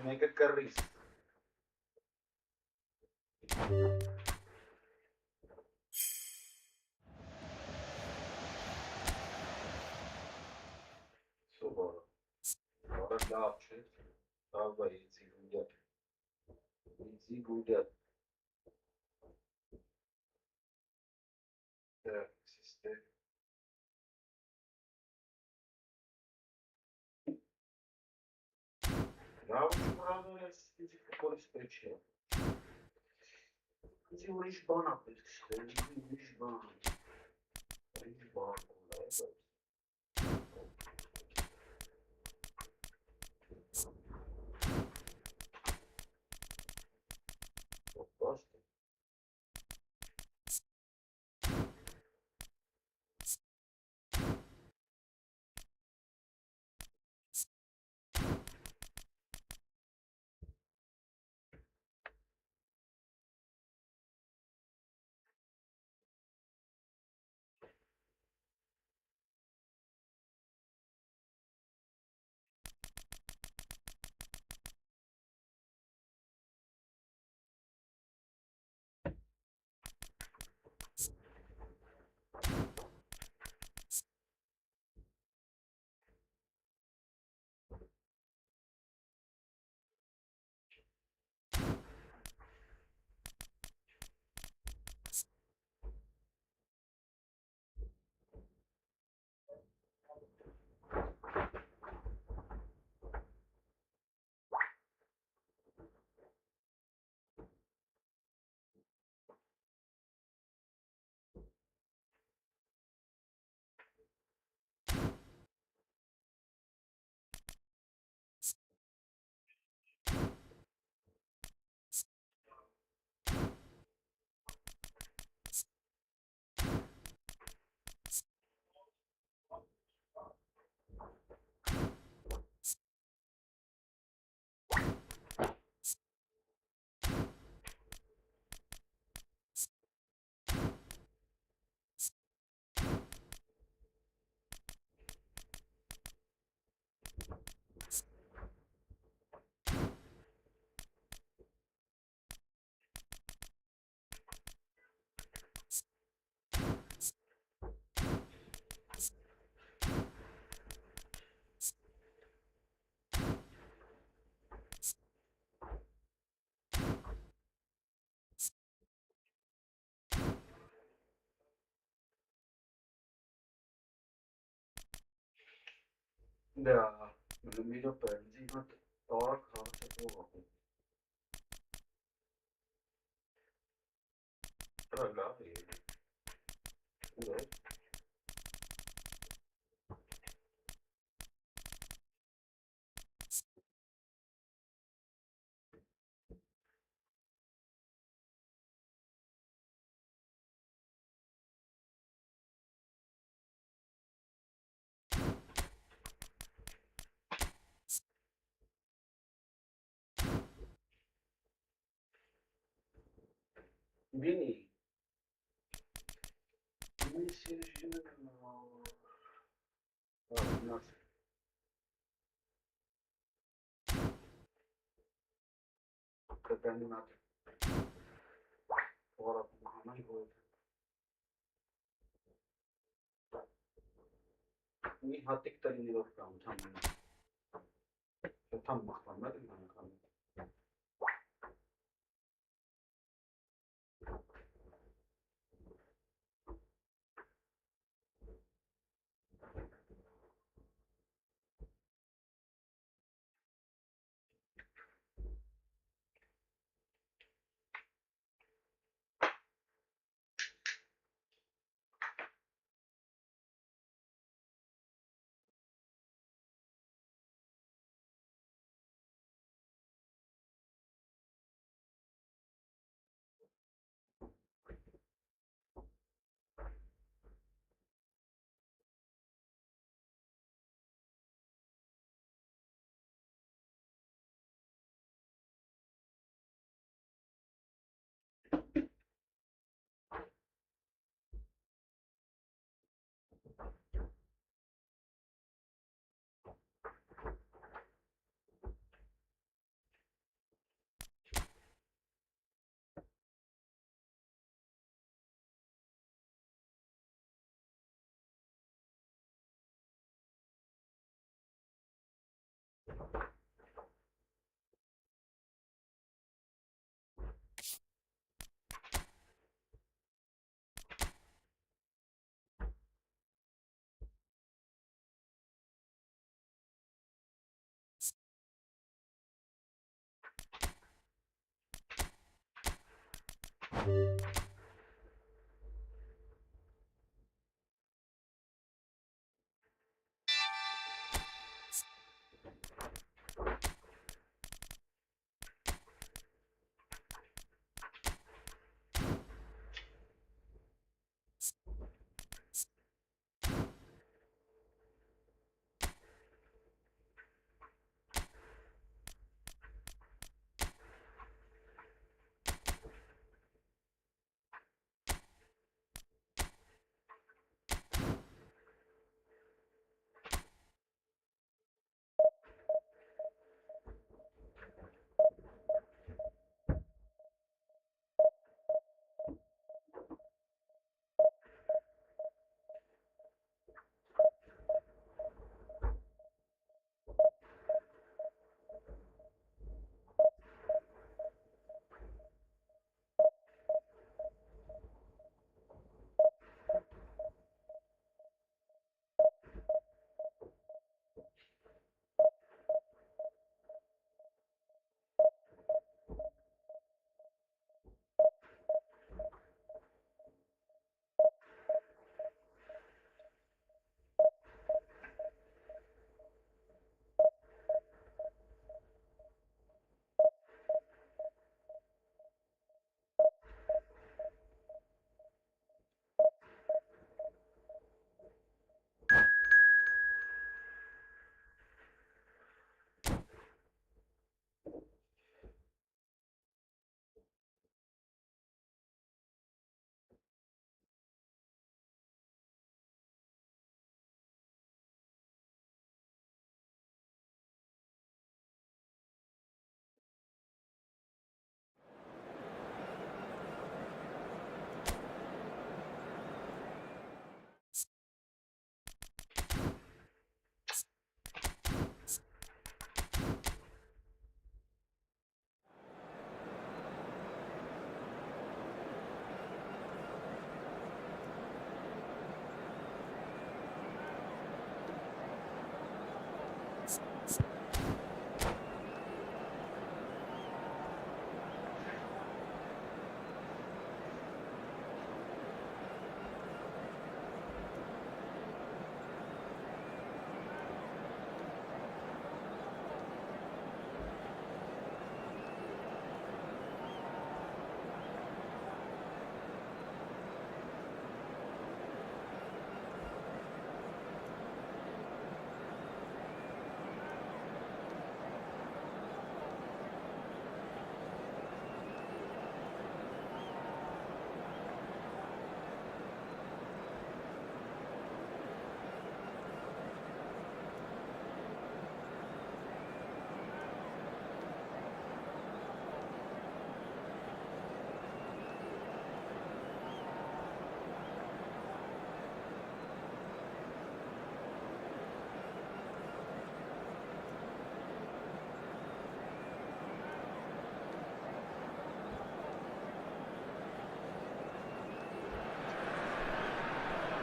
Mega carris. Super. Ahora laf şet. Daha easy gudat. Easy gudat. Sistem. Ya şu burada fizik polis peçe. Bizi uriş bana işte. Uriş bana. Uriş bana. Bastı. Da, non mi lo perdi, ma porca cosa. Tra l'altro, vieni, vieni sergio, no, prendi un attimo, ora non vuoi. Mi hatik tali yok tam tam bakmam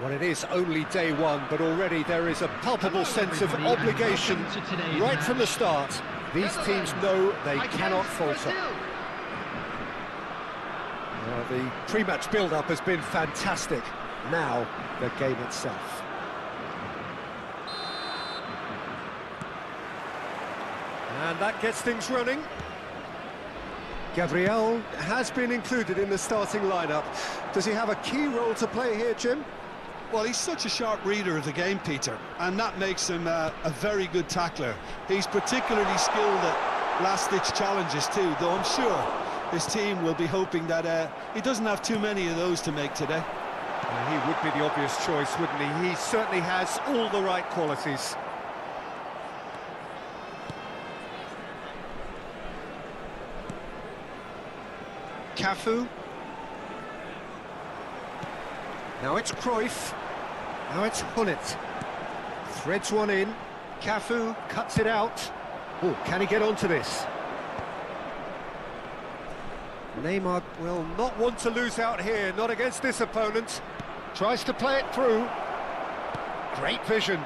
Well, it is only day one, but already there is a palpable sense of obligation right from the start. These teams know they cannot falter. The pre-match build-up has been fantastic. Now, the game itself. And that gets things running. Gabriel has been included in the starting lineup. Does he have a key role to play here, Jim? Well, he's such a sharp reader of the game, Peter, and that makes him a very good tackler. He's particularly skilled at last-ditch challenges too, though I'm sure his team will be hoping that he doesn't have too many of those to make today. Well, he would be the obvious choice, wouldn't he? He certainly has all the right qualities. Cafu. Now it's Cruyff. Now it's Hunnet. Threads one in. Cafu cuts it out. Oh, can he get onto this? Neymar will not want to lose out here, not against this opponent. Tries to play it through. Great vision.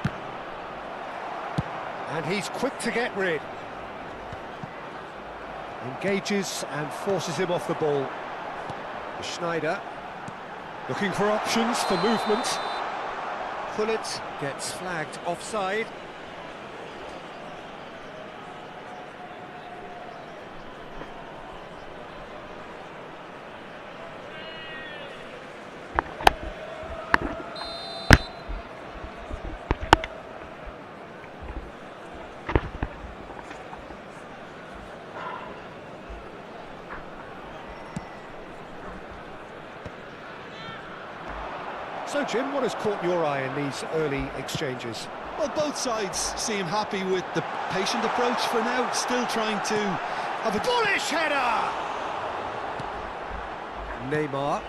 And he's quick to get rid. Engages and forces him off the ball. Schneider looking for options for movement. Pullet gets flagged offside. So, Jim, what has caught your eye in these early exchanges? Well, both sides seem happy with the patient approach for now, still trying to have a Bullish header! Neymar.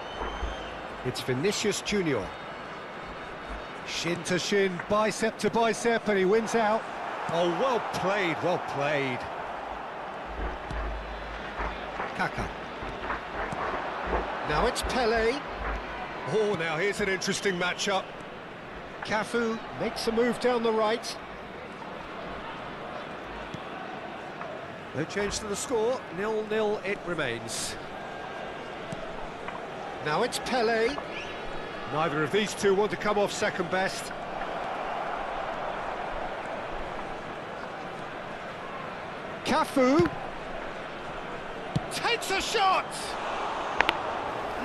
It's Vinicius Junior. Shin to shin, bicep to bicep, and he wins out. Oh, well played, well played. Kaka. Now it's Pele. Oh, now here's an interesting matchup. Cafu makes a move down the right. No change to the score, 0-0 it remains. Now it's Pele. Neither of these two want to come off second best. Cafu takes a shot!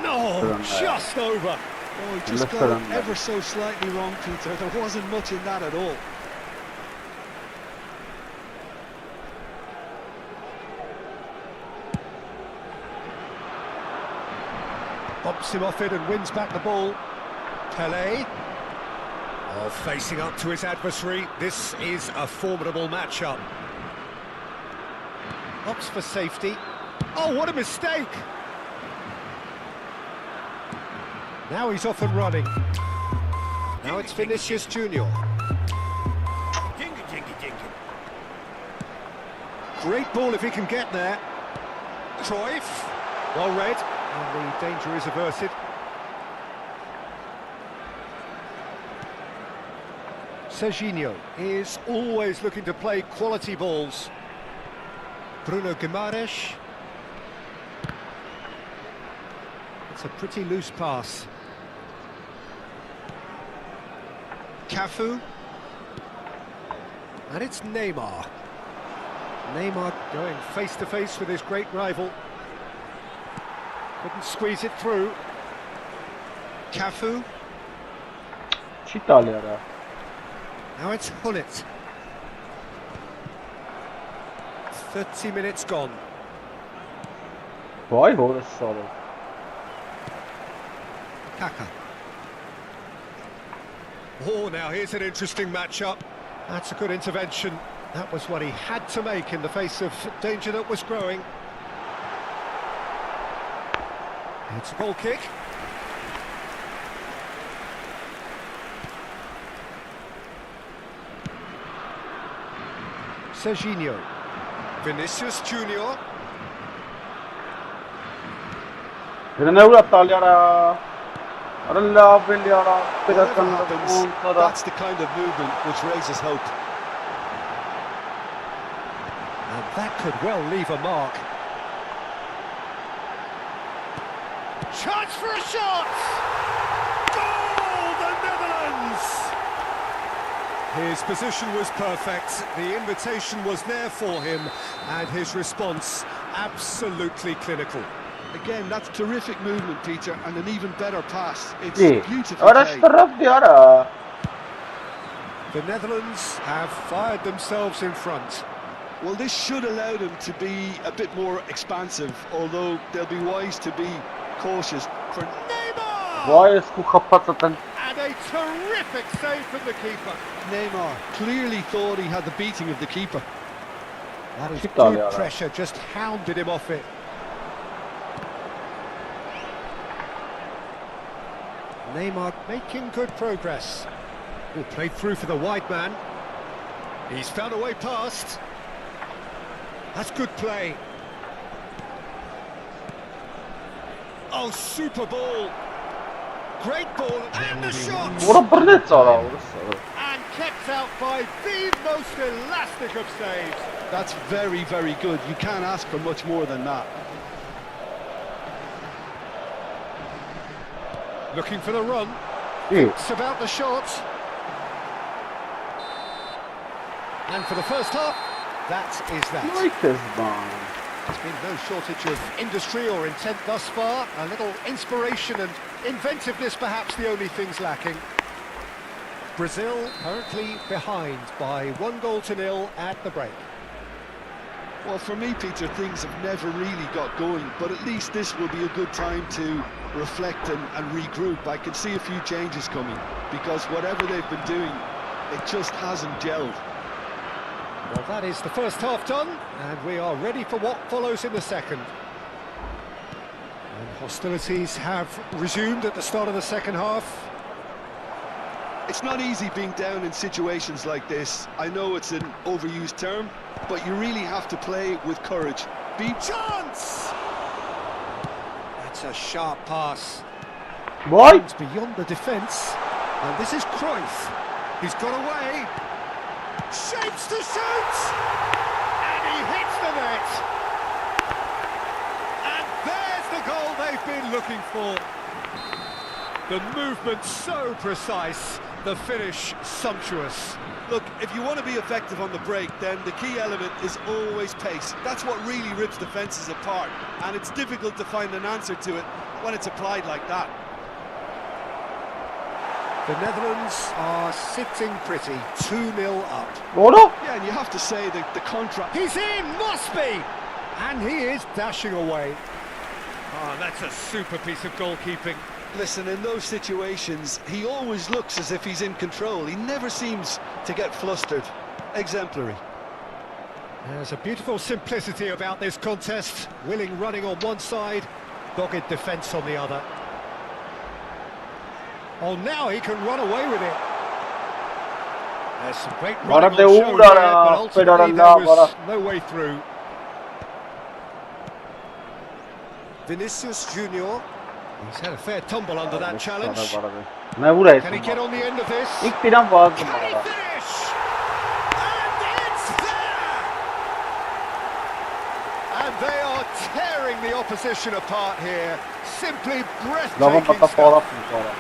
No, just over. Oh, he just got it ever so slightly wrong, Peter. There wasn't much in that at all. Bumps him off it and wins back the ball. Pele. Oh, facing up to his adversary. This is a formidable matchup. Opts for safety. Oh, what a mistake! Now he's off and running. Now it's Vinicius Junior. Great ball if he can get there. Cruyff. Well read. And the danger is averted. Serginho is always looking to play quality balls. Bruno Guimaraes. It's a pretty loose pass. Cafu. And it's Neymar. Neymar going face to face with his great rival. Couldn't squeeze it through. Cafu. Now it's Hullet. 30 minutes gone. Vay orası sağlam. Kaka. Oh, now here's an interesting matchup. That's a good intervention. That was what he had to make in the face of danger that was growing. It's a goal kick. Serginho. Vinicius Junior. That's the kind of movement which raises hope. And that could well leave a mark. Chance for a shot! Goal, the Netherlands! His position was perfect, the invitation was there for him, and his response absolutely clinical. Again, that's terrific movement, Peter, and an even better pass. It's beautiful Orası play. taraf diyor. The Netherlands have fired themselves in front. Well, this should allow them to be a bit more expansive, although they'll be wise to be cautious. For Neymar! Vay eski kapat zaten. And a terrific save from the keeper. Neymar clearly thought he had the beating of the keeper. That is Keep on, good yeah. pressure, just hounded him off it. Neymar making good progress. Oh, played through for the wide man. He's found a way past. That's good play. Oh, super ball. Great ball, and a shot! Ora bir net sala, ora. And kept out by the most elastic of saves. That's very, very good. You can't ask for much more than that. Looking for the run. İyi. It's about the shot. And for the first half, that is that. Like man. There's been no shortage of industry or intent thus far. A little inspiration and inventiveness, perhaps the only things lacking. Brazil currently behind by 1-0 at the break. Well, for me, Peter, things have never really got going, but at least this will be a good time to reflect and regroup. I can see a few changes coming, because whatever they've been doing, it just hasn't gelled. Well, that is the first half done, and we are ready for what follows in the second. And hostilities have resumed at the start of the second half. It's not easy being down in situations like this. I know it's an overused term, but you really have to play with courage. Be Chance! That's a sharp pass. Boy. It's beyond the defence, and this is Cruyff. He's got away. Shapes to shoot! And he hits the net! And there's the goal they've been looking for. The movement so precise, the finish sumptuous. Look, if you want to be effective on the break, then the key element is always pace. That's what really rips defences apart, and it's difficult to find an answer to it when it's applied like that. The Netherlands are sitting pretty, 2-0 up. Ora. Yeah, and you have to say that the contrast... He's in, must be! And he is dashing away. Oh, that's a super piece of goalkeeping. Listen, in those situations, he always looks as if he's in control. He never seems to get flustered. Exemplary. There's a beautiful simplicity about this contest. Willing running on one side, dogged defence on the other. Oh, now he can run away with it. There's some great running on show here, but ultimately there was no way through. Vinicius Junior. He's had a fair tumble under that challenge. Ne buraya? Can he get on the end of this? İlk birden vazdım Can he orada. finish? And it's there! And they are tearing the opposition apart here. Simply Lavan breathtaking bata stuff. falan sonra.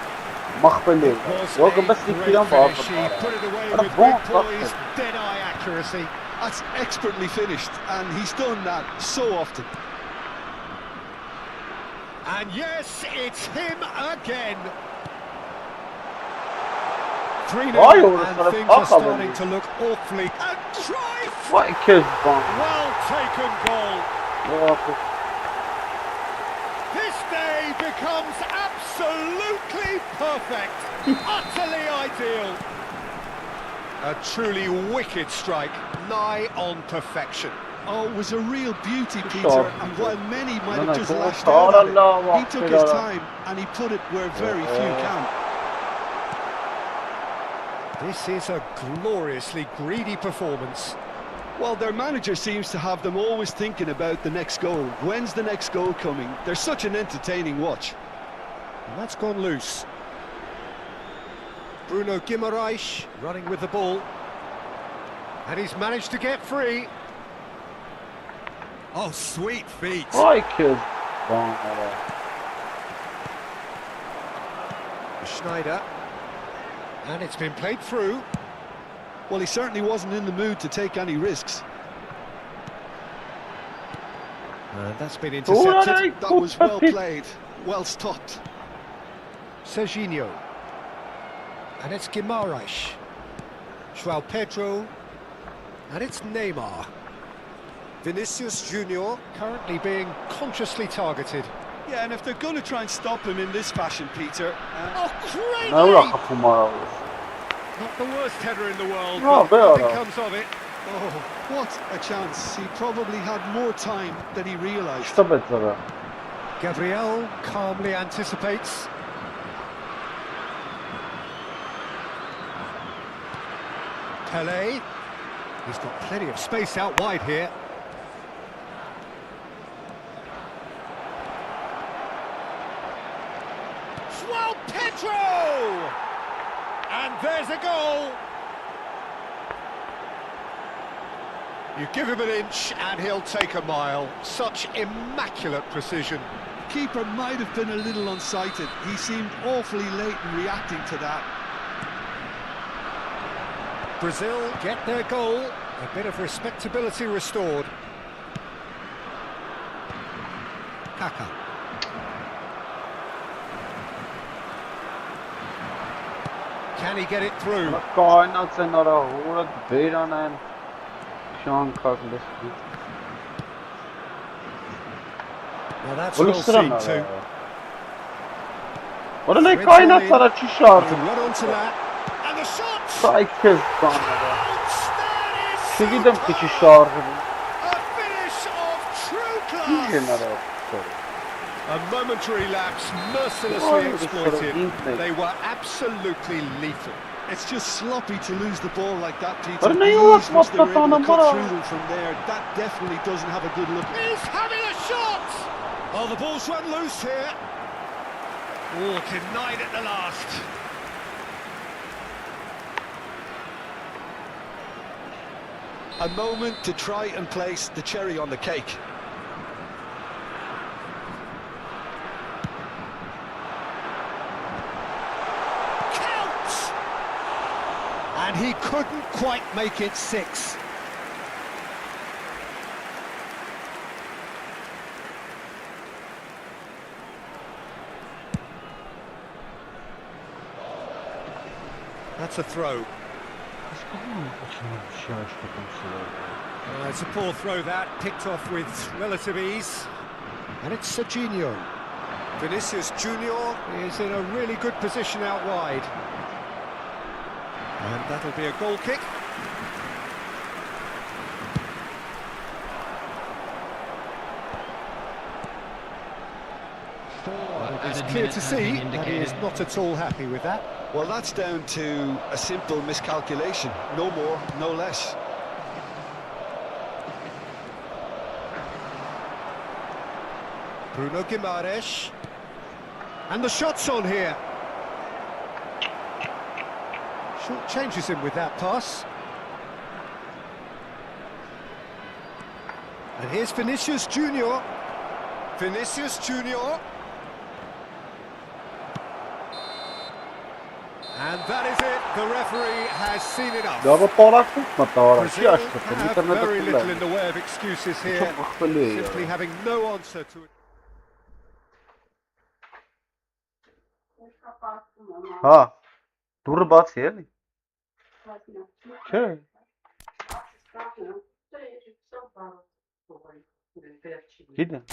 Mahveli. Was Yok a bas ilk great birden finish. vazdım. He put it away What a with bomb, great poise, dead-eye accuracy. That's expertly finished, and he's done that so often. And yes, it's him again. 3-0, Vay orası, and sana things are bak starting abi. to look awfully... And Cruyff! Vay kez ban. Well taken goal. Muhakkak. This day becomes absolutely perfect. Utterly ideal. A truly wicked strike, nigh on perfection. Oh, it was a real beauty, Peter, Sure. and while many might No, have just no, lashed no, out at no, it, no, he took no, his no. time and he put it where very few can. This is a gloriously greedy performance. Well, their manager seems to have them always thinking about the next goal. When's the next goal coming? They're such an entertaining watch. And that's gone loose. Bruno Guimaraes running with the ball. And he's managed to get free. Oh, sweet feet. Vay kez ban orada. Schneider. And it's been played through. Well, he certainly wasn't in the mood to take any risks. And that's been intercepted. That was well played, well stopped. Serginho. And it's Guimaraes. João Pedro. And it's Neymar. Vinicius Junior currently being consciously targeted. Yeah, and if they're going to try and stop him in this fashion, Peter... Oh, crazy! Ne ura kapım var orada. Not the worst header in the world, No, but nothing better. comes of it. Oh, what a chance. He probably had more time than he realised. İşte betere. Gabriel calmly anticipates. Pelé. He's got plenty of space out wide here. João Pedro! And there's a goal! You give him an inch and he'll take a mile. Such immaculate precision. The keeper might have been a little unsighted. He seemed awfully late in reacting to that. Brazil get their goal. A bit of respectability restored. Kaká. Can he get it through? Kainat zijn naar de horen, Beran en Sean Carlos. Well, that's What well is seen that? too. What are they kainat naar de Chishar? To run onto that. And the shot! Cycles van. Outstanding! Zie je hem Chishar? A finish of true Zie je class! naar dat? A momentary lapse mercilessly Oh, this sort of exploited. instinct. They were absolutely lethal. It's just sloppy to lose the ball like that, Peter. But The no, you ease must which they were not able to on cut the through ball. them from there, that definitely doesn't have a good look. He's having a shot! Oh, the ball's run loose here. Oh, denied at the last. A moment to try and place the cherry on the cake. Counts! And he couldn't quite make it 6. That's a throw. It's a poor throw that, picked off with relative ease. And it's Serginho. Vinicius Junior is in a really good position out wide. And that'll be a goal kick. It's clear to see that he is not at all happy with that. Well, that's down to a simple miscalculation. No more, no less. Bruno Guimaraes. And the shot's on here. Short changes him with that pass. And here's Vinicius Junior. Vinicius Junior. And that is it. The referee has seen enough. Ja, wat Paul met daar. Brazil have very little in the way of excuses here. Simply having no answer to it. Ha. Dur bas yerli. Şey. Gidin.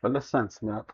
Valla sens mi yap?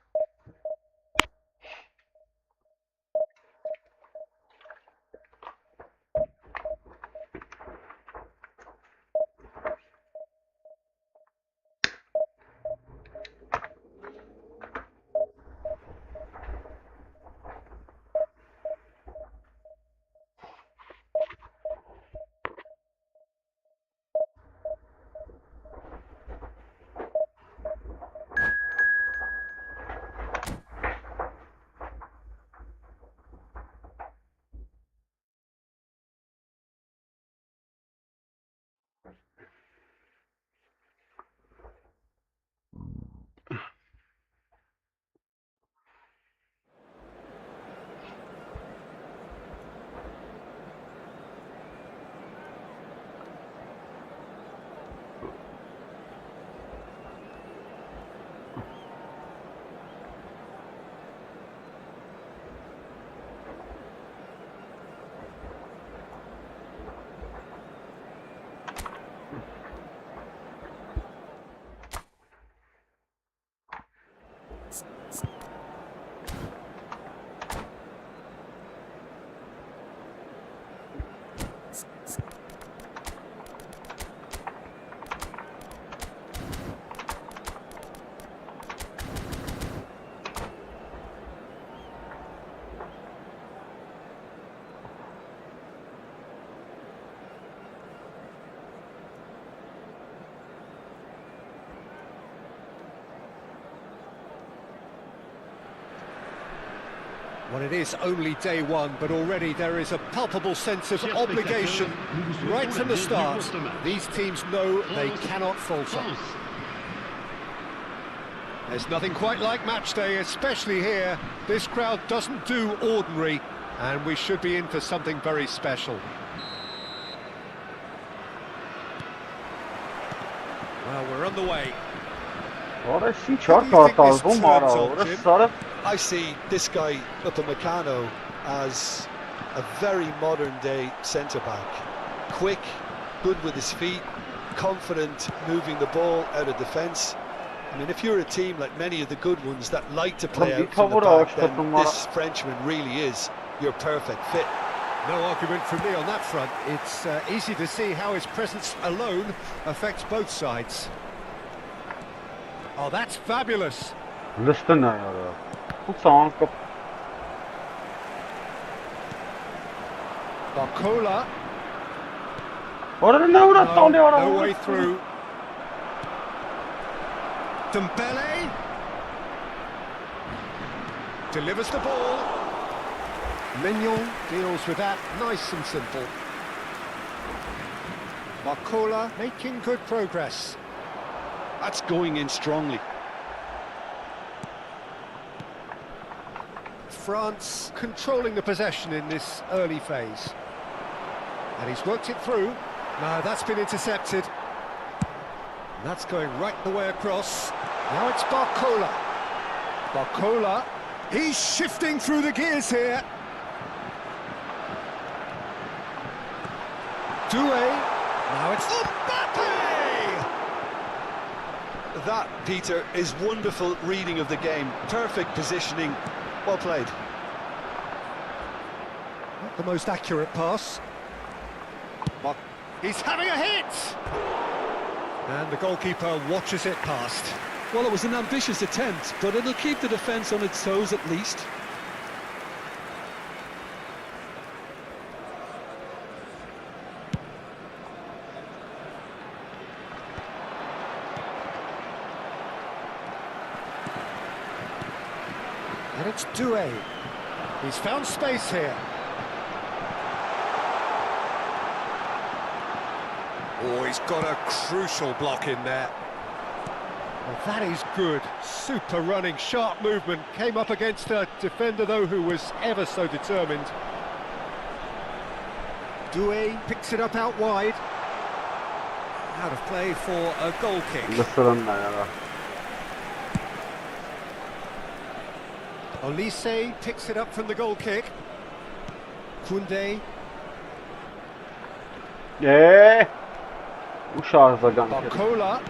Well, it is only day one, but already there is a palpable sense of obligation right from the start. These teams know they cannot falter. There's nothing quite like match day, especially here. This crowd doesn't do ordinary, and we should be in for something very special. Well, we're on the way. I see this guy, Upamecano, as a very modern-day centre-back. Quick, good with his feet, confident moving the ball out of defence. I mean, if you're a team like many of the good ones that like to play out from the back, then this Frenchman really is your perfect fit. No argument from me on that front. It's easy to see how his presence alone affects both sides. Oh, that's fabulous. Listen now. Barcola. No way through. Dembele delivers the ball. Mignon deals with that, nice and simple. Barcola making good progress. That's going in strongly. France controlling the possession in this early phase. And he's worked it through. No, that's been intercepted. And that's going right the way across. Now it's Barcola. Barcola, he's shifting through the gears here. Doué, now it's Mbappe! That, Peter, is wonderful reading of the game. Perfect positioning. Well played. Not the most accurate pass. But he's having a hit! And the goalkeeper watches it past. Well, it was an ambitious attempt, but it'll keep the defence on its toes at least. And it's Doué. He's found space here. Oh, he's got a crucial block in there. Well, that is good. Super running, sharp movement. Came up against a defender, though, who was ever so determined. Doué picks it up out wide. Out of play for a goal kick. Olise picks it up from the goal kick. Koundé. Yeah. Barcola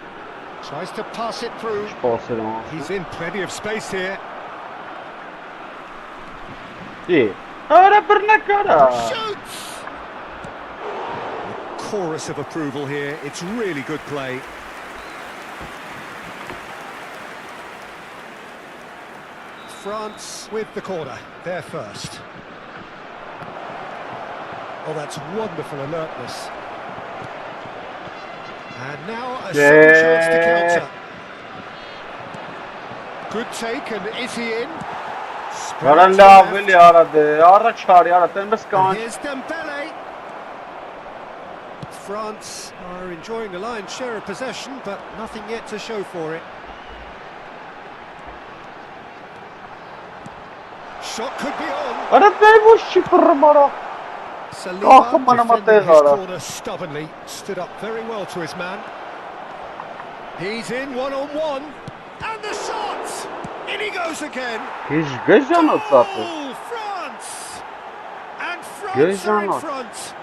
tries to pass it through. He's in plenty of space here. Shoots! A chorus of approval here. It's really good play. France with the corner, they're first. Oh, that's wonderful alertness. And now a second chance to counter. Good take, and is he in? And here's Dembele. France are enjoying the lion's share of possession, but nothing yet to show for it. Shot could be on. Saliba defending his corner stubbornly, stood up very well to his man. He's in one-on-one, and the shot! In he goes again. Goal, France! And France are in front.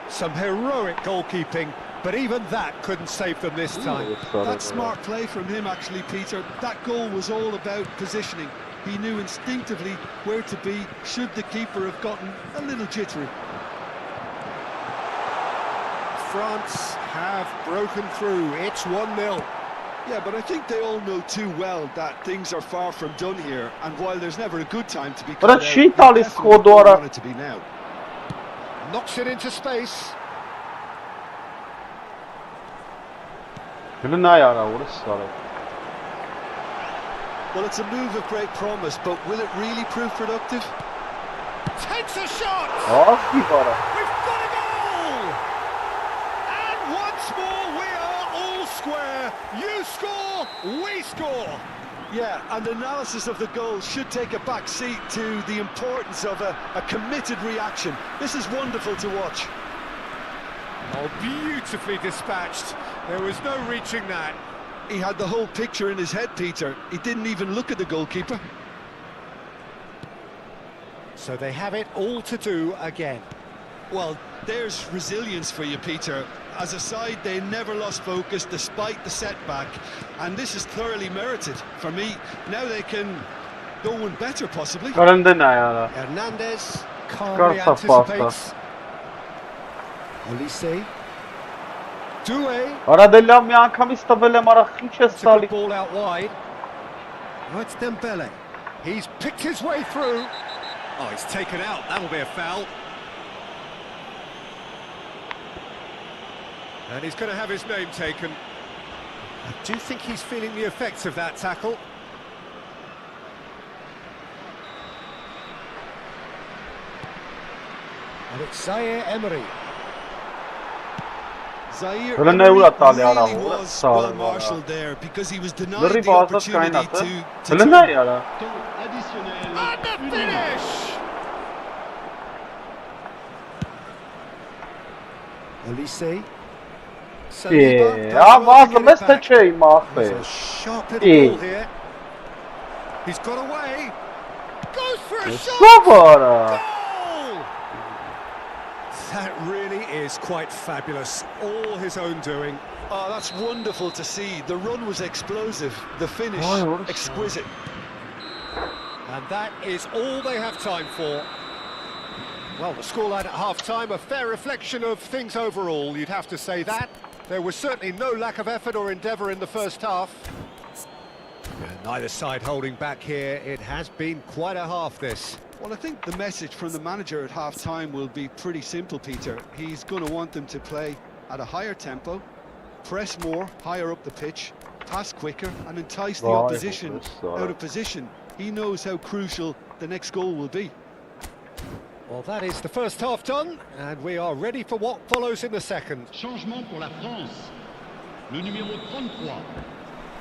Some heroic goalkeeping, but even that couldn't save them this time. That's smart play from him, actually, Peter. That goal was all about positioning. He knew instinctively where to be should the keeper have gotten a little jittery. France have broken through. It's 1-0. Yeah, but I think they all know too well that things are far from done here, and while there's never a good time to be caught out, definitely want it to be now. Knocks it into space. Well, it's a move of great promise, but will it really prove productive? Takes a shot! Nasıl var? We've got a goal! And once more we are all square. You score, we score. Yeah, and analysis of the goal should take a back seat to the importance of a committed reaction. This is wonderful to watch. Oh, beautifully dispatched. There was no reaching that. He had the whole picture in his head, Peter. He didn't even look at the goalkeeper. So they have it all to do again. Well, there's resilience for you, Peter. As a side, they never lost focus despite the setback, and this is thoroughly merited. For me, now they can go one better, possibly. Göründü ne ya? Hernandez calmly Scarsa pasta. anticipates. Olise. Doué. Arada miankam istabele marachin It's a good chestali. ball out wide. Oh, it's Dembele. He's picked his way through. Oh, he's taken out. That'll be a foul. And he's going to have his name taken. I do think he's feeling the effects of that tackle. And it's Zaire Emery. Zaire Öyle ne Emery uğrattı ya really adam? was Sağ ol well bana. marshalled there because he was denied Lırı the bazı opportunity kaynatı. to Öyle ne ya? And the finish! Olise. Ya bazı mesleği mahve. It's a sharp little ball here. He's got away. Goes for a shot. Sabara. Goal! That really is quite fabulous. All his own doing. Oh, that's wonderful to see. The run was explosive, the finish exquisite. And that is all they have time for. Well, the scoreline at half-time, a fair reflection of things overall, you'd have to say that. There was certainly no lack of effort or endeavour in the first half. And neither side holding back here. It has been quite a half, this. Well, I think the message from the manager at half-time will be pretty simple, Peter. He's going to want them to play at a higher tempo, press more, higher up the pitch, pass quicker, and entice the opposition out of position. He knows how crucial the next goal will be. Well, that is the first half done, and we are ready for what follows in the second. Changement pour la France. Le numéro 33.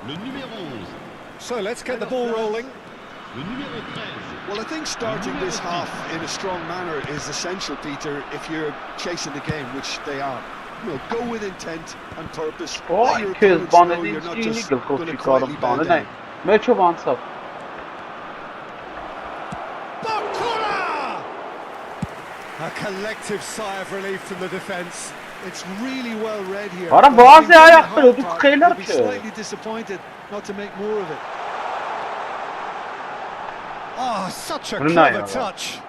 Le numéro 11. So let's get the ball rolling. Le numéro 13. Well, I think starting this half in a strong manner is essential, Peter, if you're chasing the game, which they are. You know, go with intent and purpose. O Let your 200 opponents know bane you're not din just sinigl going to koçi quietly karam bow bane ne. down. Meč avansa. Bakula! A collective sigh of relief from the defence. It's really well read here. Ara But bazı I think in the ayakları hard tut part, kıyılar they'll be ki. slightly disappointed not to make more of it. Oh, such a Bunu ne clever ya? touch.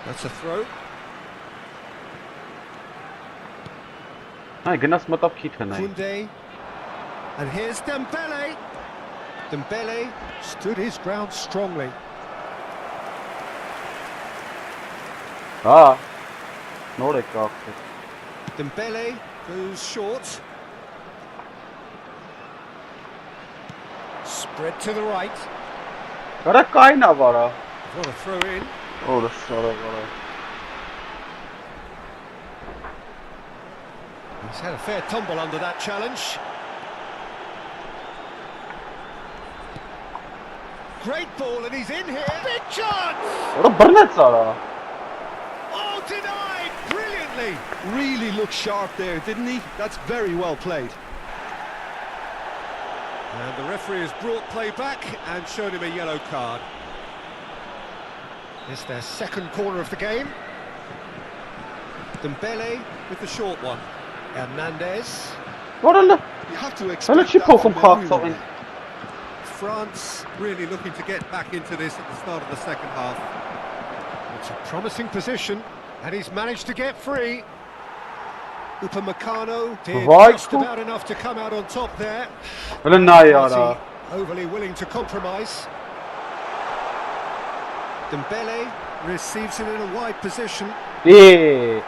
That's a throw. Ha, gnas matap kit ne. Koundé. And here's Dembele. Dembele stood his ground strongly. Ha. Ne olacak artık? Dembele goes short. Spread to the right. Kara kayna var ha. What a throw in. Orası sonra var. He's had a fair tumble under that challenge. Great ball, and he's in here. Big chance! Orada Burnett var. Oh, denied! Brilliantly! Really looked sharp there, didn't he? That's very well played. And the referee has brought play back and shown him a yellow card. It's their second corner of the game. Dembele with the short one. Hernandez. Orada. You have to Öyle expect çip that okum from kalksa everyone. France really looking to get back into this at the start of the second half. It's a promising position, and he's managed to get free. Upamecano did Right. just about enough to come out on top there. Öyle ne ya? Party overly willing to compromise. Dembele receives it in a wide position. İyi.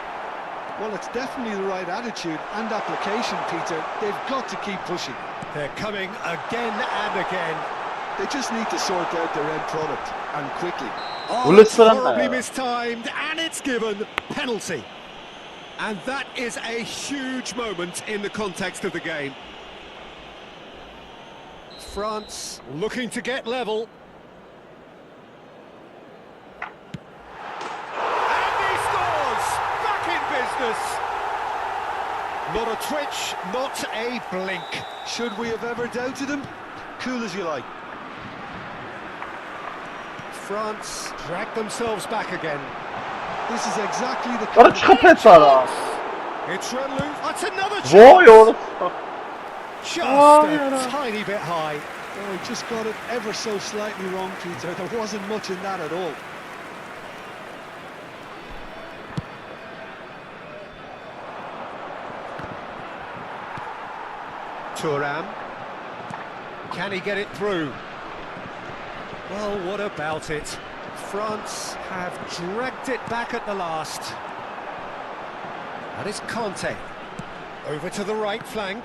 Well, it's definitely the right attitude and application, Peter. They've got to keep pushing. They're coming again and again. They just need to sort out their end product, and quickly. Oh, it's horribly mistimed, and it's given penalty. And that is a huge moment in the context of the game. France looking to get level. And he scores! Back in business! Not a twitch, not a blink. Should we have ever doubted him? Cool as you like. France drag themselves back again. This is exactly the What a chapeta! It's run loose. That's another chance. Vay oğlum. Just a tiny bit high. Oh, he just got it ever so slightly wrong, Peter. There wasn't much in that at all. Thuram. Can he get it through? Well, what about it? France have dragged it back at the last. That is Conte. Over to the right flank.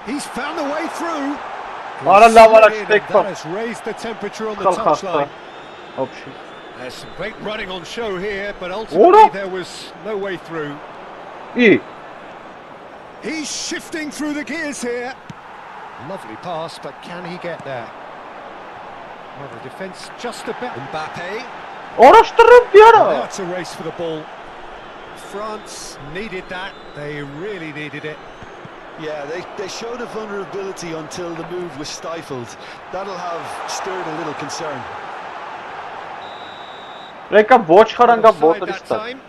He's found a way through. That has raised the temperature on the touchline. There's some great running on show here, but ultimately there was no way through. He's shifting through the gears here. Lovely pass, but can he get there? Well, the defence just a bit. Mbappe. Now it's a race for the ball. France needed that. They really needed it. Yeah, they showed a vulnerability until the move was stifled. That'll have stirred a little concern. Offside that time.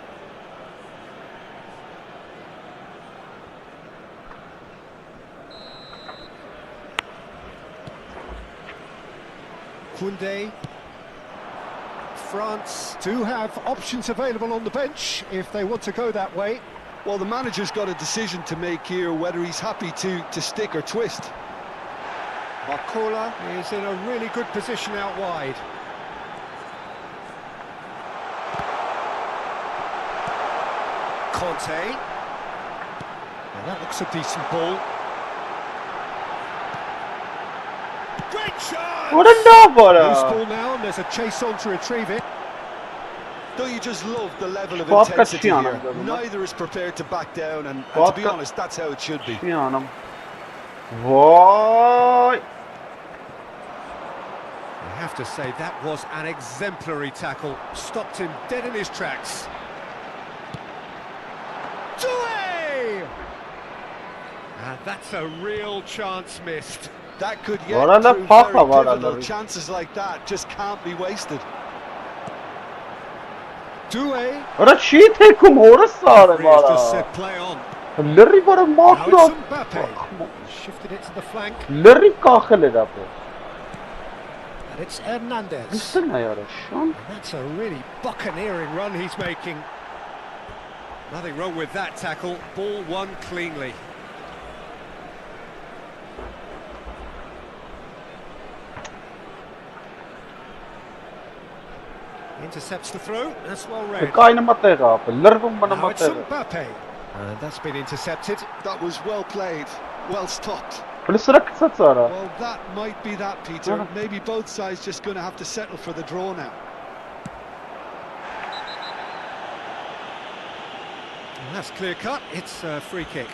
Koundé. France do have options available on the bench if they want to go that way. Well, the manager's got a decision to make here, whether he's happy to stick or twist. Barcola is in a really good position out wide. Conte. Well, that looks a decent ball. Great shot! Loose ball now, and there's a chase on to retrieve it. Don't you just love the level of intensity here? Neither is prepared to back down, and to be honest, that's how it should be. I have to say, that was an exemplary tackle. Stopped him dead in his tracks. Doué! And that's a real chance missed. That could yet prove very pivotal. Chances like that just can't be wasted. Doué. What Just said play on. Now it's Mbappe. Shifted it to the flank. And it's Hernandez. And that's a really buccaneering run he's making. Nothing wrong with that tackle. Ball won cleanly. Intercepts the throw. That's well read. Now it's Mbappe. And that's been intercepted. That was well played, well stopped. Well, that might be that, Peter. Maybe both sides just going to have to settle for the draw now. And that's clear cut. It's a free kick.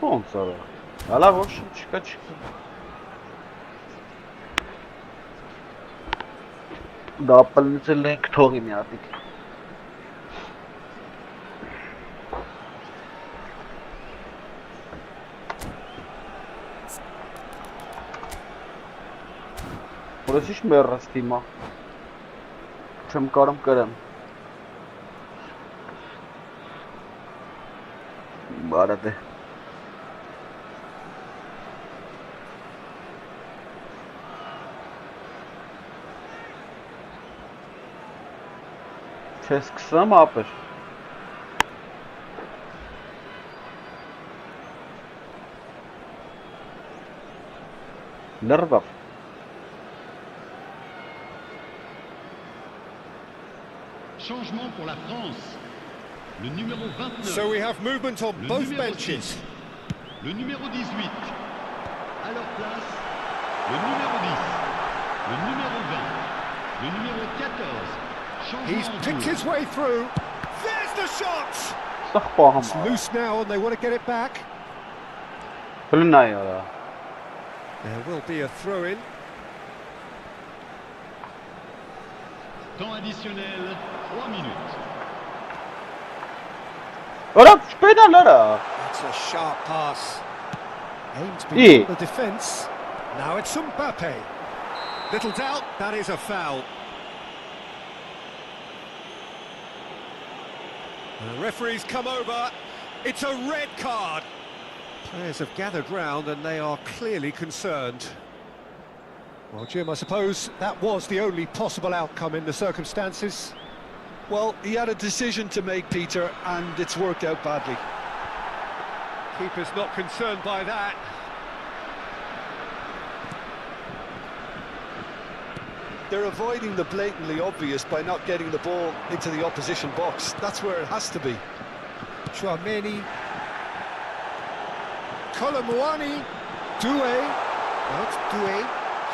Ոնց արա։ Հալա ոչ չկա չկա։ Դա ապլնցել ենք թողի մի հատիկ։ Որոշիչ մեռած թիմա։ Չեմ կարում կրեմ։ Բարդ է։ Չես կսամ ապեր։ Լրվավ։ Changement pour la France. Le numéro 29. So we have movement on Le both numéro benches. 6. Le numéro 18. À leur place, le numéro 10. Le numéro 20. Le numéro 14. Changement He's en picked cours. his way through. There's the shot! Սախ պահամ։ It's loose now and they want to get it back. Բլնայ արա։ There will be a throw-in. Temps additionnel, 3 minutes. Արա չպենալ արա։ That's a sharp pass. Aimed Yeah. beyond the defence. Now it's Mbappe. Little doubt, that is a foul. The referee's come over. It's a red card. Players have gathered round and they are clearly concerned. Well, Jim, I suppose that was the only possible outcome in the circumstances. Well, he had a decision to make, Peter, and it's worked out badly. Keeper's not concerned by that. They're avoiding the blatantly obvious by not getting the ball into the opposition box. That's where it has to be. Chouameni. Colomwani. Doué. Not Doué.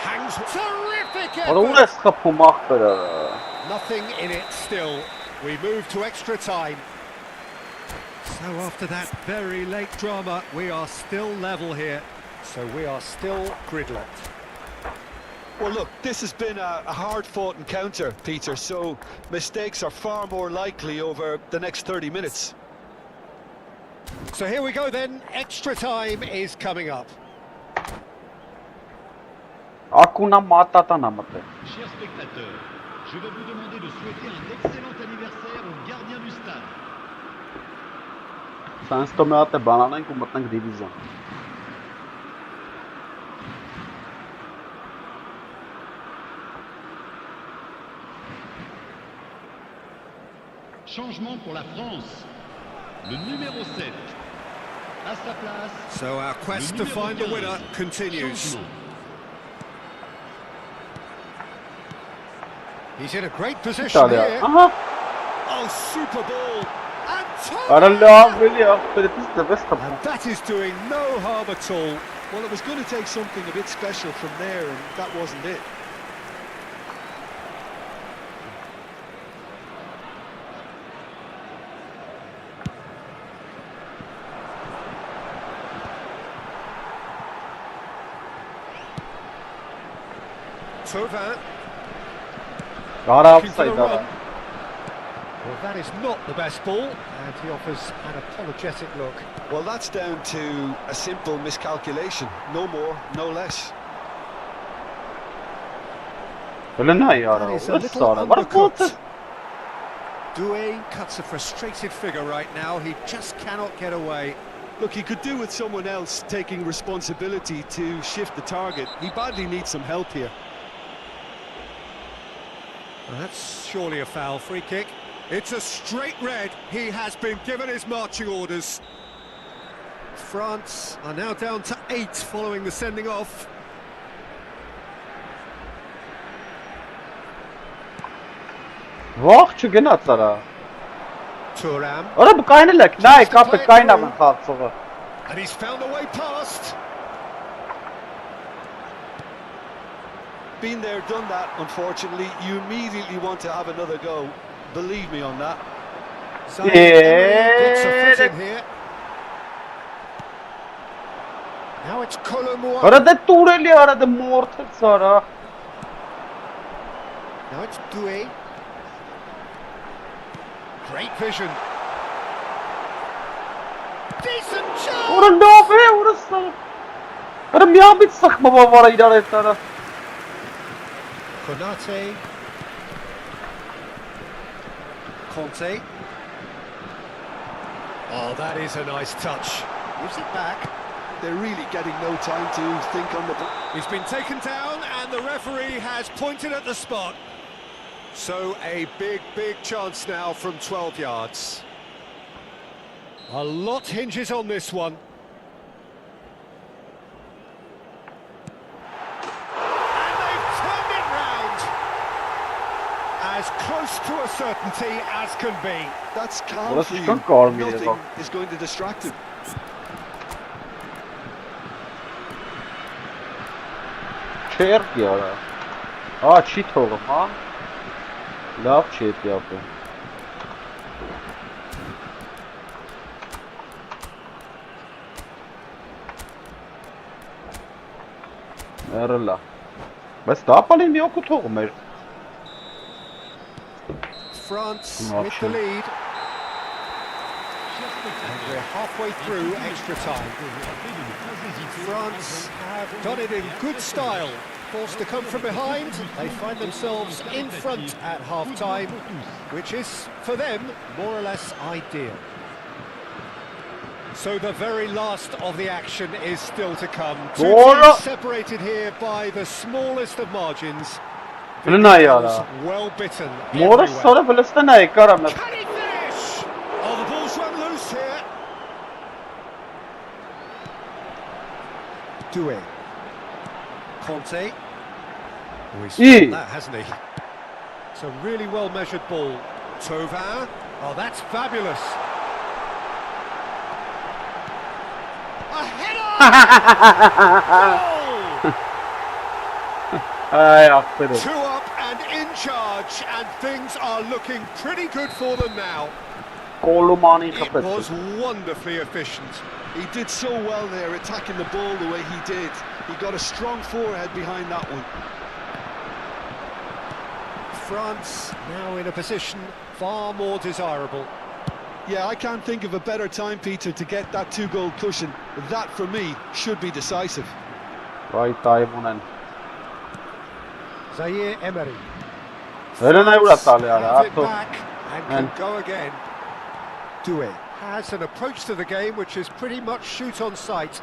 Hangs. Terrific Արա effort! ունես խփում ախպեր արա։ Nothing in it still. We move to extra time. So after that very late drama, we are still level here. So we are still gridlocked. Well, look, this has been a hard-fought encounter, Peter, so mistakes are far more likely over the next 30 minutes. So here we go then. Extra time is coming up. Ակունա մատատանա մտե։ Chers spectateurs, je vais vous demander de souhaiter un excellent anniversaire au gardien du stade. Սանց տո մի հատ է բանանենք ու մտնենք դիվիզիոն։ Changement pour la France. Le numéro 7. À sa place. So our quest to find the winner continues. Changement. He's in a great position Իտալիա։ here. Ահա։ Oh, super ball. Արա And լավ էլի ախպերը դες խփում։ And that is doing no harm at all. Well, it was going to take something a bit special from there, and that wasn't it. Tauvin. Արա Looking for the օֆսայդ արա։ run. Well, that is not the best ball, and he offers an apologetic look. Well, that's down to a simple miscalculation. No more, no less. Բլնայ That արա։ is a Ո՞ս little արա։ Վարը ո՞նց է։ undercooked. Doué cuts a frustrated figure right now. He just cannot get away. Look, he could do with someone else taking responsibility to shift the target. He badly needs some help here. Well, that's surely a foul. Free kick. It's a straight red. He has been given his marching orders. France are now down to 8 following the sending off. Ող չգնաց արա։ Thuram. Արա բկայնել եք, նայ կապը կայնա մեն խաղցողը։ And he's found a way past. Been there, done that, unfortunately. You immediately want to have another go. Believe me on that. So Emery gets a foot in here. Now it's Colomboigny. Արա դե տուրելի արա դե մորթեց արա։ Now it's Doué. Great vision. Decent chance. Ուրը նով է, ուրը սա։ Արա միամից սխմը բավարա իրար հետ արա։ Konate. Conte. Oh, that is a nice touch. Gives it back. They're really getting no time to think on the ball. He's been taken down and the referee has pointed at the spot. So a big chance now from 12 yards. A lot hinges on this one. And they've turned it round. As close to a certainty as can be. That's calm Well, for that's you. just calm, yeah. Nothing is going to distract him. Չերկի արա։ Ա, չի թողում, հա։ Լավ չի էտի ապը։ Էրլա։ Բայց դա պալին մի օգու թողում էր։ France with the lead. And we're halfway through extra time. France have done it in good style. Forced to come from behind, they find themselves in front at half-time, which is, for them, more or less ideal. So the very last of the action is still to come. Two teams separated here by the smallest of margins. Victories well bitten everywhere. Can he finish? Oh, the ball's run loose here. Doué. Conte. Oh, he's felt that, hasn't he? It's a really well-measured ball. Thauvin. Oh, that's fabulous. A header! Goal! 2 up and in charge, and things are looking pretty good for them now. It was wonderfully efficient. He did so well there, attacking the ball the way he did. He got a strong forehead behind that one. France now in a position far more desirable. Yeah, I can't think of a better time, Peter, to get that 2-goal cushion. That, for me, should be decisive. Right time on. Zaire Emery. France have it back and can go again. Doué has an approach to the game which is pretty much shoot on sight.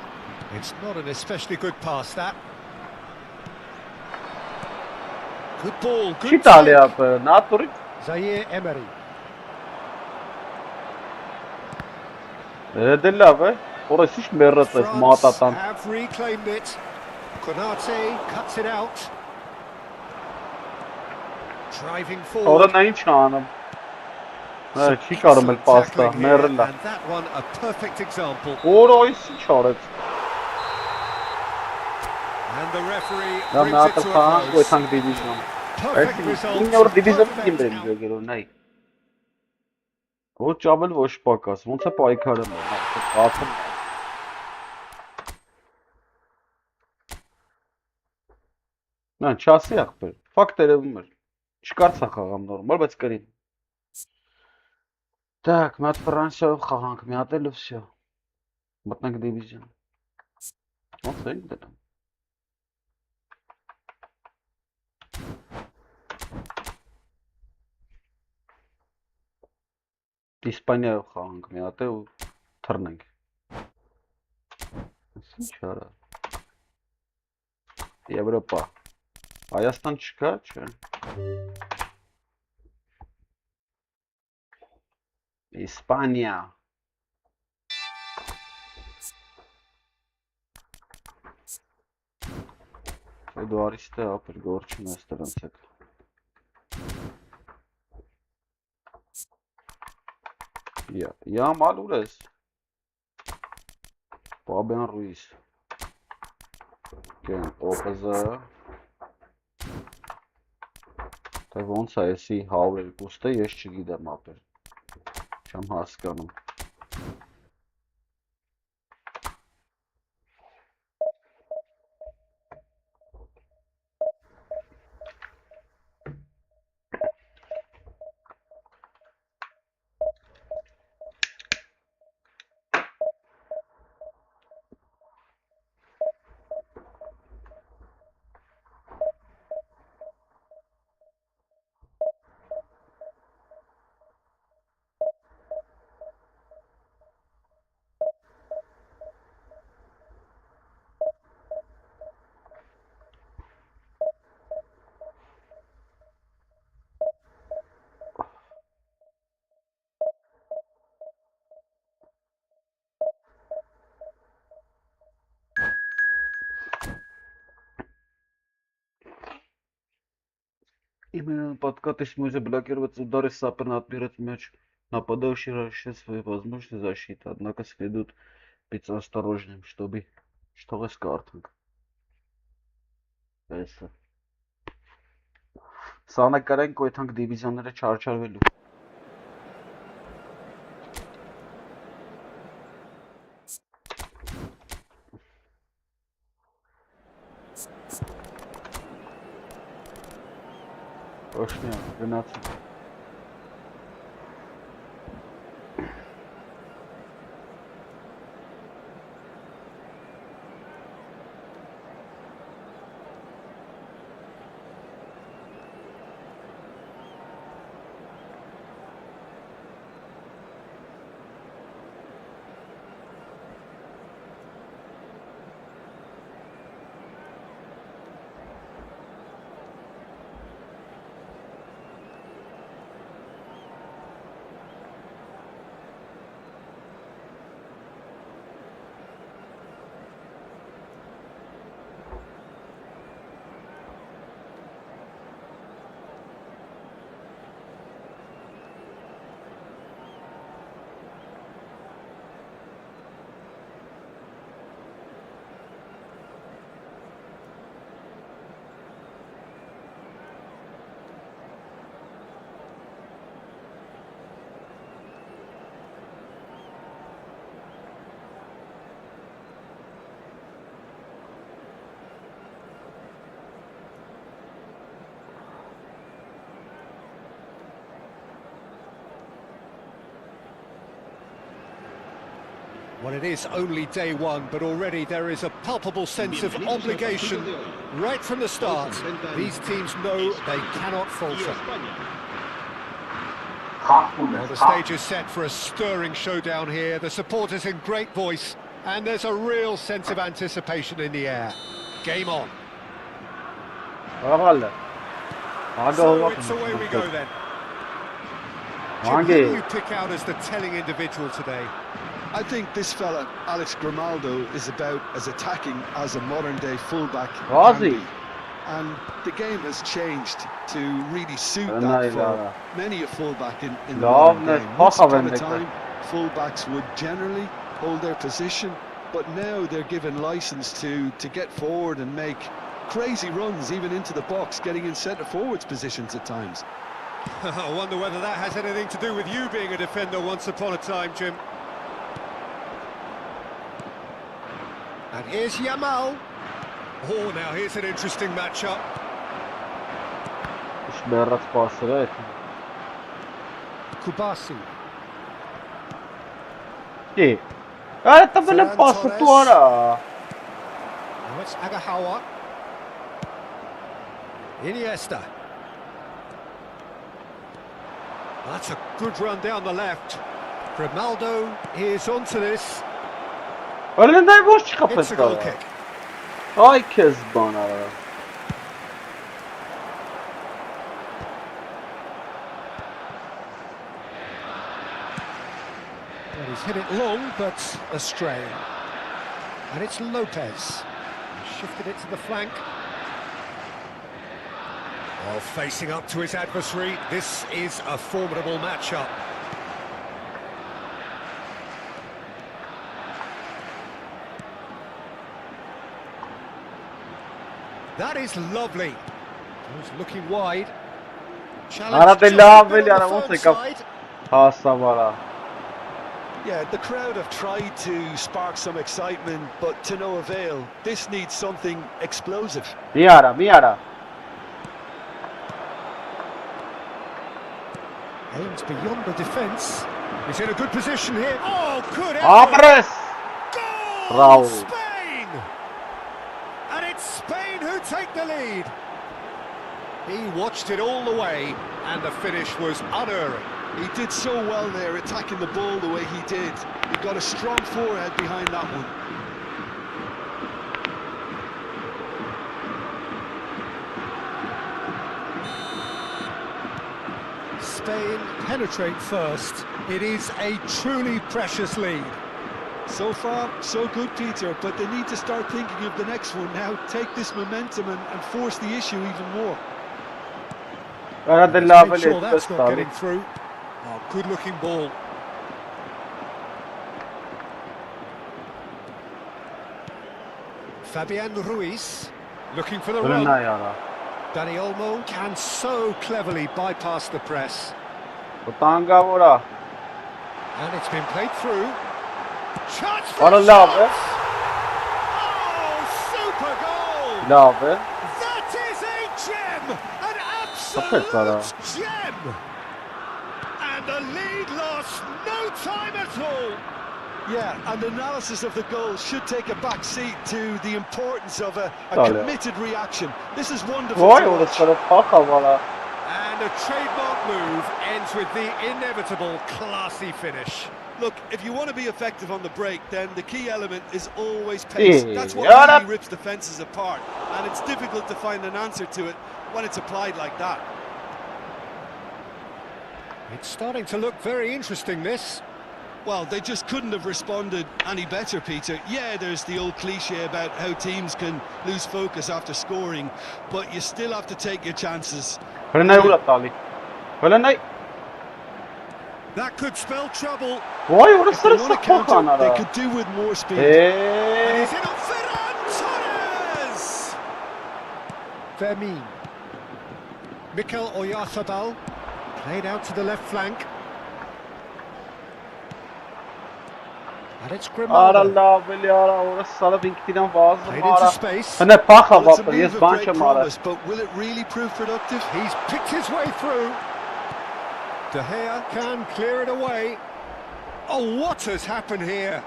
It's not an especially good pass, that. Good ball, good take. Zaire Emery. France have reclaimed it. Konate cuts it out. Driving forward. And that one a perfect example. And the referee brings it to a close. Perfect result. Ոչ ճամել ոչ պակաս, ոնց է պայքարը մը, աթում։ Նա, չասի աղբեր, ֆակտ երևում էր, չկարծա խաղամ նորմալ, բայց կրին։ Так, մի հատ Ֆրանսիայով խաղանք, մի հատ էլ ու վсё։ Մտնենք դիվիզիոն։ Ոնց ենք դրան։ Իսպանիայով խաղանք մի հատ ու թռնենք։ Ինչ արա։ Եվրոպա։ Հայաստան չկա, չէ։ Իսպանիա։ Դու արիստե ապեր գործում ես դրանց հետ։ Я Малурес. Фабиан Руис. Кен ՕՊԶ. Թե ոնց է էսի 102-ը ես չգիտեմ ապեր։ Չեմ հասկանում։ Именно подкатываешь мы же блокировать удары сапер отбирать мяч. Нападающий расчет свои возможности защиты, однако следует быть осторожным, чтобы что с картинг. Էսը։ Սանակարեն կոյթանք դիվիզիոնները չարչարվելու։ Ոչնյա, գնացի։ Well, it is only day one, but already there is a palpable sense of obligation right from the start. These teams know they cannot falter. Well, the stage is set for a stirring showdown here. The supporters in great voice, and there's a real sense of anticipation in the air. Game on. So it's away we go then. Jim, who do you pick out as the telling individual today? I think this fella, Alex Grimaldo, is about as attacking as a modern-day fullback can be. And the game has changed to really suit that for many a fullback in the modern game. Once upon a time, fullbacks would generally hold their position, but now they're given license to get forward and make crazy runs, even into the box, getting in centre-forwards positions at times. I wonder whether that has anything to do with you being a defender once upon a time, Jim. And here's Yamal. Oh, now here's an interesting matchup. Kubasi. Now it's Agahawa. Iniesta. That's a good run down the left. Grimaldo is onto this. It's a goal kick. Ay kez bana. Well, he's hit it long, but astray. And it's Lopez. He shifted it to the flank. Well, facing up to his adversary, this is a formidable matchup. That is lovely. He's looking wide. Challenge just a bit on the firm side. Yeah, the crowd have tried to spark some excitement, but to no avail. This needs something explosive. Miara. Aims beyond the defence. He's in a good position here. Oh, good Abres! Goal! Spain! And it's Spain who take the lead. He watched it all the way, and the finish was unerring. He did so well there, attacking the ball the way he did. He got a strong forehead behind that one. Spain penetrate first. It is a truly precious lead. So far, so good, Peter, but they need to start thinking of the next one now. Take this momentum and force the issue even more. Era Let's della make sure Valetta that's not stava. getting through. Oh, good-looking ball. Fabian Ruiz looking for the Öyle run. ne yara. Dani Olmo can so cleverly bypass the press. Utanga ora. And it's been played through. Chance for Ora a love. shot! Oh, super goal! Love. That is a gem! An Perfect, brother. absolute gem! And the lead lost no time at all. Yeah, and analysis of the goal should take a back seat to the importance of a Tabii. committed reaction. This is wonderful Vay to watch. orası paka valla. And a trademark move ends with the inevitable classy finish. Look, if you want to be effective on the break, then the key element is always pace. Yeah, That's what yeah, really that- rips defences apart, and it's difficult to find an answer to it when it's applied like that. It's starting to look very interesting, this. Well, they just couldn't have responded any better, Peter. Yeah, there's the old cliche about how teams can lose focus after scoring, but you still have to take your chances. Öyle ne uğrattı Ali? Öyle ne? That could spell trouble. Vay If orası they want to paka counter, they nara. could do with more speed. And he's in on Ferran Torres! Vermin. Mikel Oyarzabal played out to the left flank. And it's Ara Grimaldo. love yara orası sana binkiden fazla Played into mara. space. Ne paka Well, it's a vapı move jest of banče great mara. promise, but will it really prove productive? He's picked his way through. De Gea can clear it away. Oh, what has happened here?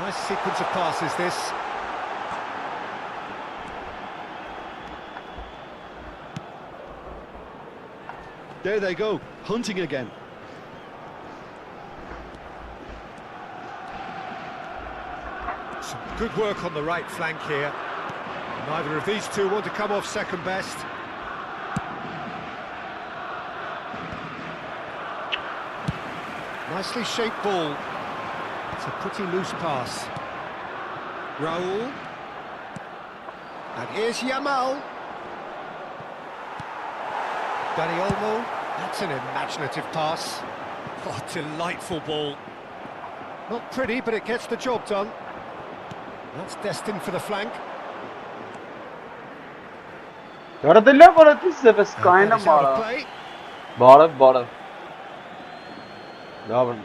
Nice sequence of passes, this. There they go, hunting again. Some good work on the right flank here. Neither of these two want to come off second best. Nicely shaped ball. It's a pretty loose pass. Raul. And here's Yamal. Dani Olmo. That's an imaginative pass. Oh, delightful ball. Not pretty, but it gets the job done. That's destined for the flank. Yara della vara tisse ve And skajna that is out of mara. play. Bara. Laven.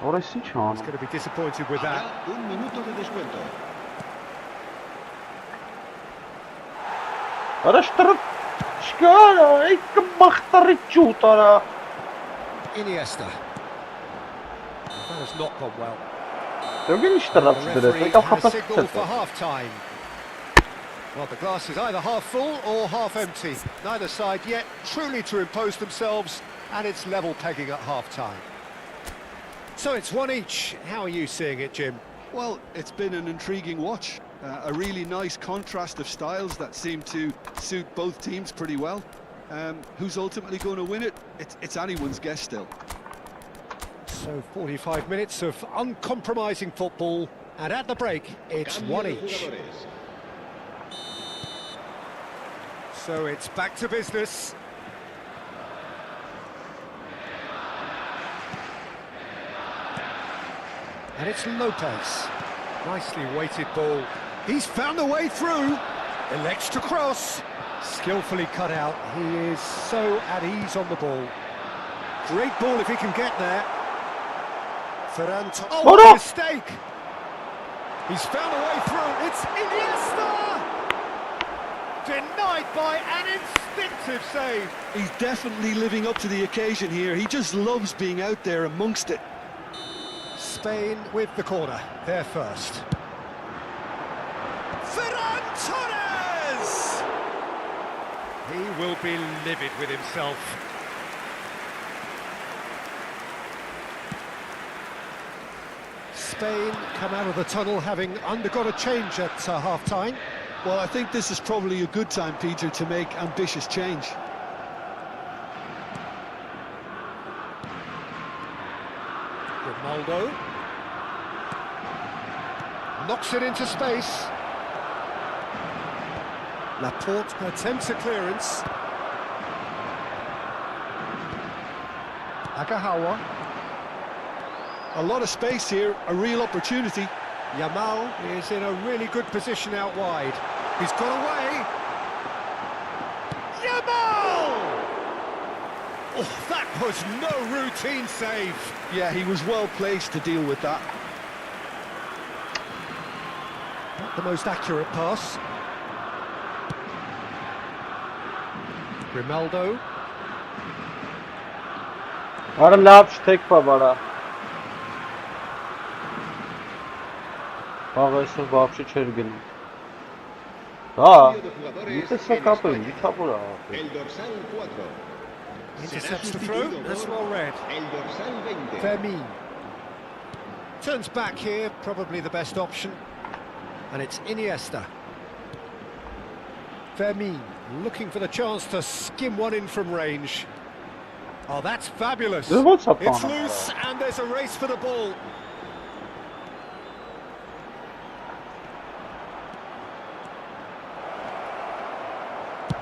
Orası He's çağın. going to be disappointed with that. Habrá un minuto de descuento. Araştırıp çıkara. İlk mahtarı çutara. Iniesta. That has not gone well. Dövgün işte The rapçı referee direkt. Tekal has kafası signalled for kısa. half-time. Well, the glass is either half full or half empty. Neither side yet truly to impose themselves, and it's level pegging at half-time. So it's one each. How are you seeing it, Jim? Well, it's been an intriguing watch. A really nice contrast of styles that seem to suit both teams pretty well. Who's ultimately going to win it? It's anyone's guess still. So 45 minutes of uncompromising football, and at the break, it's Cambio one de each. jugadores. So it's back to business. And it's Lopez. Nicely weighted ball. He's found a way through. Elects to cross. Skillfully cut out. He is so at ease on the ball. Great ball if he can get there. Ferran Torres. Oh, what a mistake! He's found a way through. It's Iniesta! Denied by an instinctive save. He's definitely living up to the occasion here. He just loves being out there amongst it. Spain with the corner, they're first. Ferran Torres! He will be livid with himself. Spain come out of the tunnel having undergone a change at half-time. Well, I think this is probably a good time, Peter, to make ambitious change. Grimaldo knocks it into space. Laporte attempts a clearance. Agahawa. A lot of space here, a real opportunity. Yamal is in a really good position out wide. He's got away. Yamal! Oh, that was no routine save. Yeah, he was well placed to deal with that. Not the most accurate pass. Grimaldo. Արա լավ չթեք պա բարա։ Բաղ այսօր բավշի չեր գնում։ Դա, միտեսա կապել, միտապոր աղապել։ El dorsal 4. Intercepts the throw, that's well read. El dorsal 20. Fermin. Turns back here, probably the best option. And it's Iniesta. Fermin looking for the chance to skim one in from range. Oh, that's fabulous. What's up, It's man? loose and there's a race for the ball.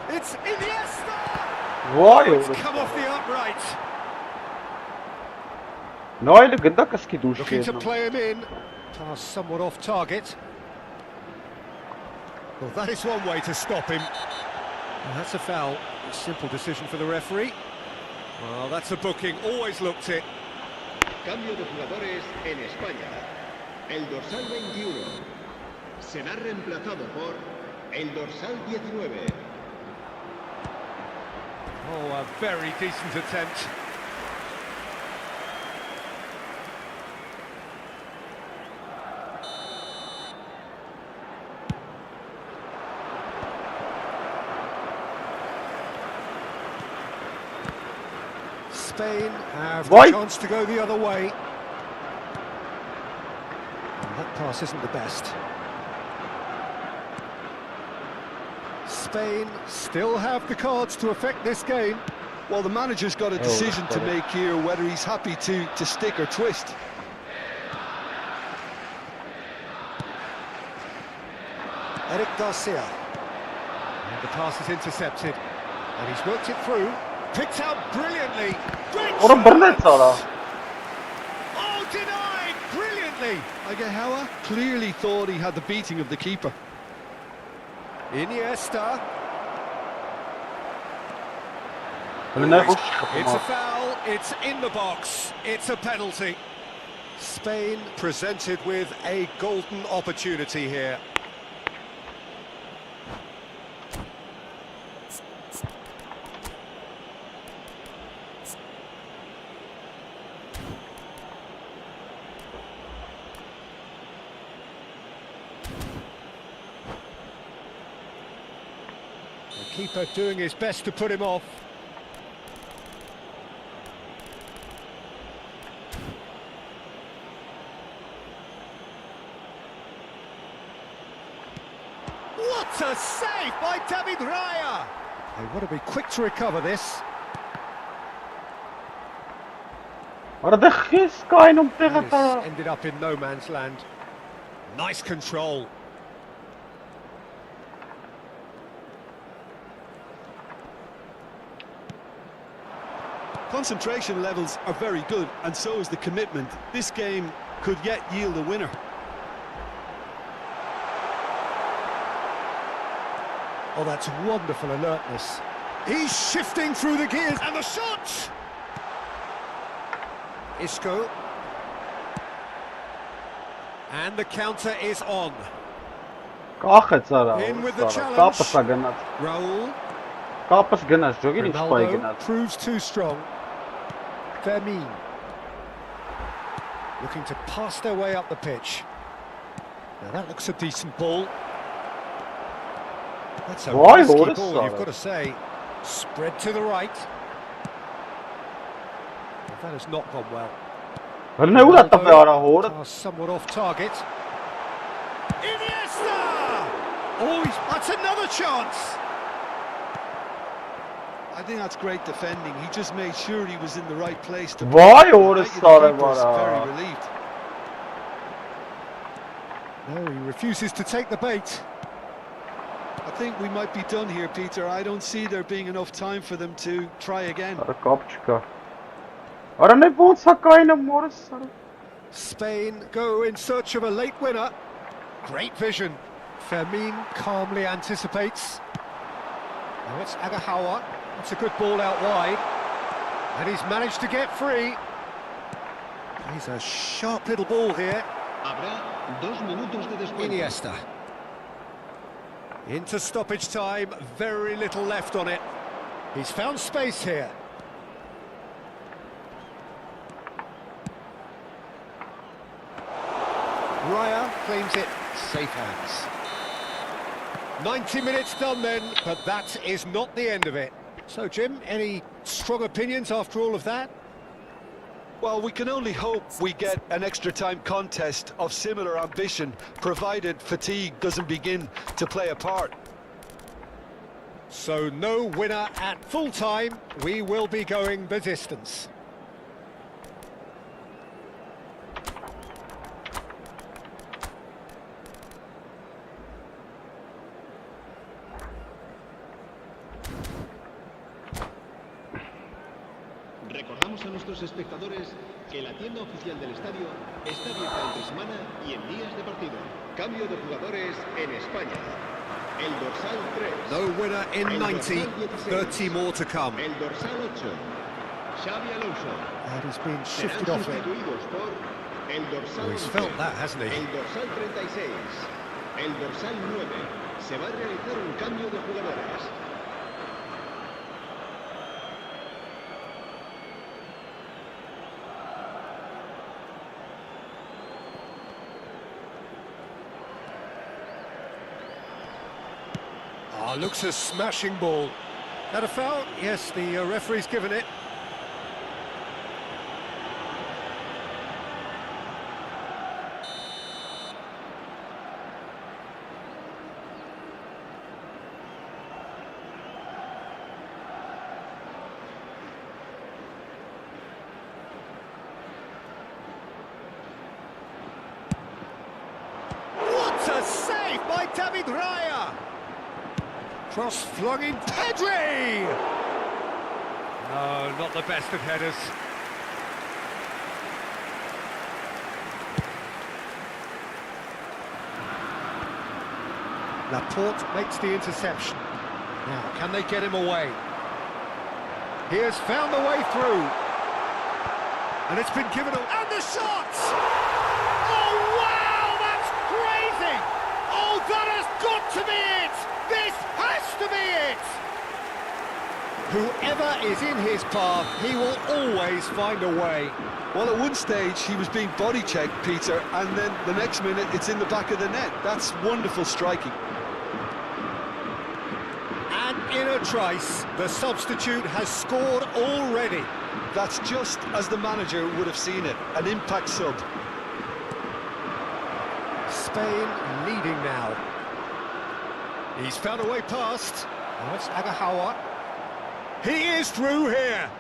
It's Iniesta! Vay It's orası. come off the upright. Նայլը գնդա կսկի դուշ Looking to կերնում։ play him in. Pass somewhat off target. Well, that is one way to stop him. Well, that's a foul. A simple decision for the referee. Well, that's a booking. Always looked it. Cambio de jugadores en España. El dorsal 21 será reemplazado por el dorsal 19. Oh, a very decent attempt. Spain have the Why? chance to go the other way. And that pass isn't the best. Spain still have the cards to affect this game. Well, the manager's got a decision to make here, whether he's happy to stick or twist. Eric Garcia. And the pass is intercepted. And he's worked it through. Picked out brilliantly. Great Oğlum shot! bırnet sana. Oh, denied brilliantly. Agahawa clearly thought he had the beating of the keeper. Iniesta. Önüne kuş It's a kapama. foul. It's in the box. It's a penalty. Spain presented with a golden opportunity here. The keeper doing his best to put him off. What a save by David Raya! They want to be quick to recover this. Արա դե խես կայնում տեղը This տա։ ended up in no man's land. Nice control. Concentration levels are very good, and so is the commitment. This game could yet yield a winner. Oh, that's wonderful alertness. He's shifting through the gears, and the shot! Isco. And the counter is on. Կախեց արա։ In with the challenge. Կապս է գնաց։ Raul. Կապս գնաց, ջոգին ինչ պայ Ronaldo գնաց։ proves too strong. Fermin. Looking to pass their way up the pitch. Now that looks a decent ball. That's a Why, risky what is ball, that? you've got to say. Spread to the right. Well, that has not gone well. Հլն է ուր է տվե արա հորը։ Pass somewhat off target. Iniesta! Oh, that's another chance! I think that's great defending. He just made sure he was in the right place to Vay The orası keeper's sarı var very ha. relieved. No, he refuses to take the bait. A think we might be done here, Peter. I don't see there being enough time for them to try again. Արա կապ չկա։ Արա նե ոնց է կայնը մորս արա։ Spain go in search of a late winner. Great vision. Fermin calmly anticipates. Now it's Agahawa. It's a good ball out wide. And he's managed to get free. He's a sharp little ball here. Habrá 2 minutos de descuento. Iniesta. Into stoppage time, very little left on it. He's found space here. Raya claims it, safe hands. 90 minutes done then, but that is not the end of it. So Jim, any strong opinions after all of that? Well, we can only hope we get an extra time contest of similar ambition, provided fatigue doesn't begin to play a part. So no winner at full time, we will be going the distance. Recordamos a nuestros espectadores que la tienda oficial del estadio está abierta entre semana y en días de partido. Cambio de jugadores en España. El dorsal 3. No winner in 90, 30 more to come. El dorsal 8. Xavi Alonso. And he's been Serán shifted off it. sustituidos por el dorsal Oh, he's 11, felt that, hasn't he? El dorsal 36. El dorsal 9. Se va a realizar un cambio de jugadores. Ah, looks a smashing ball. That a foul? Yes, the referee's given it. What a save by David Raya! Cross flung in, Pedri! No, not the best of headers. Laporte makes the interception. Now, can they get him away? He has found the way through. And it's been given away. And the shots! Oh, wow, that's crazy! Oh, that has got to be it! This has to be it! Whoever is in his path, he will always find a way. Well, at one stage he was being body checked, Peter, and then the next minute it's in the back of the net. That's wonderful striking. And in a trice, the substitute has scored already. That's just as the manager would have seen it, an impact sub. Spain leading now. He's found a way past. Now it's Agahawa. He is through here.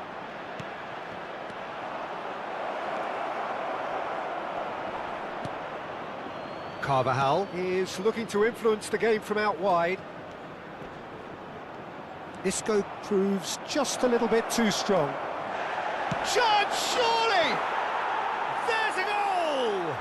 Carvajal is looking to influence the game from out wide. Isco proves just a little bit too strong. Chance, surely! There's a goal!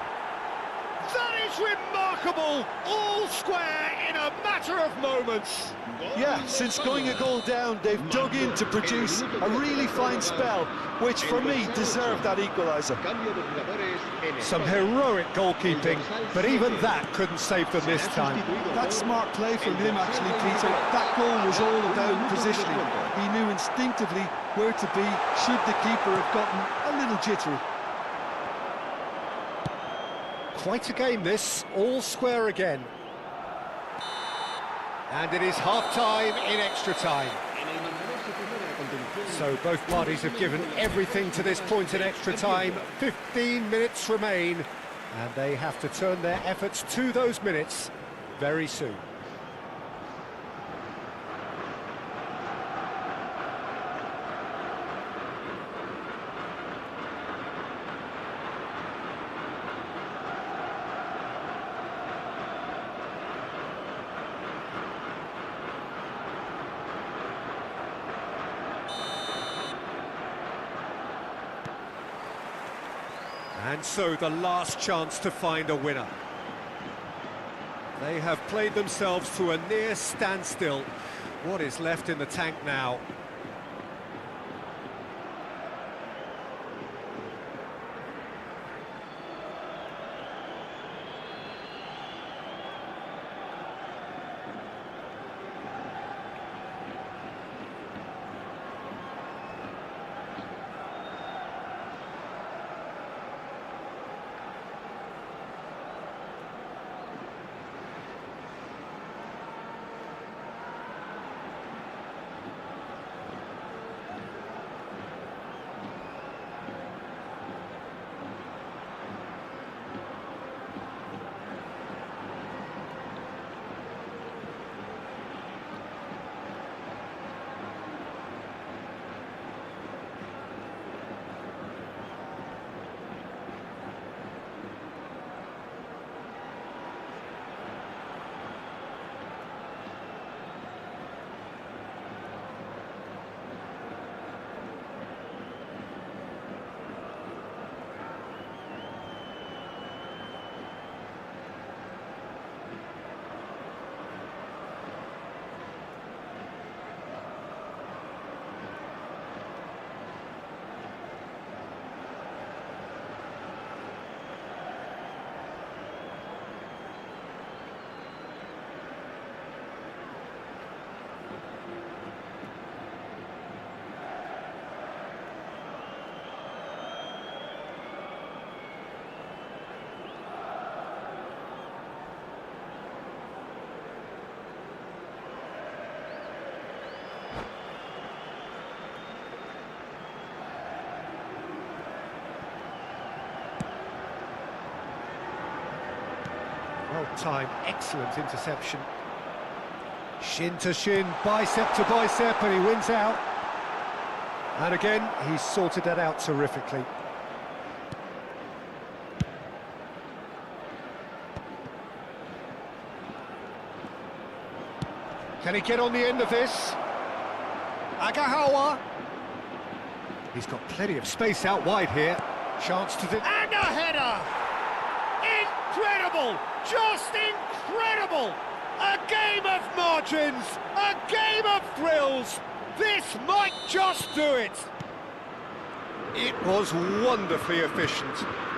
That is remarkable! All square in a matter of moments. Yeah, since going a goal down, they've dug in to produce a really fine spell, which for me deserved that equaliser. Cambio de jugadores en Some España. heroic goalkeeping, but even that couldn't save them this time. That's smart play from him, actually, Peter. That goal was all about positioning. He knew instinctively where to be should the keeper have gotten a little jittery. Quite a game this, all square again. And it is half-time in extra time. So both parties have given everything to this point in extra time. 15 minutes remain, and they have to turn their efforts to those minutes very soon. And so the last chance to find a winner. They have played themselves to a near standstill. What is left in the tank now? Well timed, excellent interception. Shin to shin, bicep to bicep, and he wins out. And again, he's sorted that out terrifically. Can he get on the end of this? Agahawa. He's got plenty of space out wide here. Chance to... And a header! Incredible! Just incredible! A game of margins! A game of thrills! This might just do it! It was wonderfully efficient.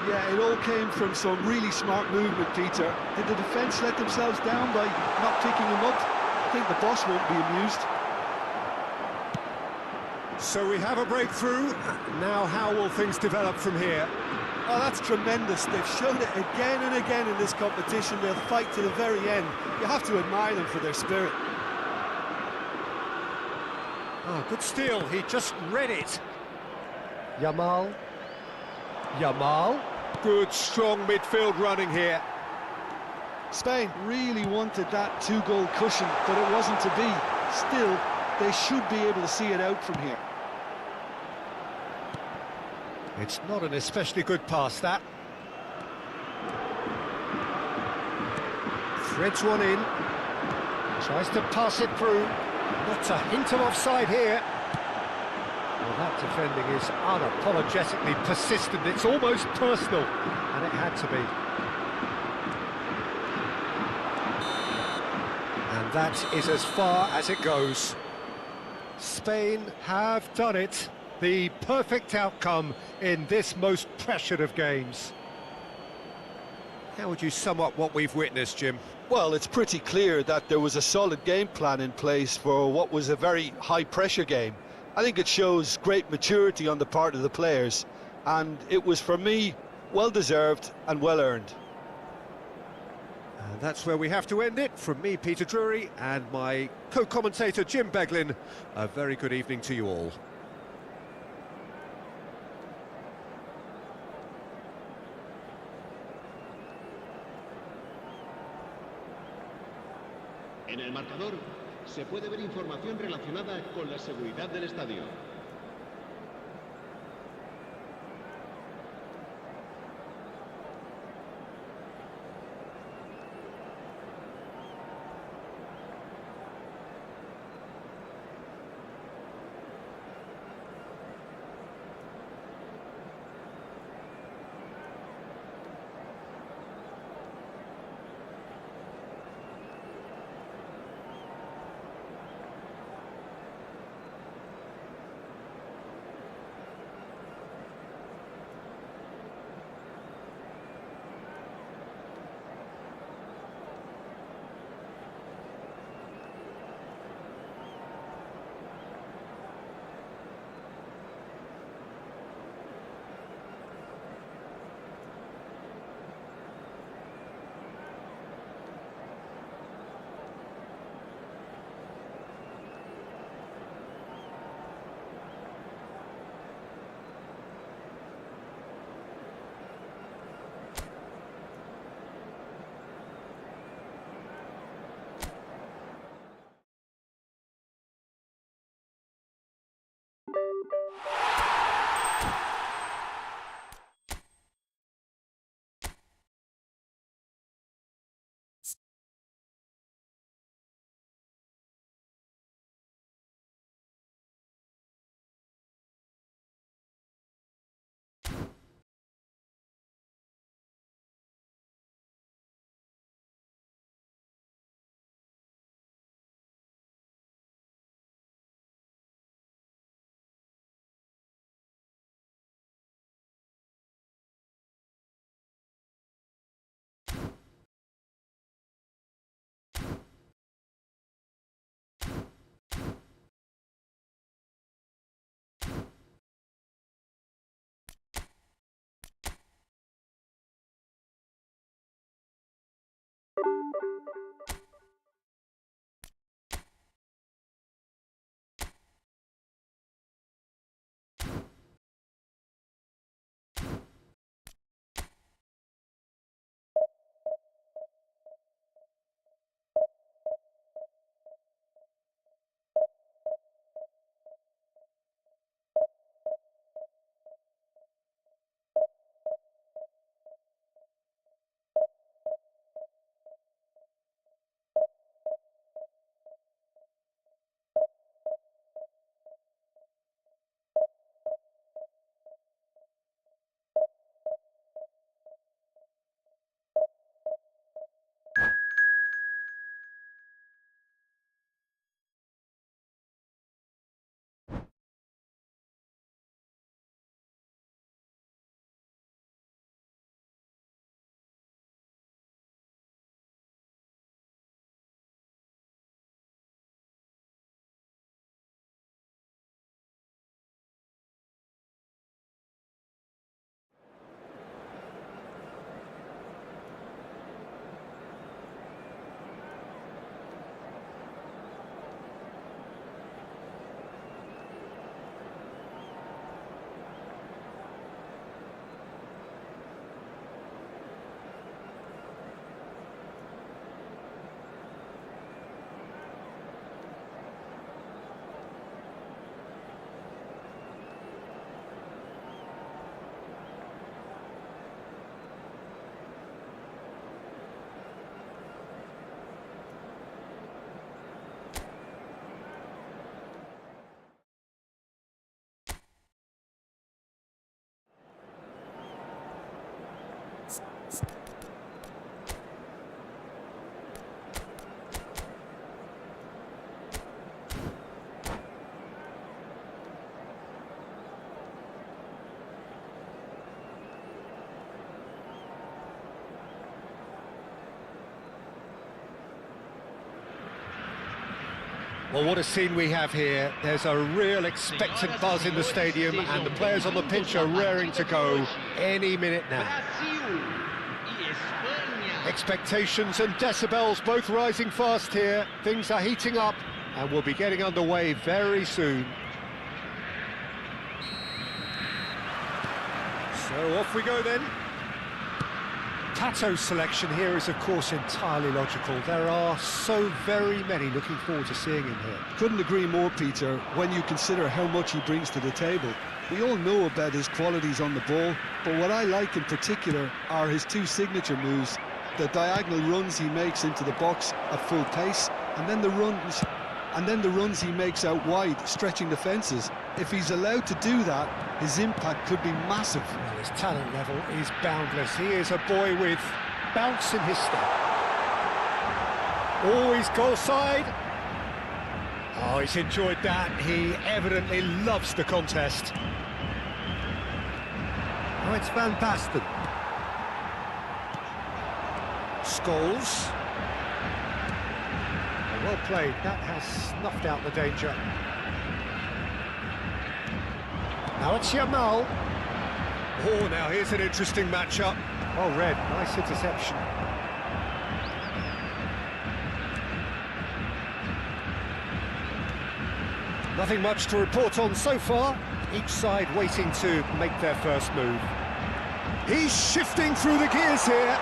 Yeah, it all came from some really smart movement, Peter. Did the defence let themselves down by not picking him up? I think the boss won't be amused. So we have a breakthrough. Now how will things develop from here? Oh, that's tremendous. They've shown it again and again in this competition. They'll fight to the very end. You have to admire them for their spirit. Oh, good steal. He just read it. Yamal. Good, strong midfield running here. Spain really wanted that two-goal cushion, but it wasn't to be. Still, they should be able to see it out from here. It's not an especially good pass, that. Threads one in. Tries to pass it through. Not a hint of offside here. Well, that defending is unapologetically persistent. It's almost personal, and it had to be. And that is as far as it goes. Spain have done it. The perfect outcome in this most pressured of games. How would you sum up what we've witnessed, Jim? Well, it's pretty clear that there was a solid game plan in place for what was a very high-pressure game. I think it shows great maturity on the part of the players, and it was, for me, well-deserved and well-earned. And that's where we have to end it. From me, Peter Drury, and my co-commentator, Jim Beglin, a very good evening to you all. En el marcador se puede ver información relacionada con la seguridad del estadio. Well, what a scene we have here. There's a real expectant buzz in the stadium and the players on the pitch are raring to go any minute now. Expectations and decibels both rising fast here. Things are heating up and we'll be getting underway very soon. So off we go then. Tato's selection here is, of course, entirely logical. There are so very many looking forward to seeing him here. Couldn't agree more, Peter, when you consider how much he brings to the table. We all know about his qualities on the ball, but what I like in particular are his two signature moves, the diagonal runs he makes into the box at full pace, and then the runs he makes out wide, stretching the fences. If he's allowed to do that, his impact could be massive. Well, his talent level is boundless. He is a boy with bounce in his step. Always goal side. Oh, he's enjoyed that. He evidently loves the contest. Oh, it's Van Basten. Scholes. Oh, well played. That has snuffed out the danger. Now it's Yamal. Oh, now here's an interesting matchup. Oh, Red, nice interception. Nothing much to report on so far. Each side waiting to make their first move. He's shifting through the gears here.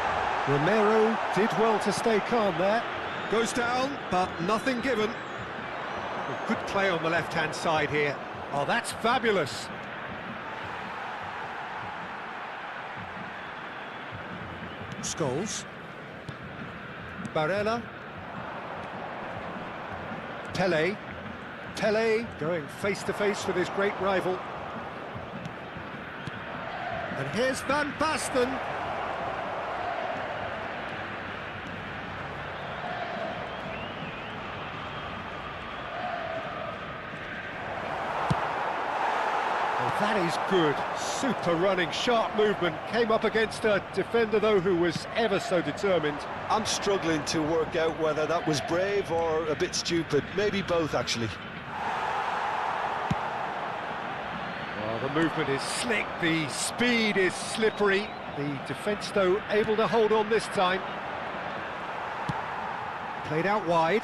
Romero did well to stay calm there. Goes down, but nothing given. Good play on the left-hand side here. Oh, that's fabulous. Scholes. Barella. Pele. Pele going face-to-face with his great rival. And here's Van Basten. That is good. Super running, sharp movement. Came up against a defender, though, who was ever so determined. I'm struggling to work out whether that was brave or a bit stupid. Maybe both, actually. Well, the movement is slick, the speed is slippery. The defence, though, able to hold on this time. Played out wide.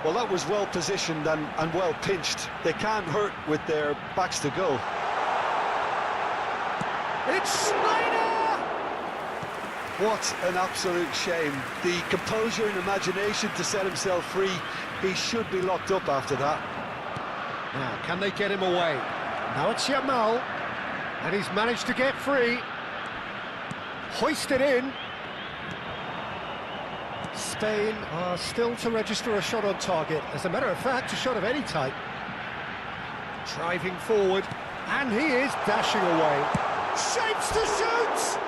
Well, that was well positioned and well pinched. They can't hurt with their backs to goal. It's Snyder! What an absolute shame. The composure and imagination to set himself free. He should be locked up after that. Now, can they get him away? Now it's Yamal, and he's managed to get free. Hoisted in. Spain are still to register a shot on target. As a matter of fact, a shot of any type. Driving forward, and he is dashing away. Shapes to shoot!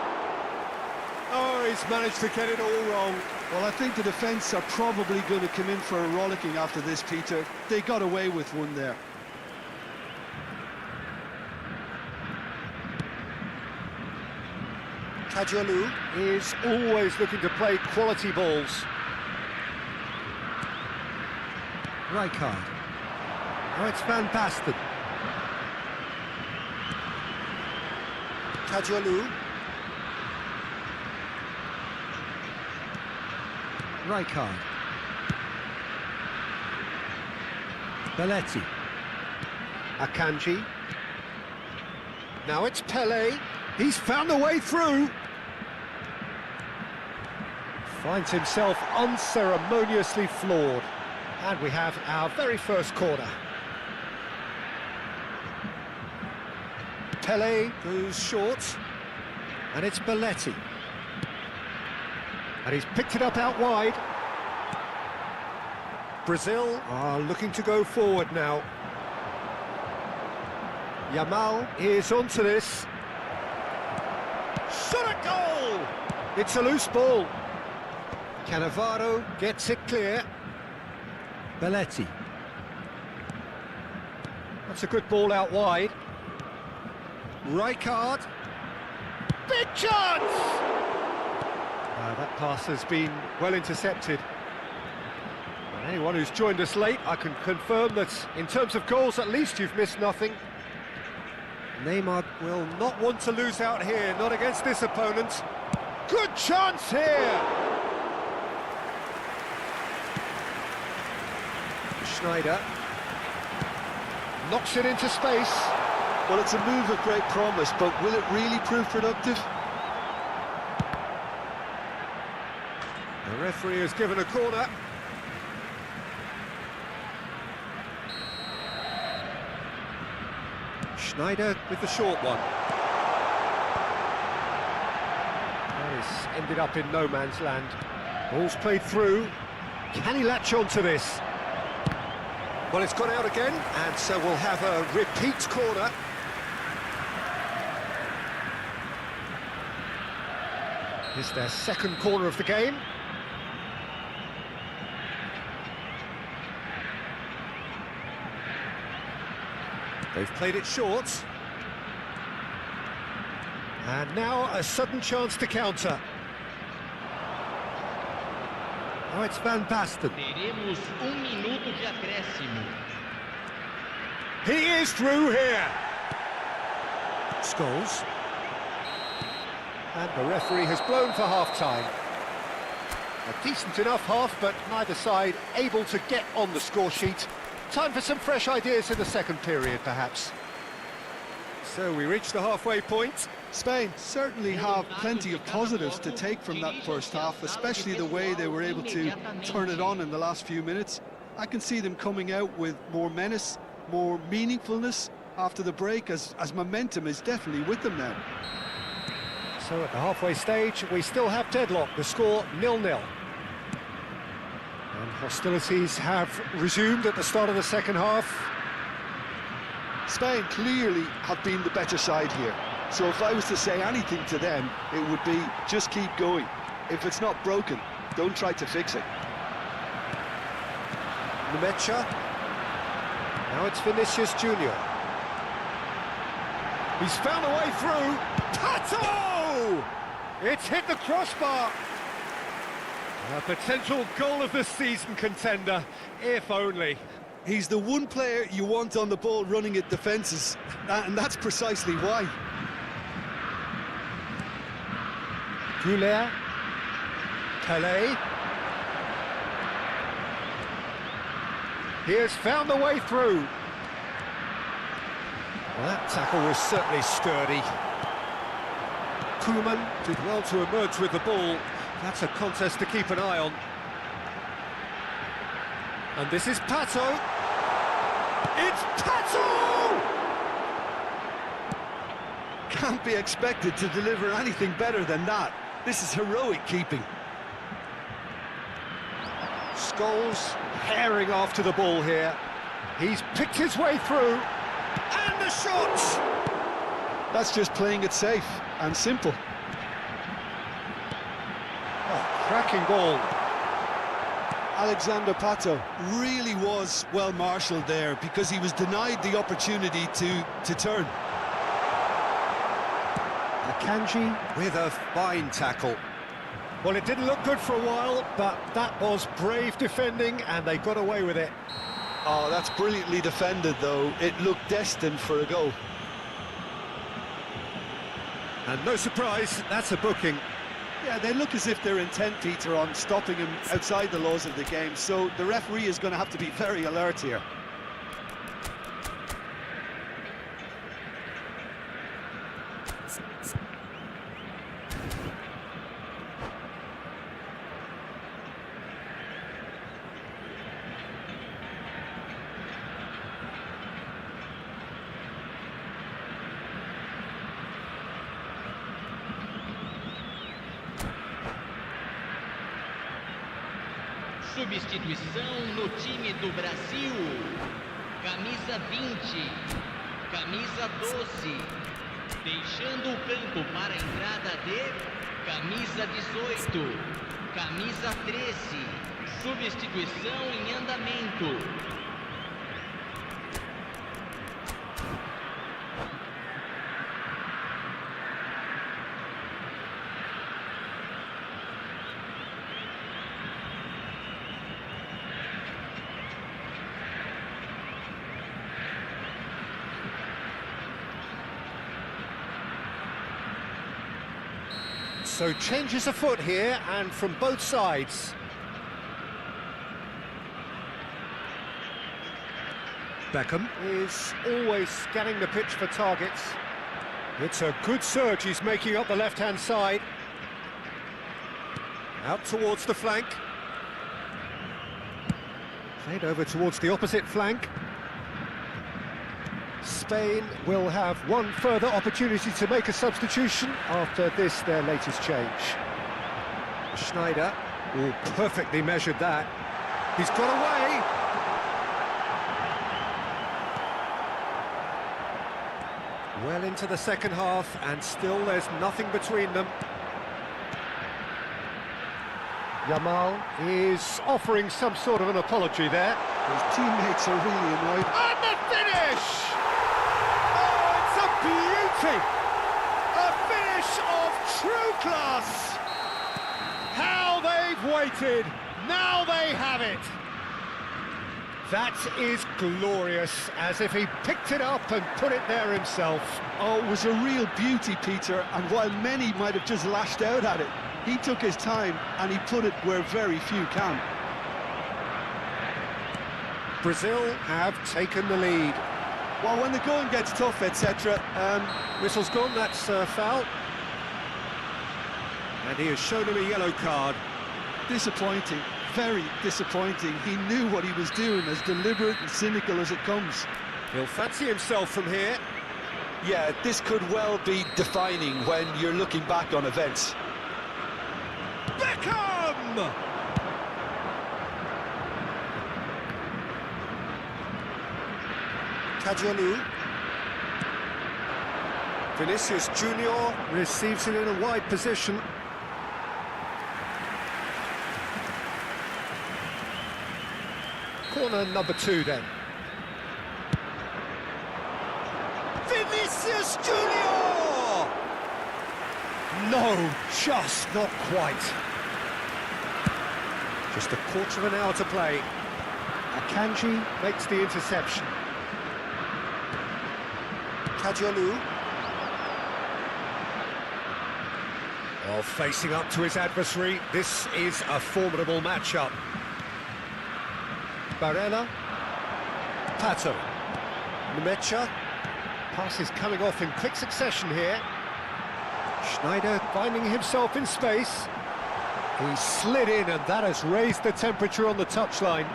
Oh, he's managed to get it all wrong. Well, I think the defence are probably going to come in for a rollicking after this, Peter. They got away with one there. Kajolu is always looking to play quality balls. Rijkaard. Oh, it's Van Basten. Kajolu. Rijkaard. Belletti. Akanji. Now it's Pele. He's found a way through. Finds himself unceremoniously floored. And we have our very first corner. Pele goes short. And it's Belletti. And he's picked it up out wide. Brazil are looking to go forward now. Yamal is onto this. Shot a goal! It's a loose ball. Cannavaro gets it clear. Belletti. That's a good ball out wide. Rijkaard. Big chance! That pass has been well intercepted. And anyone who's joined us late, I can confirm that in terms of goals, at least you've missed nothing. Neymar will not want to lose out here, not against this opponent. Good chance here! Schneider knocks it into space. Well, it's a move of great promise, but will it really prove productive? The referee has given a corner. Schneider with the short one. This ended up in no man's land. Ball's played through. Can he latch on to this? Well, it's gone out again, and so we'll have a repeat corner. It's their second corner of the game. They've played it short. And now a sudden chance to counter. Oh, it's Van Basten. Teremos minuto de acréscimo. He is through here. Scholes. And the referee has blown for half-time. A decent enough half, but neither side able to get on the score sheet. Time for some fresh ideas in the second period, perhaps. So we reach the halfway point. Spain certainly have plenty of positives to take from that first half, especially the way they were able to turn it on in the last few minutes. I can see them coming out with more menace, more meaningfulness after the break, as momentum is definitely with them now. So at the halfway stage, we still have deadlock, the score 0-0. And hostilities have resumed at the start of the second half. Spain clearly have been the better side here. So if I was to say anything to them, it would be just keep going. If it's not broken, don't try to fix it. Nemecha. Now it's Vinicius Junior. He's found a way through. Pato! It's hit the crossbar. A potential goal of the season contender, if only. He's the one player you want on the ball running at defences, and that's precisely why. Goulet. Pele. He has found the way through. Well, that tackle was certainly sturdy. Koeman did well to emerge with the ball. That's a contest to keep an eye on. And this is Pato. It's Pato! Can't be expected to deliver anything better than that. This is heroic keeping. Scholes herring after the ball here. He's picked his way through. And the shot! That's just playing it safe and simple. Oh, cracking ball. Alexander Pato really was well marshalled there because he was denied the opportunity to turn. Akanji with a fine tackle. Well, it didn't look good for a while, but that was brave defending and they got away with it. Oh, that's brilliantly defended, though. It looked destined for a goal. And no surprise, that's a booking. Yeah, they look as if they're intent, Peter, on stopping him outside the laws of the game, so the referee is going to have to be very alert here. Substituição no time do Brasil. Camisa 20, camisa 12, deixando o campo para a entrada de camisa 18, camisa 13. Substituição em andamento. So changes afoot here, and from both sides. Beckham is always scanning the pitch for targets. It's a good surge he's making up the left-hand side. Out towards the flank. Played over towards the opposite flank. Spain will have one further opportunity to make a substitution after this, their latest change. Schneider, oh, perfectly measured that. He's got away. Well into the second half, and still there's nothing between them. Yamal is offering some sort of an apology there. His teammates are really annoyed. And the finish! Beauty! A finish of true class! How they've waited, now they have it! That is glorious, as if he picked it up and put it there himself. Oh, it was a real beauty, Peter, and while many might have just lashed out at it, he took his time and he put it where very few can. Brazil have taken the lead. Well, when the going gets tough, etc. Whistle's gone, that's a foul. And he has shown him a yellow card. Disappointing, very disappointing. He knew what he was doing, as deliberate and cynical as it comes. He'll fancy himself from here. Yeah, this could well be defining when you're looking back on events. Beckham! Kajolu. Vinicius Junior receives it in a wide position. Corner number 2 then. Vinicius Junior! No, just not quite. Just a quarter of an hour to play. Akanji makes the interception. Kajolu. Well, facing up to his adversary, this is a formidable matchup. Barella. Pato. Nemecha. Pass is coming off in quick succession here. Schneider finding himself in space. He slid in, and that has raised the temperature on the touchline.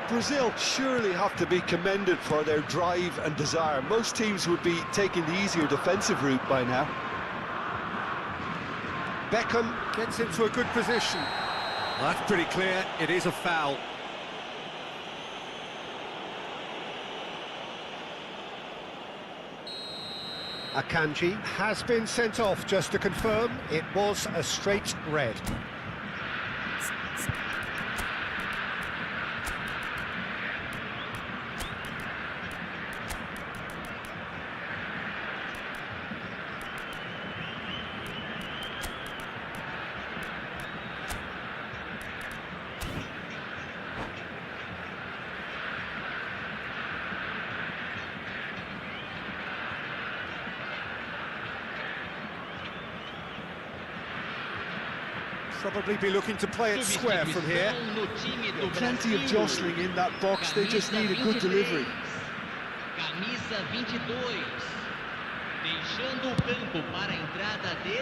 Brazil surely have to be commended for their drive and desire. Most teams would be taking the easier defensive route by now. Beckham gets into a good position. That's pretty clear, it is a foul. Akanji has been sent off, just to confirm, it was a straight red. Probably be looking to play it square from here. Plenty of jostling in that box, they just need a good delivery. Camisa 22. Deixando o campo para a entrada de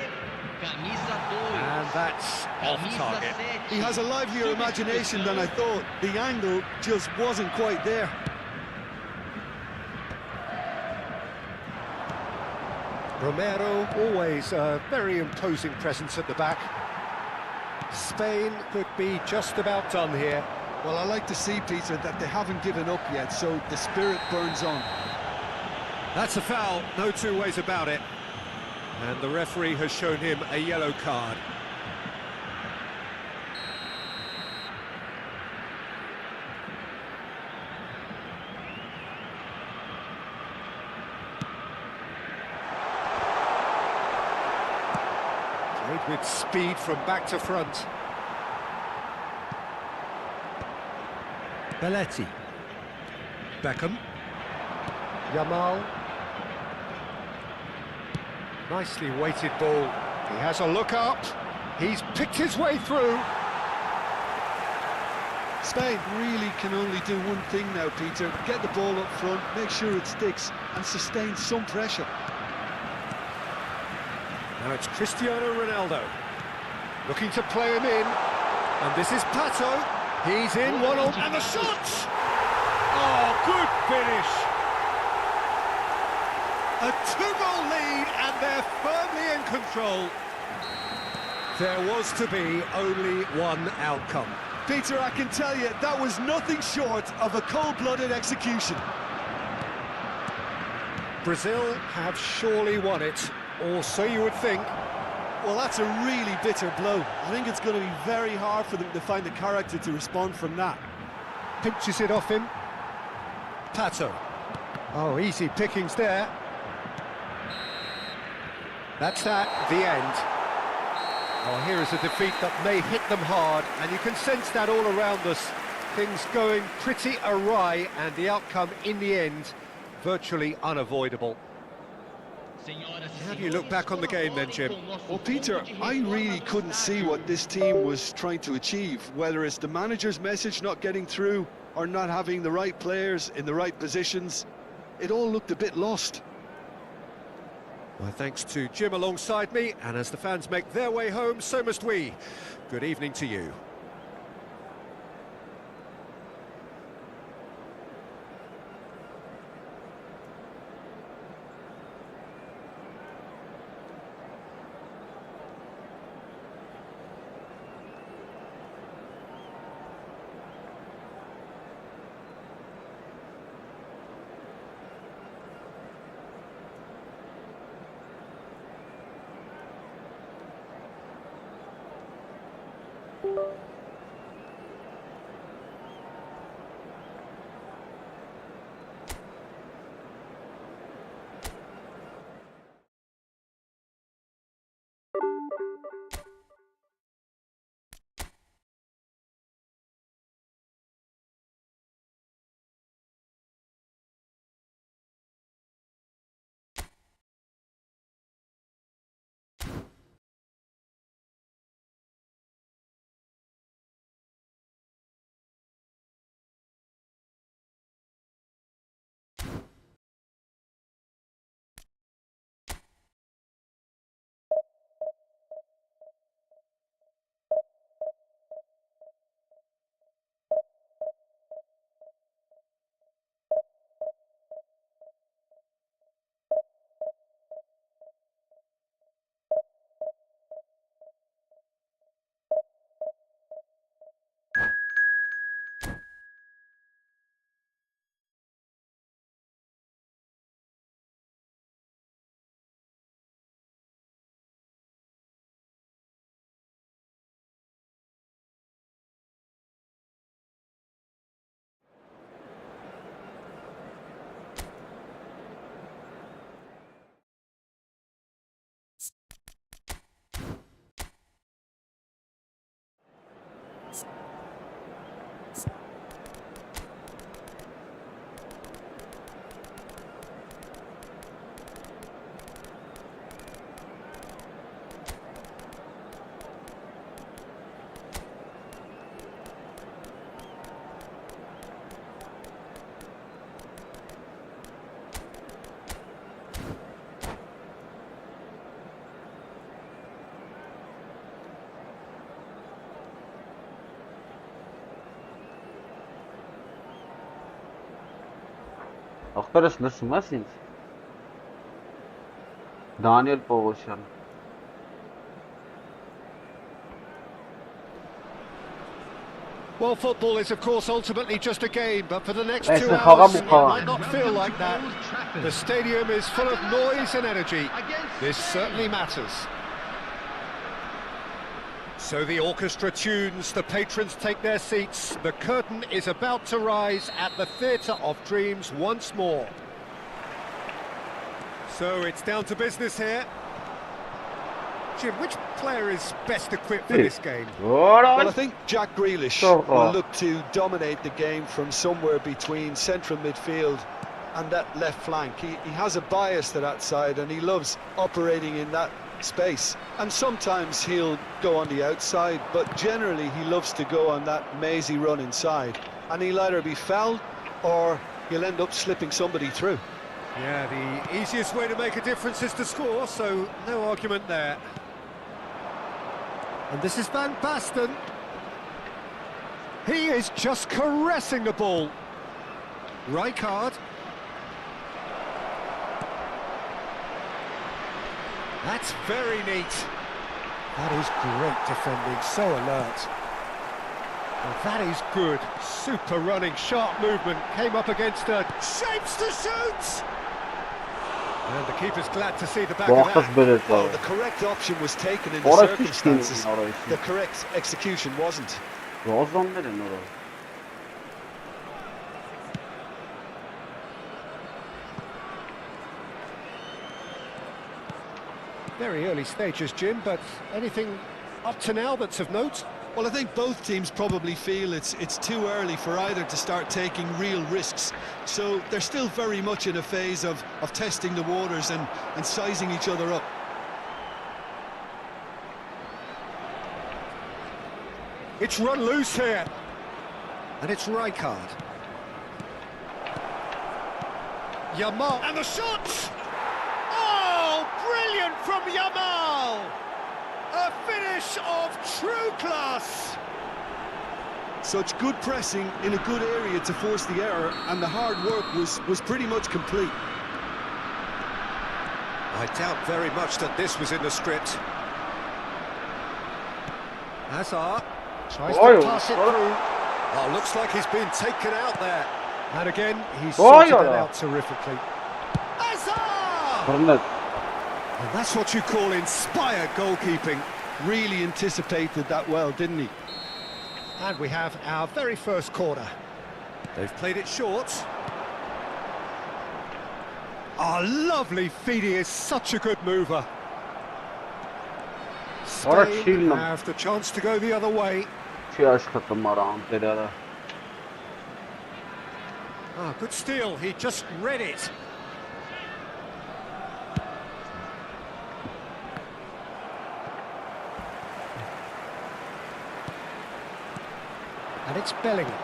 camisa 2. And that's off target. He has a livelier imagination than I thought. The angle just wasn't quite there. Romero, always a very imposing presence at the back. Spain could be just about done here. Well, I like to see, Peter, that they haven't given up yet, so the spirit burns on. That's a foul, no two ways about it. And the referee has shown him a yellow card. Played with speed from back to front. Belletti. Beckham. Yamal. Nicely weighted ball. He has a look up. He's picked his way through. Spain really can only do one thing now, Peter. Get the ball up front, make sure it sticks, and sustain some pressure. Now it's Cristiano Ronaldo. Looking to play him in. And this is Pato. He's in, one on, and the shot! Oh, good finish! A two-goal lead, and they're firmly in control. There was to be only one outcome. Peter, I can tell you, that was nothing short of a cold-blooded execution. Brazil have surely won it, or so you would think. Well, that's a really bitter blow. I think it's going to be very hard for them to find the character to respond from that. Pinches it off him. Pato. Oh, easy pickings there. That's that, the end. Oh, here is a defeat that may hit them hard, and you can sense that all around us. Things going pretty awry, and the outcome in the end, virtually unavoidable. How do you look back on the game then, Jim? Well, Peter, I really couldn't see what this team was trying to achieve, whether it's the manager's message not getting through or not having the right players in the right positions. It all looked a bit lost. Well, thanks to Jim alongside me, and as the fans make their way home, so must we. Good evening to you. Ախպերս լսում ես ինձ։ Դանիել Պողոսյան։ Well, football is, of course, ultimately just a game, but for the next Yes, 2 the hours, it Hagamuka. might not feel like that. The stadium is full of noise and energy. This certainly matters. So the orchestra tunes, the patrons take their seats. The curtain is about to rise at the Theatre of Dreams once more. So it's down to business here. Jim, which player is best equipped for this game? Well, I think Jack Grealish will look to dominate the game from somewhere between central midfield and that left flank. He has a bias to that side and he loves operating in that space. And sometimes he'll go on the outside, but generally he loves to go on that mazy run inside. And he'll either be fouled or he'll end up slipping somebody through. Yeah, the easiest way to make a difference is to score, so no argument there. And this is Van Basten. He is just caressing the ball. Rijkaard. That's very neat. That is great defending, so alert. Well, that is good. Super running, sharp movement. Came up against a shapes to shoot. And the keeper's glad to see the back of that. Well, the correct option was taken in the circumstances. The correct execution wasn't. Very early stages, Jim, but anything up to now that's of note? Well, I think both teams probably feel it's too early for either to start taking real risks. So they're still very much in a phase of testing the waters and sizing each other up. It's run loose here. And it's Rijkaard. Yamal. And the shot! Oh, brilliant from Yamal! A finish of true class! Such good pressing in a good area to force the error, and the hard work was pretty much complete. I doubt very much that this was in the script. Hazard tries to pass it through. Oh, looks like he's been taken out there. And again, he's sorted it out terrifically. Hazard! And that's what you call inspired goalkeeping. Really anticipated that well, didn't he? And we have our very first corner. They've played it short. Oh, lovely feed. He is such a good mover. Spain have the chance to go the other way. Ah, good steal. He just read it. And it's Bellingham.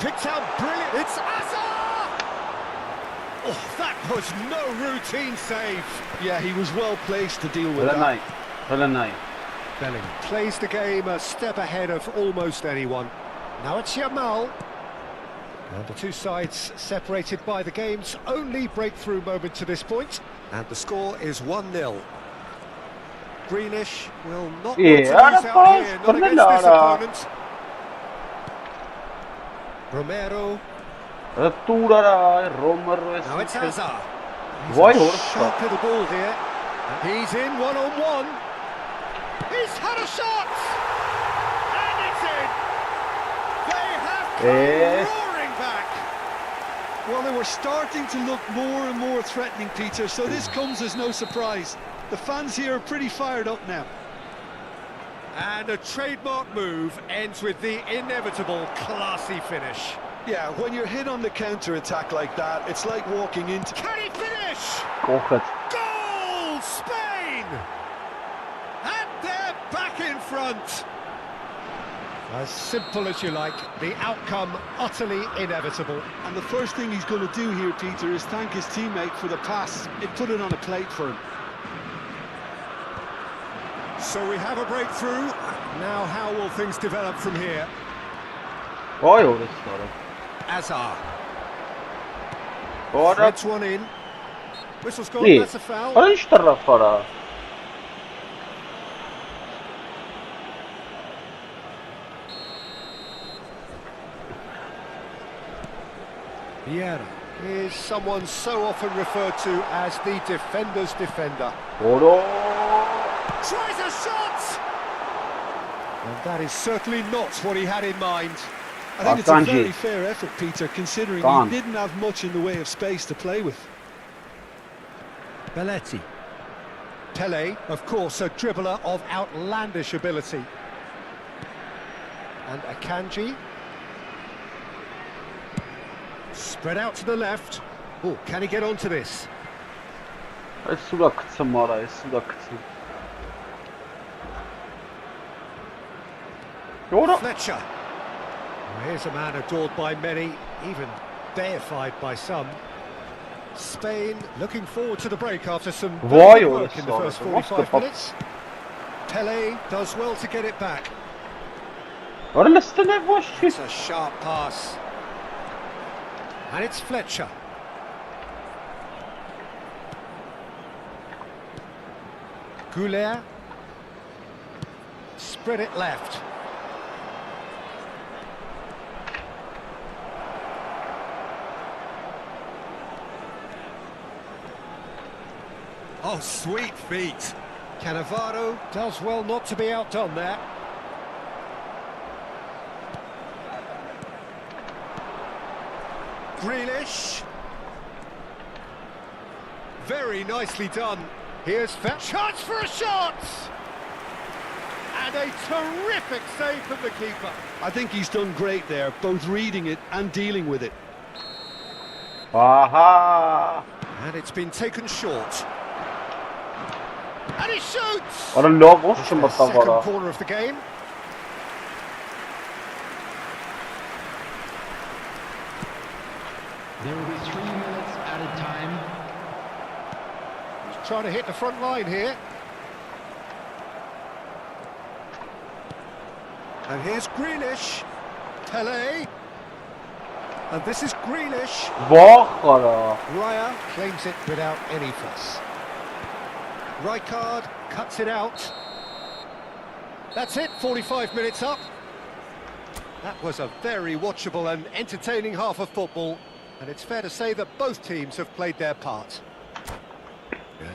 Picked out brilliant. It's Hazard! Oh, that was no routine save. Yeah, he was well placed to deal with that. Bellingham plays the game a step ahead of almost anyone. Now it's Yamal. And the two sides separated by the game's only breakthrough moment to this point. And the score is 1-0. Greenish will not want to lose out here, not against this opponent. Romero. Now it's Hazard. He's sharp to the ball here. He's in one-on-one. He's had a shot! And it's in! They have come roaring back! Well, they were starting to look more and more threatening, Peter, so this comes as no surprise. The fans here are pretty fired up now. And a trademark move ends with the inevitable classy finish. Yeah, when you're hit on the counter-attack like that, it's like walking into... Can he finish? Goal! Spain! And they're back in front. As simple as you like, the outcome utterly inevitable. And the first thing he's going to do here, Peter, is thank his teammate for the pass. It put it on a plate for him. So we have a breakthrough. Now how will things develop from here? Hazard. Ora, Threads one in. Whistle's gone, Lee. that's a foul. ora nici tarra fara. Vieira is someone so often referred to as the defender's defender. Ora. Tries a shot! And that is certainly not what he had in mind. I think it's a Akanji. very fair effort, Peter, considering Gone. he didn't have much in the way of space to play with. Belletti. Pele, of course, a dribbler of outlandish ability. And Akanji. Spread out to the left. Oh, can he get onto this? Ai sulla kıtsın mara, ai sulla kıtsın. Ora. Fletcher. Well, here's a man adored by many, even deified by some. Spain looking forward to the break after some Vay very good work in the orası first orası. Nasıl 45 kapat? minutes. Pele does well to get it back. Ora liste ne boş şey. It's a sharp pass. And it's Fletcher. Goulet. Spread it left. Oh, sweet feet. Cannavaro does well not to be outdone there. Grealish. Very nicely done. Here's chance for a shot! And a terrific save from the keeper. I think he's done great there, both reading it and dealing with it. Aha. And it's been taken short. And he shoots! Ora logo It's şu the mata second vara. corner of the game. There will be 3 minutes at a time. He's trying to hit the front line here. And here's Grealish. Pele. And this is Grealish. Bakara. Raya claims it without any fuss. Rijkaard cuts it out. That's it, 45 minutes up. That was a very watchable and entertaining half of football, and it's fair to say that both teams have played their part.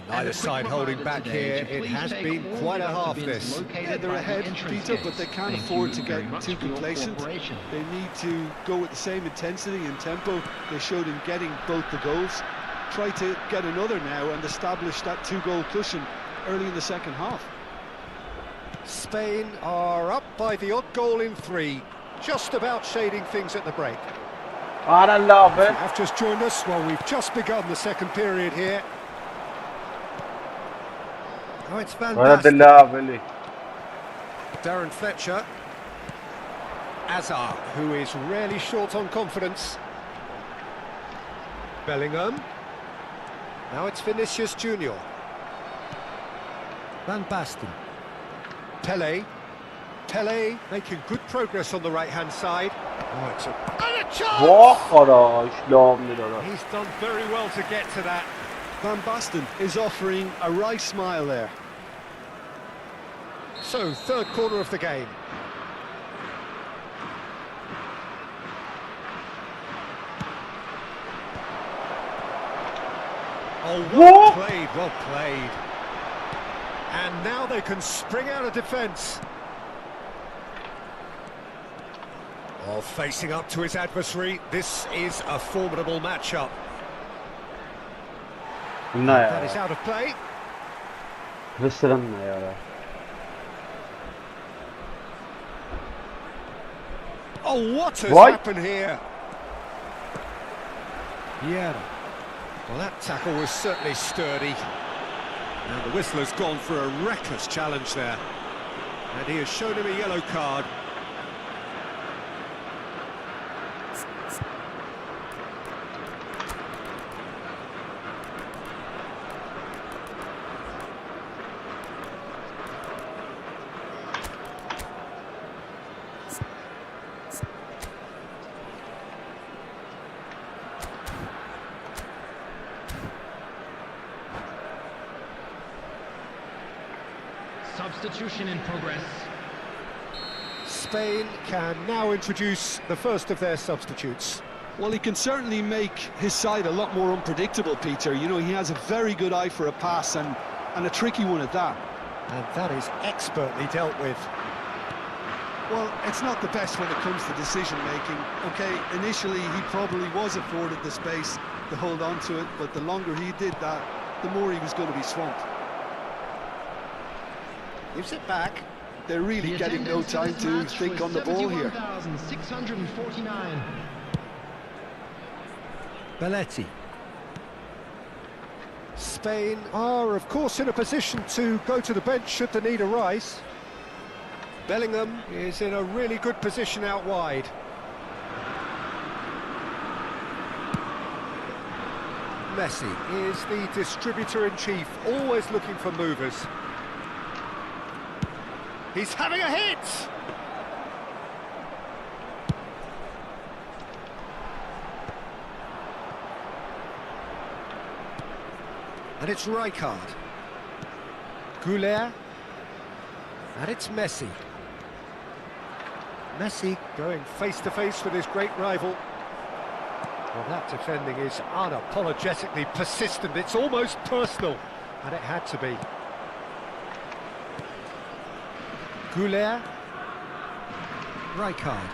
Neither side holding back here. It has been quite a half, this. Yeah, they're ahead, Peter, but they can't afford to get too complacent. They need to go with the same intensity and tempo they showed in getting both the goals. Try to get another now and establish that 2-goal cushion early in the second half. Spain are up by the odd goal in 3, just about shading things at the break. Ara If you lave. have just joined us, well, we've just begun the second period here. Oh, it's Ora de fantastic. laveli. Darren Fletcher. Azar, who is rarely short on confidence. Bellingham. Now it's Vinicius Junior. Van Basten. Pele. Pele making good progress on the right-hand side. Oh, it's and a chance! Bakara. İşlavli ora. He's done very well to get to that. Van Basten is offering a wry smile there. So, third quarter of the game. Oh, well played, well played. And now they can spring out of defence. Oh, facing up to his adversary, this is a formidable matchup. Ne That is ya? out of play. Hırsırın ne ya? Oh, what has Right. happened here? Yeah. Well, that tackle was certainly sturdy. And the whistle has gone for a reckless challenge there. And he has shown him a yellow card. Substitution in progress. Spain can now introduce the first of their substitutes. Well, he can certainly make his side a lot more unpredictable, Peter. You know, he has a very good eye for a pass and a tricky one at that. And that is expertly dealt with. Well, it's not the best when it comes to decision-making. OK, initially he probably was afforded the space to hold on to it, but the longer he did that, the more he was going to be swamped. Gives it back. They're really getting no time to think on the ball here. 71,649. Belletti. Spain are, of course, in a position to go to the bench should the need arise. Bellingham is in a really good position out wide. Messi is the distributor-in-chief, always looking for movers. He's having a hit! And it's Rijkaard. Goulet. And it's Messi. Messi going face-to-face with his great rival. Well, that defending is unapologetically persistent. It's almost personal. And it had to be. Goulet. Rijkaard.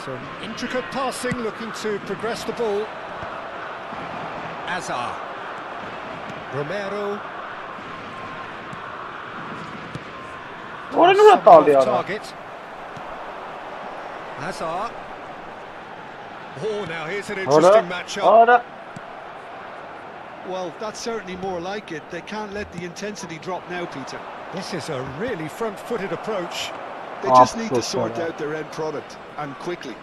Some intricate passing, looking to progress the ball. Hazard. Romero. What are you talking about? Target. Hazard. Oh, now here's an interesting matchup. Well, that's certainly more like it. They can't let the intensity drop now, Peter. This is a really front-footed approach. They just need to sort out their end product, and quickly.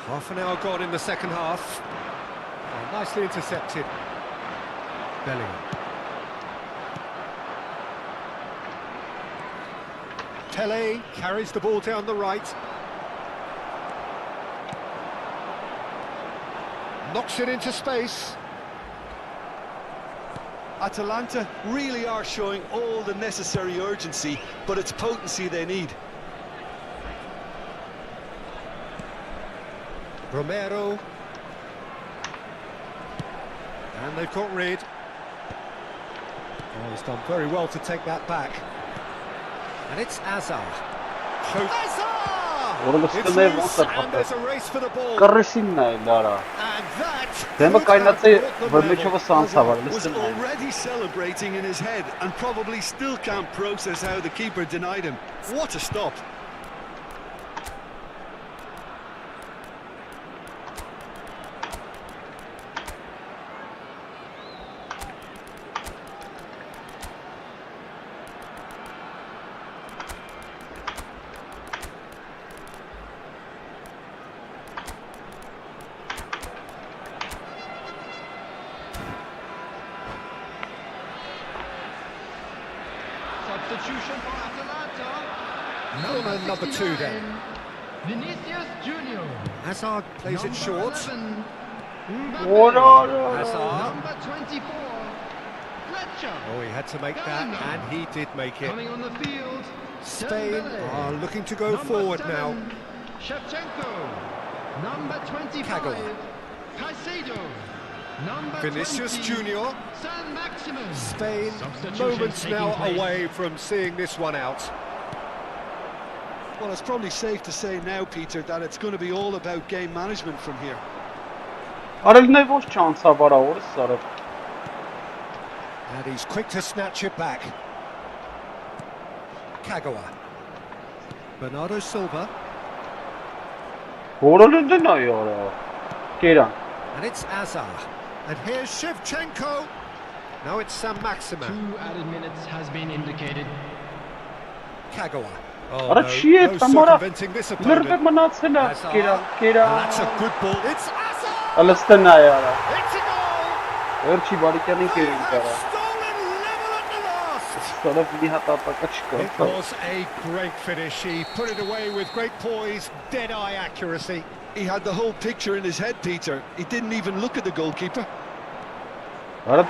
Half an hour gone in the second half. Oh, nicely intercepted. Bellingham. Tele carries the ball down the right. Knocks it into space. Atalanta really are showing all the necessary urgency, but it's potency they need. Romero. And they've got rid. Oh, he's done very well to take that back. And it's Hazard. Hazard! It's loose, and there's a race for the ball. And that was already celebrating in his head and probably still can't process how the keeper denied him. What a stop! Substitution for Atalanta. Corner number 2 then. Vinicius Junior. Hazard plays it short. Hazard. Hazard. Number 24. Fletcher. Oh, he had to make that, and he did make it. Coming on the field. Spain Dembele. are looking to go Number forward 7, now. Shevchenko. Number 25. Kagawa. Caicedo. Number Vinicius 20, Junior. San Maximin. Spain Substitution moments taking now place. away from seeing this one out. Well, it's probably safe to say now, Peter, that it's going to be all about game management from here. And he's quick to snatch it back. Kagawa. Bernardo Silva. And it's Hazard. And here's Shevchenko. Now it's San Maximin. 2 added minutes has been indicated. Kagawa. Oh, Ara no circumventing this opponent. That's And that's a good ball. It's Hazard! It's a goal! And stolen level at the last. Sort of nihatapaka It was a great finish. He put it away with great poise, dead-eye accuracy. He had the whole picture in his head, Peter. He didn't even look at the goalkeeper. And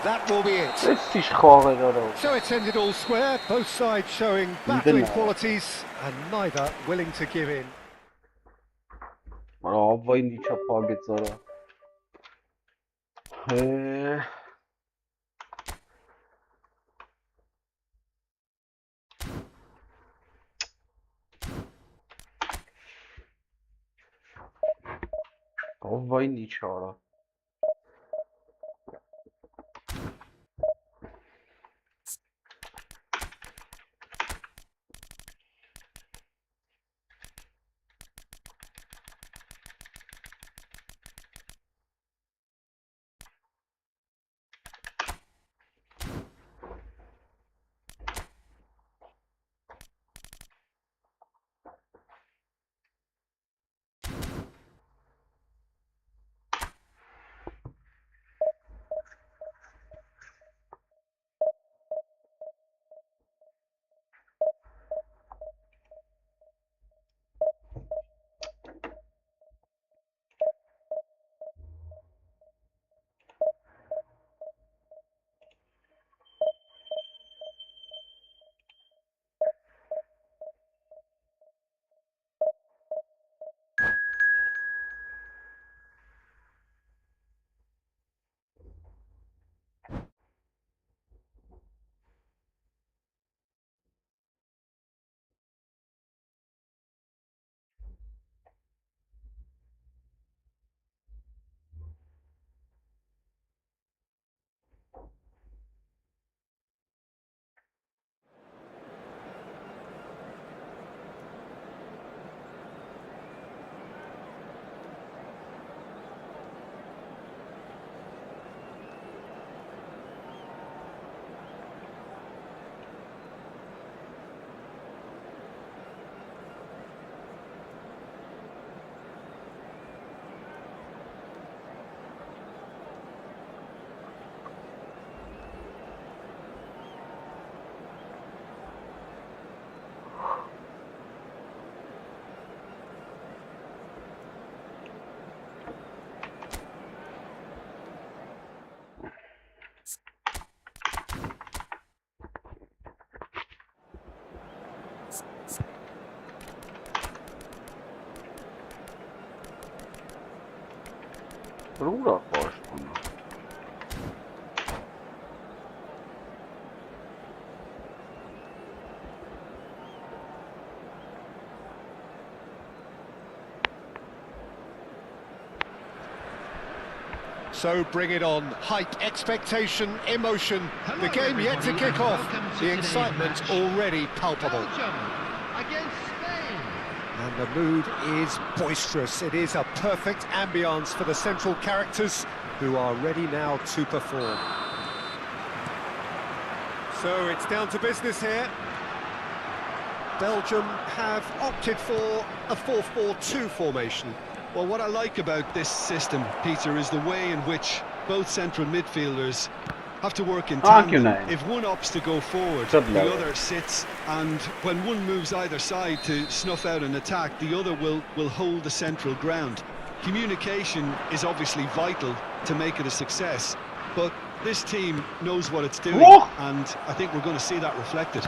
that will be it. So it's ended all square, both sides showing battling qualities and neither willing to give in. So bring it on. Hype, expectation, emotion. The game yet to kick off. The excitement already palpable. Against Spain. And the mood is boisterous. It is a perfect ambience for the central characters who are ready now to perform. So it's down to business here. Belgium have opted for a 4-4-2 formation. Well, what I like about this system, Peter, is the way in which both central midfielders have to work in tandem. If one opts to go forward, the other sits, and when one moves either side to snuff out an attack, the other will hold the central ground. Communication is obviously vital to make it a success, but this team knows what it's doing, and I think we're going to see that reflected.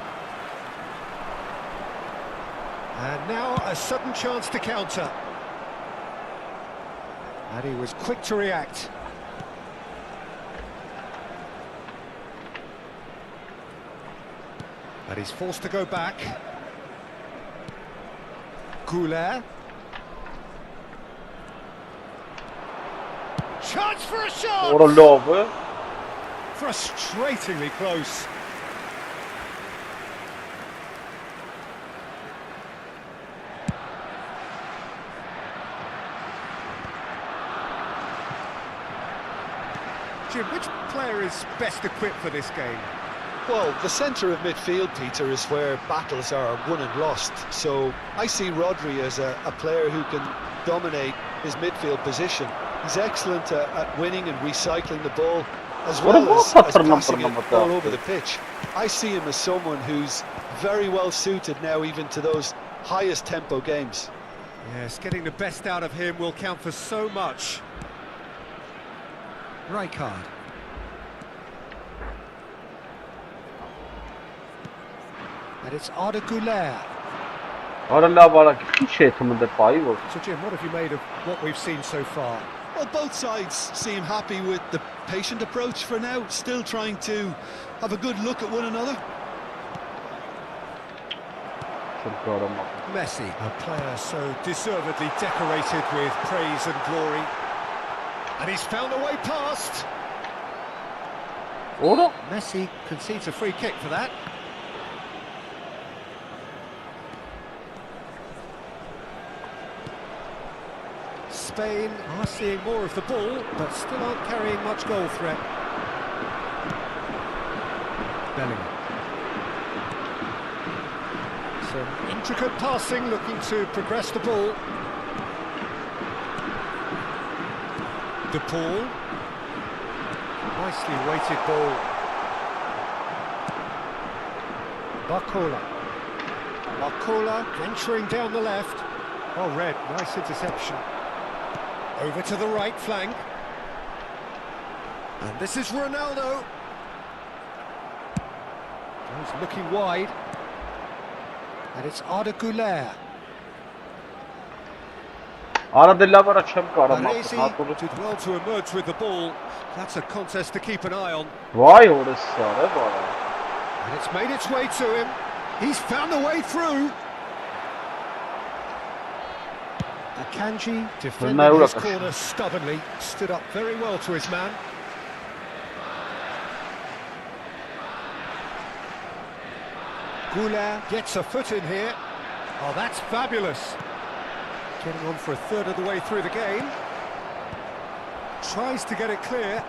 And now a sudden chance to counter. And he was quick to react. And he's forced to go back. Goulet. Chance for a shot! Frustratingly close. Jim, which player is best equipped for this game? Well, the centre of midfield, Peter, is where battles are won and lost. So I see Rodri as a player who can dominate his midfield position. He's excellent at winning and recycling the ball. as What a well ball as cutter passing number it all that. over the pitch. I see him as someone who's very well suited now even to those highest tempo games. Yes, getting the best out of him will count for so much. Rijkaard. And it's Arda Güler. Ora lava que jeito de pai, vô. So Jim, what have you made of what we've seen so far? Well, both sides seem happy with the patient approach for now, still trying to have a good look at one another. Messi, a player so deservedly decorated with praise and glory. And he's found a way past. Ora? Messi concedes a free kick for that. Spain are seeing more of the ball, but still aren't carrying much goal threat. Bellingham. Some intricate passing, looking to progress the ball. De Paul. Nicely weighted ball. Barcola venturing down the left. Oh, Red, nice interception. Over to the right flank. And this is Ronaldo. He's looking wide. And it's Arda Güler. Baresi did well to emerge with the ball. That's a contest to keep an eye on. Vay orası ne var? And it's made its way to him. He's found a way through. Akanji defending his corner stubbornly, stood up very well to his man. Güler gets a foot in here. Oh, that's fabulous. Getting on for a third of the way through the game. Tries to get it clear.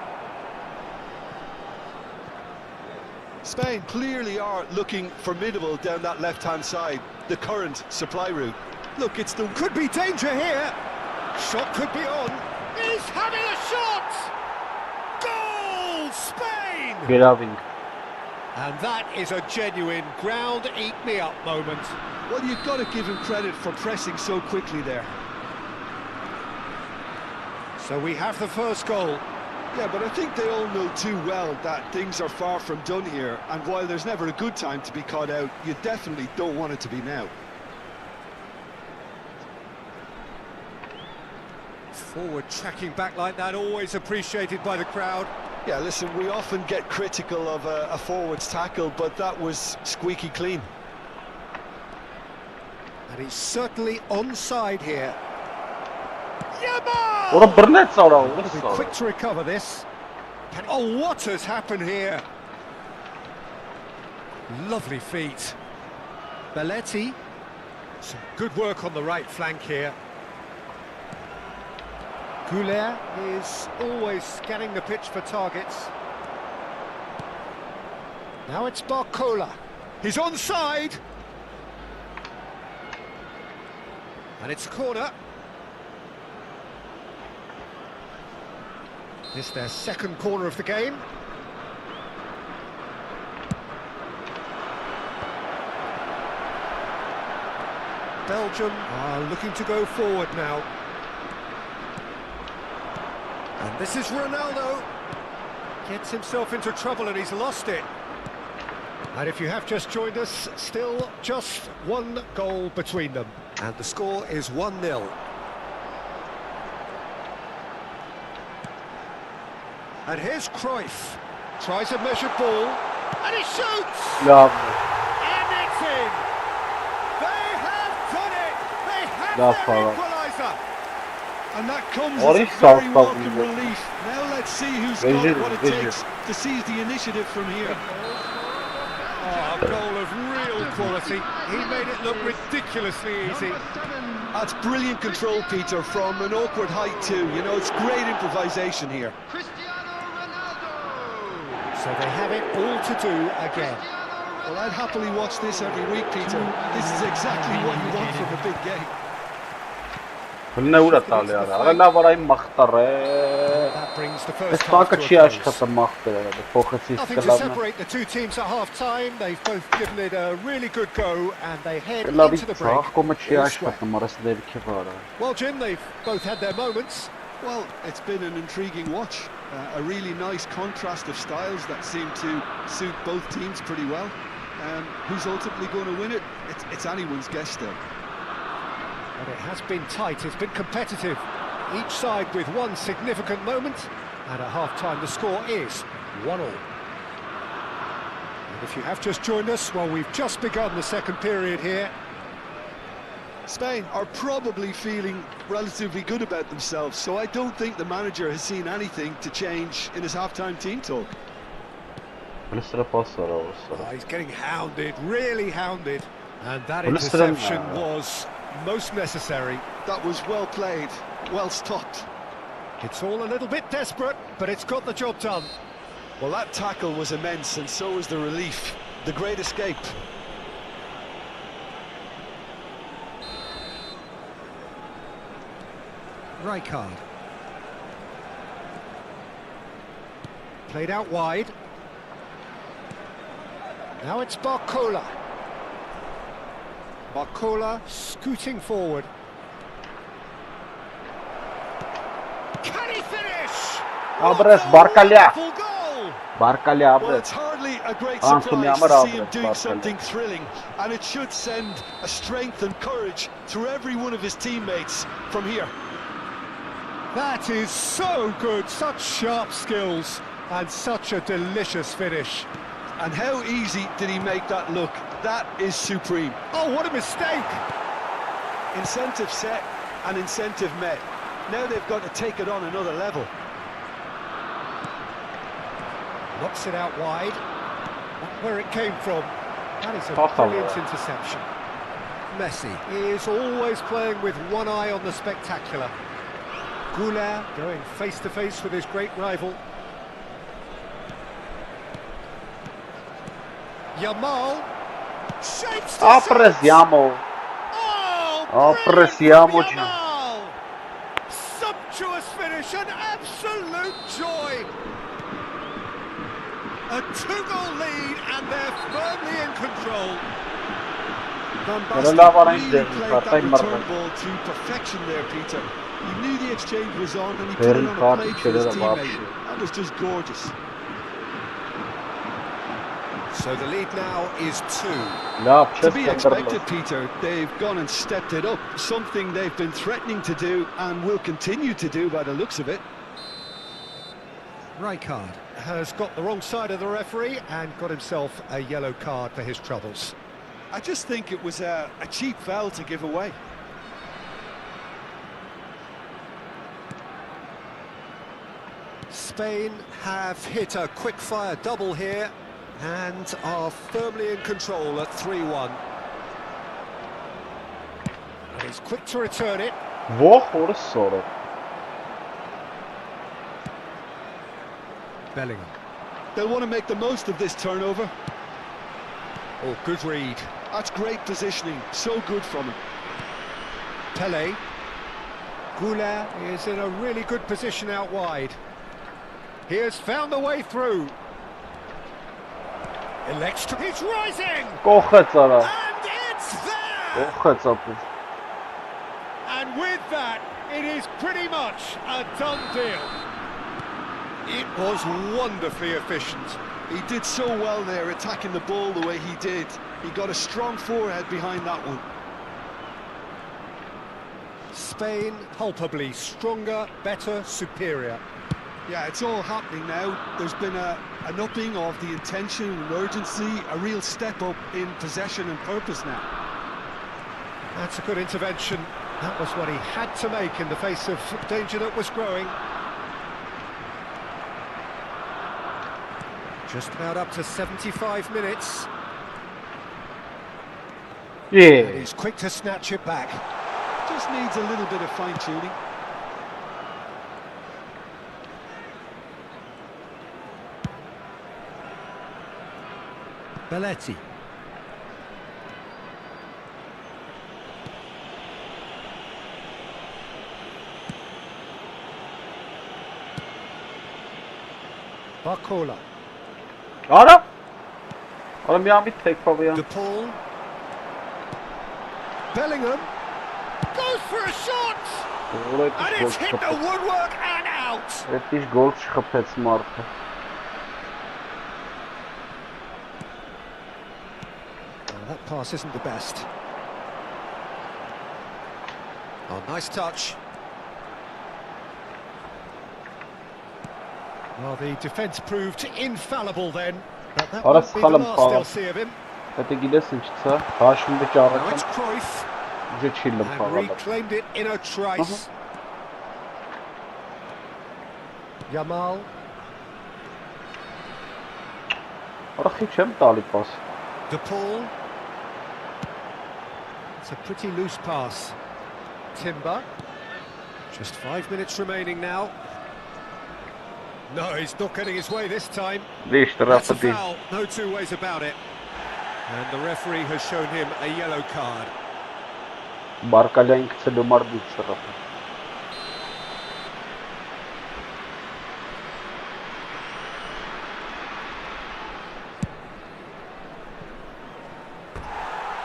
Spain clearly are looking formidable down that left-hand side, the current supply route. Look, it's the... Could be danger here. Shot could be on. He's having a shot! Goal, Spain! Graving. And that is a genuine ground-eat-me-up moment. Well, you've got to give him credit for pressing so quickly there. So we have the first goal. Yeah, but I think they all know too well that things are far from done here, and while there's never a good time to be caught out, you definitely don't want it to be now. Forward tracking back like that, always appreciated by the crowd. Yeah, listen, we often get critical of a forward's tackle, but that was squeaky clean. And he's certainly onside here. Ora Burnett ora Be quick to recover this. Oh, what has happened here? Lovely feet. Belletti. Some good work on the right flank here. Güler is always scanning the pitch for targets. Now it's Barcola. He's onside. And it's a corner. It's their second corner of the game. Belgium are looking to go forward now. And this is Ronaldo. Gets himself into trouble and he's lost it. And if you have just joined us, still just one goal between them. And the score is 1-0. And here's Cruyff. Tries a measured ball. And he shoots! Lovely. And it's in! They have done it! They have Love their power. equaliser! And that comes What as a is very soft welcome power? relief. Now let's see who's Vision, got what it vision. takes to seize the initiative from here. Oh, a goal of real quality. He made it look ridiculously easy. That's brilliant control, Peter, from an awkward height too. You know, it's great improvisation here. So they have it all to do again. Well, I'd happily watch this every week, Peter. This is exactly what you want from a big game. Հլնե ուրա տալի արա, արա լավ արա իմ մախտար է։ That brings the Այս first half տակը to չի a close. աշխատը մախտերը, փոխեցի Nothing to կլավն է։ separate the two teams at half-time. They've both given it a really good go, and they head Կլավի into the break. ծաղկոմը չի all square. աշխատը, մարս դերքի վարը։ Well, Jim, they've both had their moments. Well, it's been an intriguing watch. A really nice contrast of styles that seem to suit both teams pretty well. Who's ultimately going to win it? It's anyone's guess still. But it has been tight, it's been competitive. Each side with one significant moment, and at half-time the score is 1-1. And if you have just joined us, well, we've just begun the second period here. Spain are probably feeling relatively good about themselves, so I don't think the manager has seen anything to change in his half-time team talk. Oh, he's getting hounded, really hounded. And that interception was most necessary. That was well played, well stopped. It's all a little bit desperate, but it's got the job done. Well, that tackle was immense, and so was the relief. The great escape. Rijkaard. Played out wide. Now it's Barcola. Barcola scooting forward. Can he finish? Abres Barcalia. Full goal. Barcalia Well, Abres. it's hardly a great Anthony surprise to see him Amrabat, doing Barcalia. something thrilling, and it should send a strength and courage through every one of his teammates from here. That is so good, such sharp skills and such a delicious finish. And how easy did he make that look? That is supreme. Oh, what a mistake! Incentive set and incentive met. Now they've got to take it on another level. Knocks it out wide. Not where it came from. That is a brilliant interception. Messi is always playing with one eye on the spectacular. Goulart going face-to-face with his great rival. Yamal shapes to Apreciamo. Oh, Apreciamo. Yamal! Sumptuous finish, an absolute joy. A two-goal lead, and they're firmly in control. Van Basten really played that return Martin. ball to perfection there, Peter. He knew the exchange was on, and he put it on a plate for his teammate. That was just gorgeous. So the lead now is 2. To be expected, Peter. They've gone and stepped it up, something they've been threatening to do and will continue to do by the looks of it. Rijkaard has got the wrong side of the referee and got himself a yellow card for his troubles. I just think it was a cheap foul to give away. Spain have hit a quick-fire double here and are firmly in control at 3-1. And he's quick to return it. Bellingham. They'll want to make the most of this turnover. Oh, good read. That's great positioning, so good from him. Pelé. Goulart is in a really good position out wide. He has found the way through. He's rising! And it's there! And with that, it is pretty much a done deal. It was wonderfully efficient. He did so well there, attacking the ball the way he did. He got a strong forehead behind that one. Spain palpably stronger, better, superior. Yeah, it's all happening now. There's been an upping of the intention and urgency, a real step up in possession and purpose now. That's a good intervention. That was what he had to make in the face of danger that was growing. Just about up to 75 minutes. Yeah. And he's quick to snatch it back. Just needs a little bit of fine-tuning. Belletti. Barcola. Ara! Ara մի ամիտ թեքվավի De Paul. Bellingham. Goes for a shot! And it's hit the woodwork and out! Էդիշ գոլ չխփեց մարդը։ That pass isn't the best. Oh, nice touch. Well, the defence proved infallible then, but that won't be the last they'll see of him. Հետո գիտես ինչ ցա, հաշվում վիճ Now առած, it's Cruyff, ուժը չի and լմփաղալ։ reclaimed it in a trice. Yamal. Արախի չեմ տալի պաս։ De Paul. It's a pretty loose pass. Timber. Just 5 minutes remaining now. No, he's not getting his way this time. Դիշ That's a տրապտի։ foul, no two ways about it. And the referee has shown him a yellow card. Բարկալյան գցելու մարդու տրապը։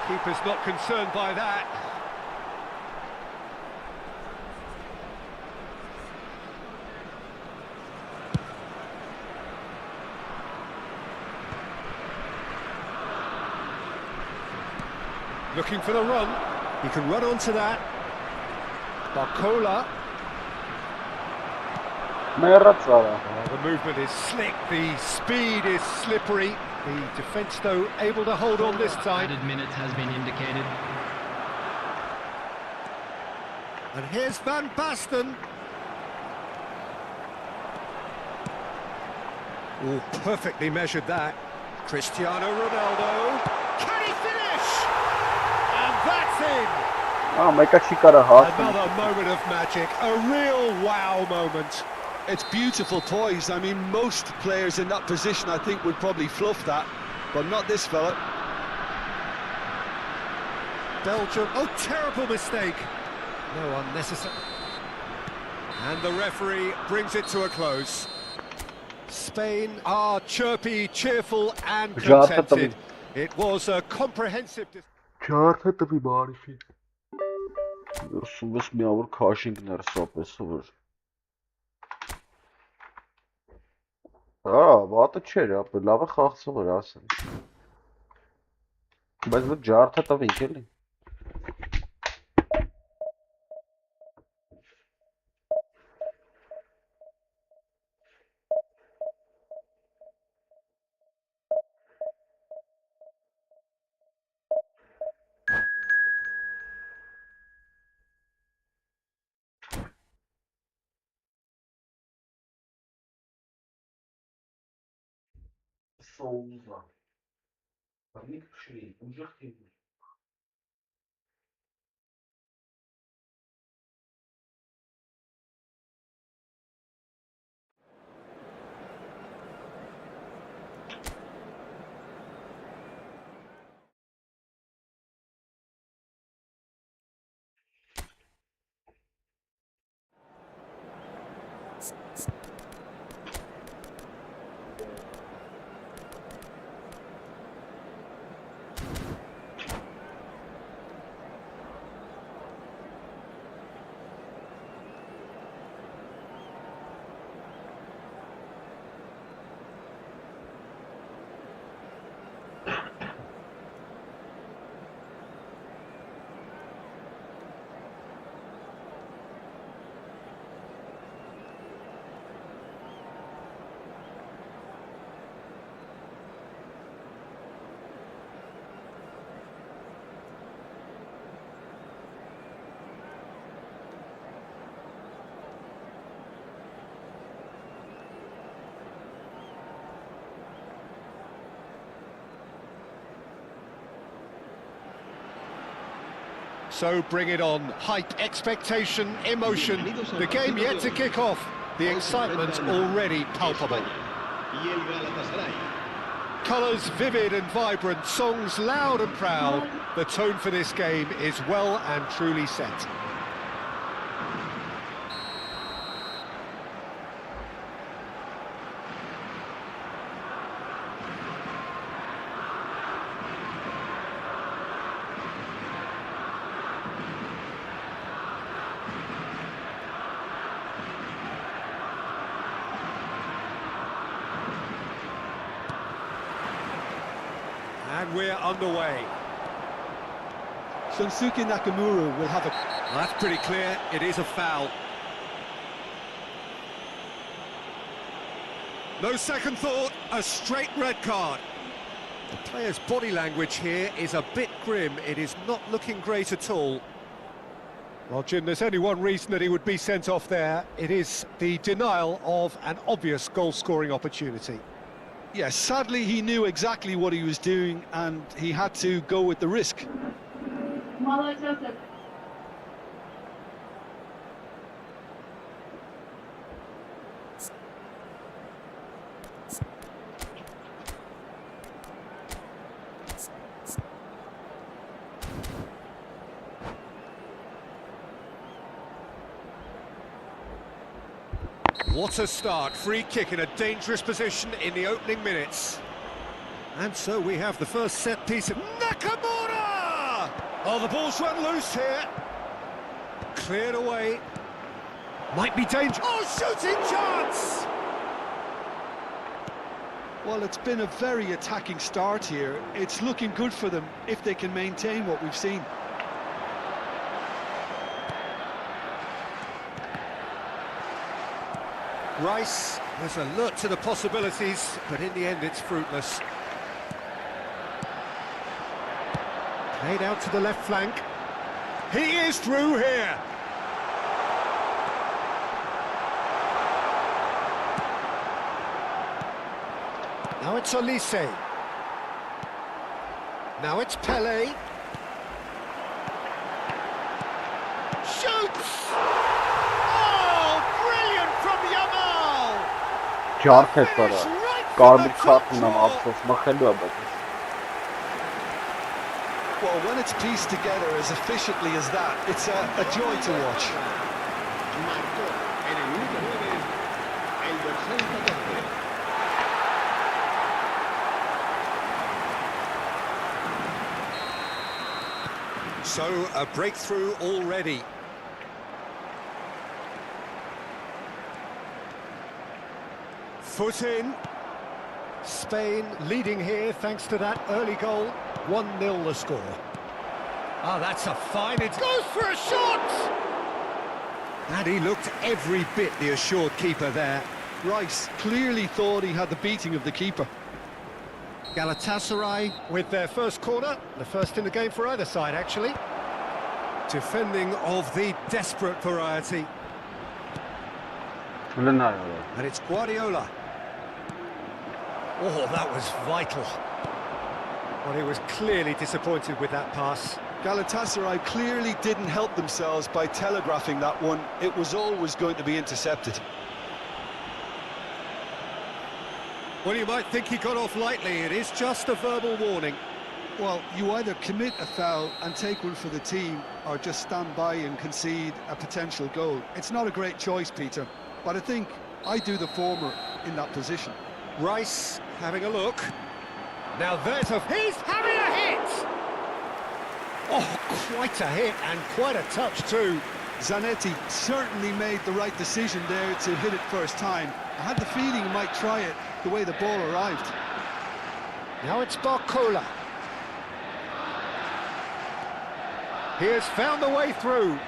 Keeper's not concerned by that. Looking for the run. He can run onto that. Barcola. Մեռած արա։ The movement is slick, the speed is slippery. The defence, though, able to hold on this time. Added minutes has been indicated. And here's Van Basten. Oh, perfectly measured that. Cristiano Ronaldo. Can he finish? And that's in. Մեկը չի կարա հասնել։ Another moment of magic, a real wow moment. It's beautiful poise. I mean, most players in that position, I think, would probably fluff that, but not this fella. Belgium, oh, terrible mistake. No unnecessary. And the referee brings it to a close. Spain are chirpy, cheerful and contented. It was a comprehensive... Չարթը տվի բարիֆի։ Սուվես միավոր քաշինքներ սապես որ։ Արա, վատը չէր, ապա լավ է խաղցող էր ասեն։ Բայց որ ջարդը տվինք էլի։ Souza. Alik-GAMING, уже химия. So bring it on. Hype, expectation, emotion. The game yet to kick off. The excitement already palpable. Colours vivid and vibrant, songs loud and proud. The tone for this game is well and truly set. And we're underway. Shunsuke Nakamura will have a... Well, that's pretty clear. It is a foul. No second thought, a straight red card. The player's body language here is a bit grim. It is not looking great at all. Well, Jim, there's only one reason that he would be sent off there. It is the denial of an obvious goal-scoring opportunity. Yes, sadly he knew exactly what he was doing and he had to go with the risk. What a start, free kick in a dangerous position in the opening minutes. And so we have the first set piece of Nakamura! Oh, the ball's run loose here. Cleared away. Might be dangerous. Oh, shooting chance! Well, it's been a very attacking start here. It's looking good for them if they can maintain what we've seen. Rice was alert to the possibilities, but in the end it's fruitless. Played out to the left flank. He is through here. Now it's Olise. Now it's Pele. Shoots! Ջարդ է տարա, կարմիր քարտն եմ ապսոս, մխելու է բայց։ Well, when it's pieced together as efficiently as that, it's a joy to watch. Marcó en el minuto 9 el dorsal 14. So, a breakthrough already. Foot in. Spain leading here thanks to that early goal. 1-0 the score. Oh, that's a fine... It goes for a shot! And he looked every bit the assured keeper there. Rice clearly thought he had the beating of the keeper. Galatasaray with their first corner. The first in the game for either side, actually. Defending of the desperate variety. And it's Guardiola. Oh, that was vital. Well, he was clearly disappointed with that pass. Galatasaray clearly didn't help themselves by telegraphing that one. It was always going to be intercepted. Well, you might think he got off lightly. It is just a verbal warning. Well, you either commit a foul and take one for the team, or just stand by and concede a potential goal. It's not a great choice, Peter, but I think I do the former in that position. Rice having a look. Now there's a... He's having a hit! Oh, quite a hit and quite a touch too. Zanetti certainly made the right decision there to hit it first time. I had the feeling he might try it the way the ball arrived. Now it's Barcola. He has found the way through.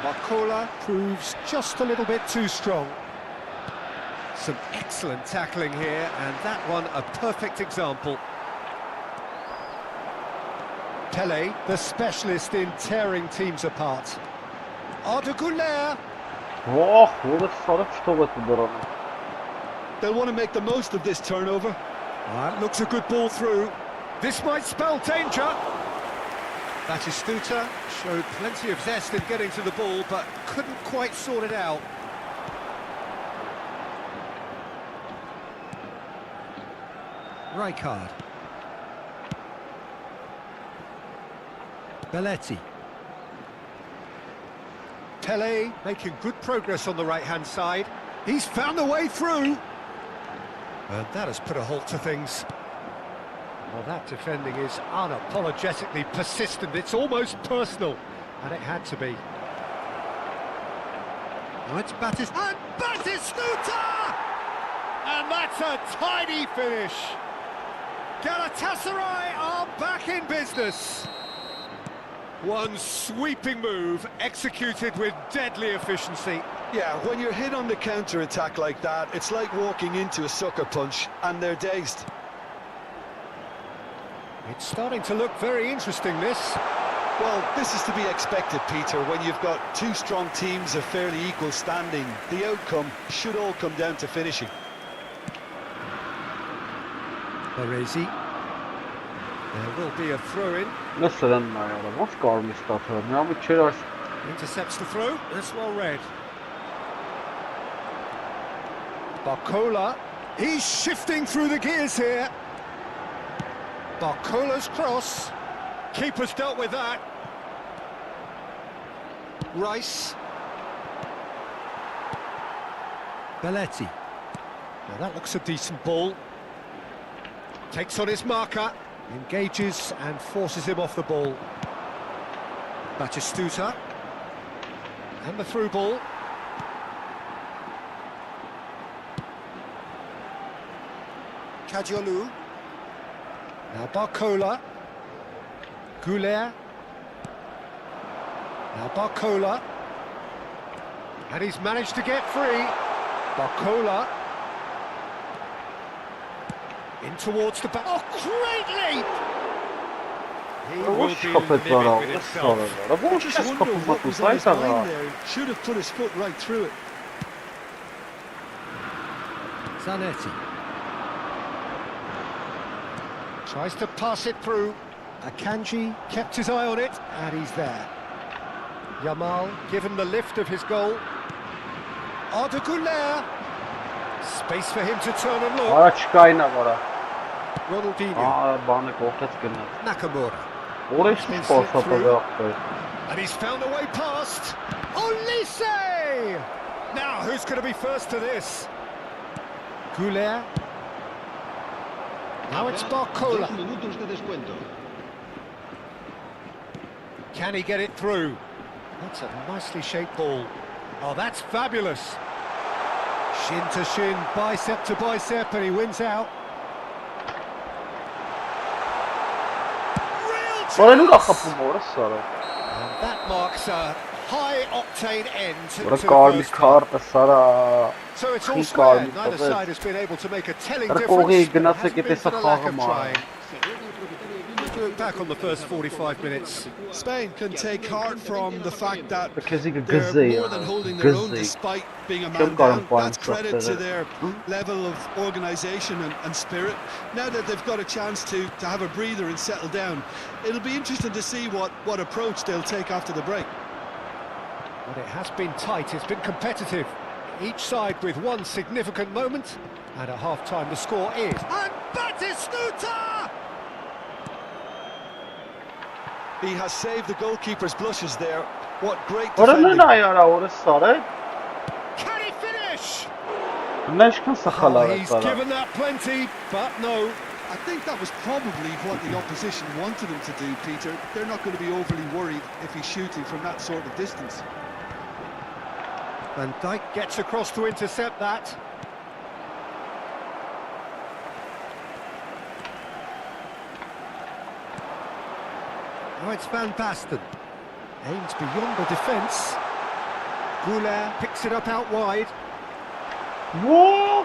Barcola proves just a little bit too strong. Some excellent tackling here, and that one a perfect example. Pele, the specialist in tearing teams apart. Arda Güler. They'll want to make the most of this turnover. That looks a good ball through. This might spell danger. Batistuta showed plenty of zest in getting to the ball, but couldn't quite sort it out. Rijkaard. Belletti. Pele making good progress on the right-hand side. He's found the way through. And that has put a halt to things. Well, that defending is unapologetically persistent. It's almost personal. And it had to be. Now it's Batistuta! And that's a tidy finish. Galatasaray are back in business. One sweeping move, executed with deadly efficiency. Yeah, when you're hit on the counter-attack like that, it's like walking into a sucker punch, and they're dazed. It's starting to look very interesting, this. Well, this is to be expected, Peter, when you've got two strong teams of fairly equal standing. The outcome should all come down to finishing. Baresi. There will be a throw-in. Listen, what's got me stuff here? Now we cheers. Intercepts the throw. That's well read. Barcola. He's shifting through the gears here. Barcola's cross. Keeper's dealt with that. Rice. Belletti. Now that looks a decent ball. Takes on his marker. Engages and forces him off the ball. Batistuta. And the through ball. Kajiolu. Now Barcola. Goulet. Now Barcola. And he's managed to get free. Barcola. In towards the back. Oh, great leap! He will be livid with himself. I just wonder what was on his mind there. Should have put his foot right through it. Zanetti. Tries to pass it through. Akanji kept his eye on it, and he's there. Yamal given the lift of his goal. Arda Güler. Space for him to turn and look. Ronaldinho. Nakamura. And he's found a way past. Olise! Now, who's going to be first to this? Güler. Now it's Barcola. Can he get it through? That's a nicely shaped ball. Oh, that's fabulous. Shin to shin, bicep to bicep, and he wins out. Real chance! And that marks a high-octane end to the first half. So it's all square. Neither side has been able to make a telling difference. It hasn't been for the lack of trying. Look back on the first 45 minutes. Spain can take heart from the fact that they're more than holding their own despite being a man down. That's credit to their level of organisation and spirit. Now that they've got a chance to have a breather and settle down, it'll be interesting to see what approach they'll take after the break. But it has been tight, it's been competitive. Each side with one significant moment. And at half-time the score is... And Batistuta! He has saved the goalkeeper's blushes there. What great defending. Can he finish? He's He's given that plenty, but no. I think that was probably what the opposition wanted him to do, Peter. They're not going to be overly worried if he's shooting from that sort of distance. Van Dijk gets across to intercept that. Now it's Van Basten. Aims beyond the defence. Güler picks it up out wide. Whoa!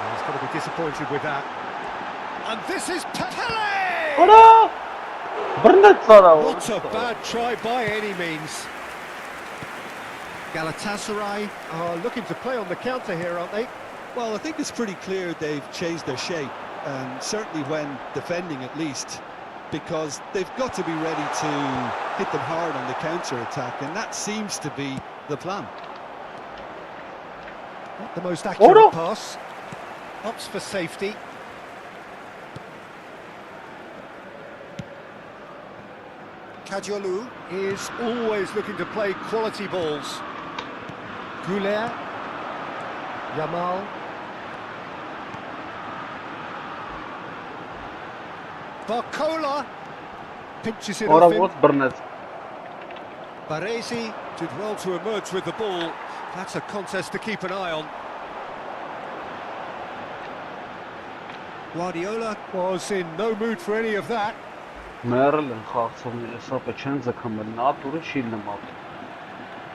He's going to be disappointed with that. And this is Pele! Not a bad try by any means. Galatasaray are looking to play on the counter here, aren't they? Well, I think it's pretty clear they've changed their shape, certainly when defending at least, because they've got to be ready to hit them hard on the counter-attack, and that seems to be the plan. Not the most accurate pass. Opts for safety. Kajiolu is always looking to play quality balls. Güler. Yamal. Barcola pinches it off him. Baresi did well to emerge with the ball. That's a contest to keep an eye on. Guardiola was in no mood for any of that. Մերել են խաղացողները, սապը չեն ձգամել, նա ատուրը չի նմատ։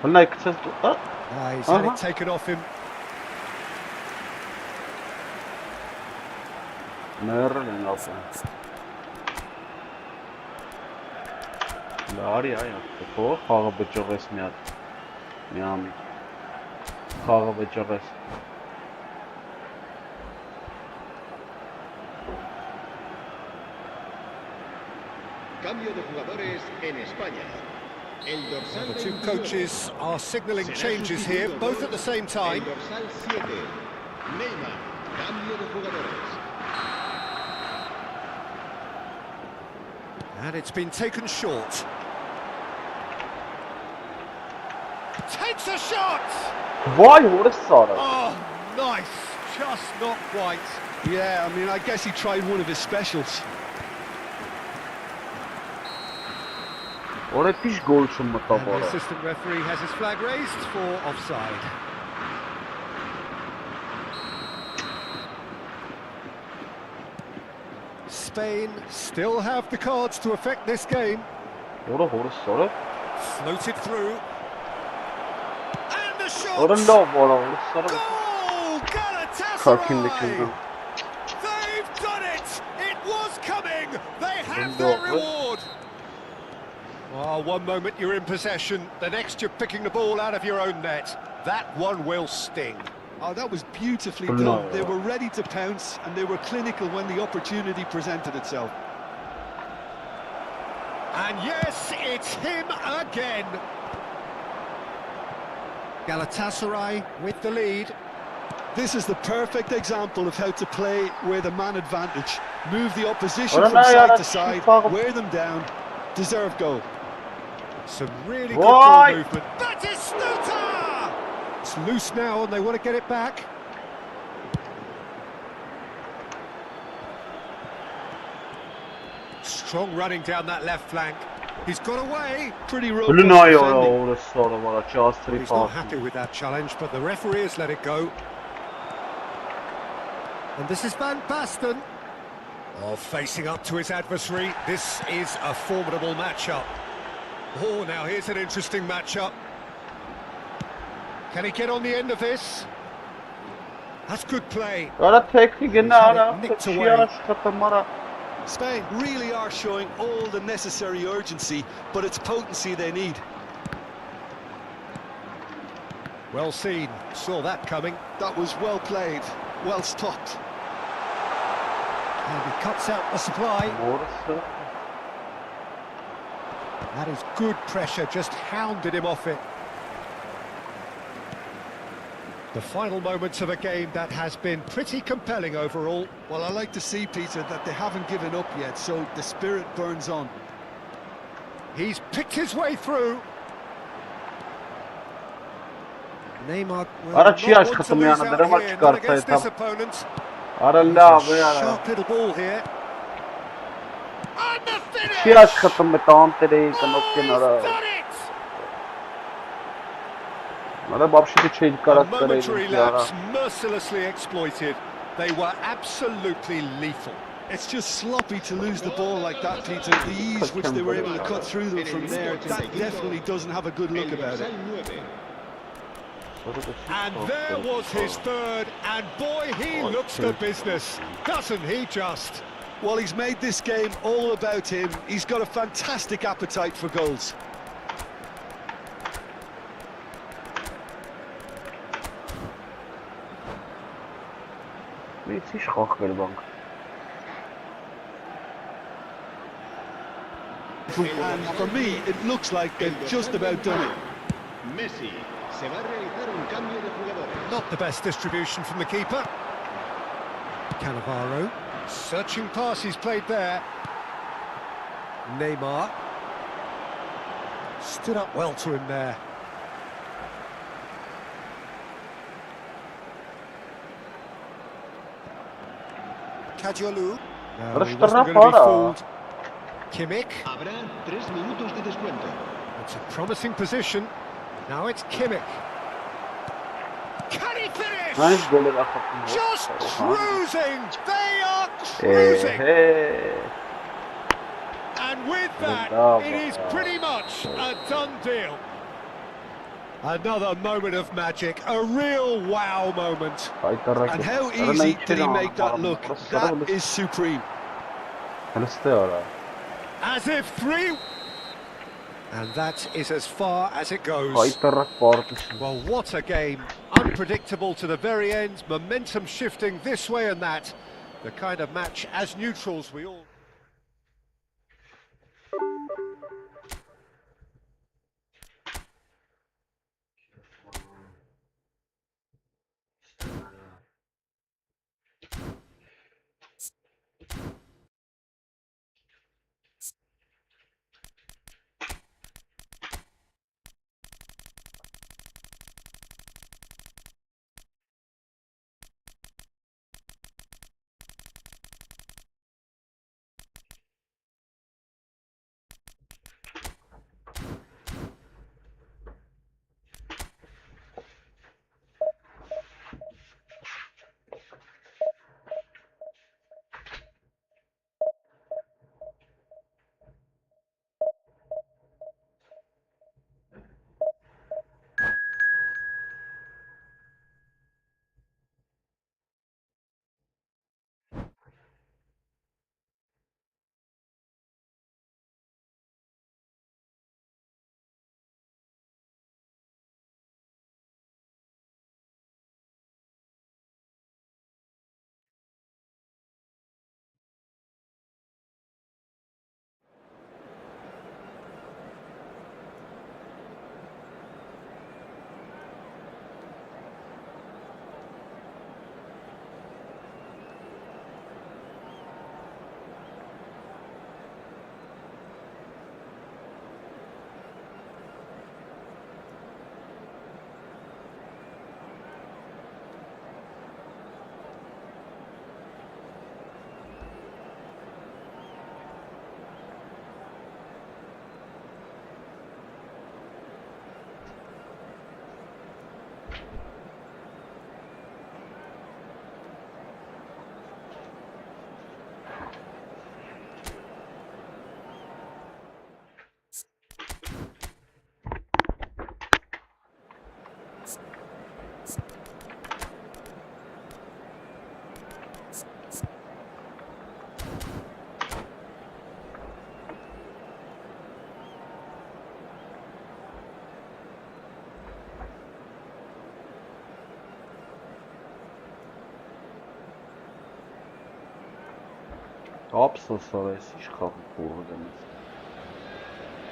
Հլնա եկցես դու, He's had it taken off him. Մերել են ասեն։ Լարի այա, փող խաղը բջողես մի հատ։ Մի ամի։ Խաղը բջողես։ Cambio de jugadores en España. El dorsal The two 22 coaches are signalling será changes here, sustituido both por at the same El time. dorsal 7, Neymar. Cambio de jugadores. And it's been taken short. Takes a shot! Vay, what sarı. Oh, nice. Just not quite. Yeah, I mean, I guess he tried one of his specials. Oraya piş gol için And the mutabara. assistant referee has his flag raised for offside. Spain still have the cards to affect this game. Oraya sarı. Floated through. And the shot! Oraya ne var oraya sarı. Goal! Sakinlik Galatasaray! hızı. They've done it! It was coming! They have their reward! Oh, one moment you're in possession, the next you're picking the ball out of your own net. That one will sting. Oh, that was beautifully done. No. They were ready to pounce and they were clinical when the opportunity presented itself. And yes, it's him again. Galatasaray with the lead. This is the perfect example of how to play with a man advantage. Move the opposition Ora from na ya, side to that's side, far- wear them down, deserve goal. Some really good Why? ball movement. Batistuta! It's loose now and they want to get it back. Strong running down that left flank. He's got away. Pretty robust Hülünay defending. oraya sarı var. Çastırı He's not pas. happy with that challenge, but the referee has let it go. And this is Van Basten. Oh, facing up to his adversary. This is a formidable matchup. Oh, now here's an interesting matchup. Can he get on the end of this? That's good play. Ara teknik He's ne had it ara? nicked Şey away. ara çıkartmara. Spain really are showing all the necessary urgency, but it's potency they need. Well seen. Saw that coming. That was well played, well stopped. And he cuts out the supply. Orası. That is good pressure, just hounded him off it. The final moments of a game that has been pretty compelling overall. Well, I like to see, Peter, that they haven't given up yet, so the spirit burns on. He's picked his way through. Neymar will Ara not çiğ want to çıkarttım lose yani, out drama here, not çıkarttı against tam. this opponent. Ara It's la a be ara. sharp little ball here. And the finish! Çiğ çıkarttım be tam tere kanat Oh, kenara. he's done it! Ara babşı bir şey A karakteri momentary ara. lapse mercilessly exploited. They were absolutely lethal. It's just sloppy to lose the ball like that, Peter. The ease which they were able to cut through them from there, that definitely doesn't have a good look El about dorsal it. 9. And there was his third, and boy, he looks the business, doesn't he just? Well, he's made this game all about him. He's got a fantastic appetite for goals. Müthiş kalkıyor bank. And for me, it looks like they've just about done it. Messi. Se va a realizar un cambio de jugadores. Not the best distribution from the keeper. Cannavaro, searching pass he's played there. Neymar. Stood up well to him there. Kadiolu. No, he wasn't going to be fooled. Kimmich. Habrá 3 minutos de descuento. It's a promising position. Now it's Kimmich. Can he finish? Nice böyle laf attım. Just cruising! They are cruising. Hey. And with that, it is pretty much a done deal. Another moment of magic, a real wow moment. And how easy did he make that look? That is supreme. As if three... And that is as far as it goes. Well, what a game. Unpredictable to the very end, momentum shifting this way and that. The kind of match as neutrals we all...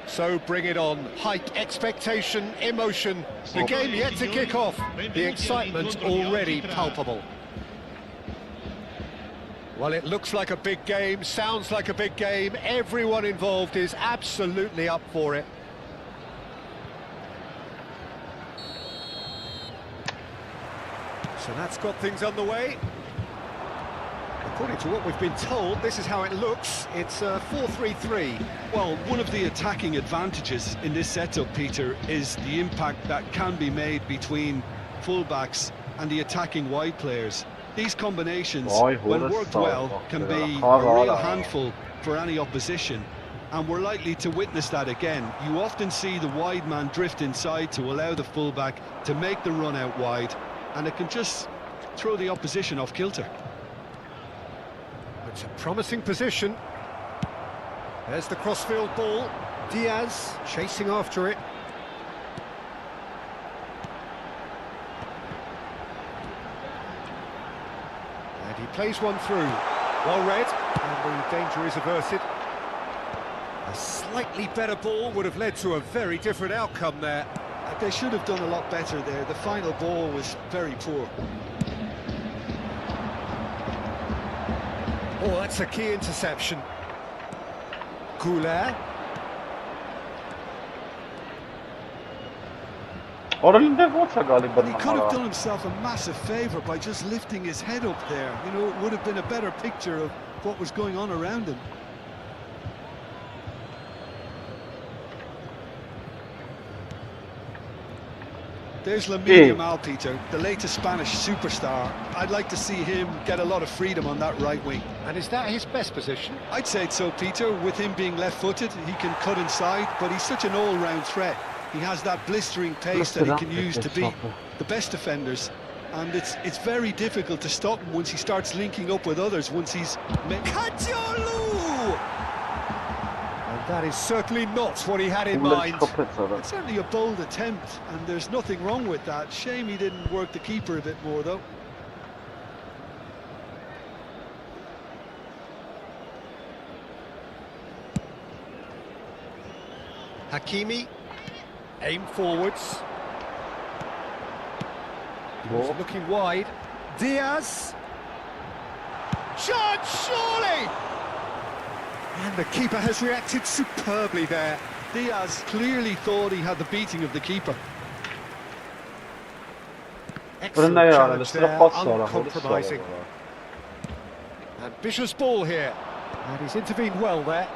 So bring it on, hype, expectation, emotion, the game yet to kick off, the excitement already palpable. Well, it looks like a big game, sounds like a big game, everyone involved is absolutely up for it. So that's got things underway. According to what we've been told, this is how it looks. It's 4-3-3. Well, one of the attacking advantages in this setup, Peter, is the impact that can be made between fullbacks and the attacking wide players. These combinations, when worked well, can be a real handful for any opposition. And we're likely to witness that again. You often see the wide man drift inside to allow the fullback to make the run out wide, and it can just throw the opposition off kilter. It's a promising position. There's the crossfield ball. Diaz chasing after it. And he plays one through. Well read, and the danger is averted. A slightly better ball would have led to a very different outcome there. They should have done a lot better there. The final ball was very poor. Oh, that's a key interception. Goulet. He could have done himself a massive favour by just lifting his head up there. You know, it would have been a better picture of what was going on around him. There's Lamine Yamal, Peter, the latest Spanish superstar. I'd like to see him get a lot of freedom on that right wing. And is that his best position? I'd say so, Peter. With him being left-footed, he can cut inside, but he's such an all-round threat. He has that blistering pace that he can use to beat the best defenders. And it's very difficult to stop him once he starts linking up with others, once he's... Kajolu! And that is certainly not what he had in mind. It's certainly a bold attempt, and there's nothing wrong with that. Shame he didn't work the keeper a bit more, though. Hakimi, aim forwards. He's looking wide. Diaz. Shot, surely! And the keeper has reacted superbly there. Diaz clearly thought he had the beating of the keeper. Excellent challenge there, uncompromising. Ambitious ball here. And he's intervened well there.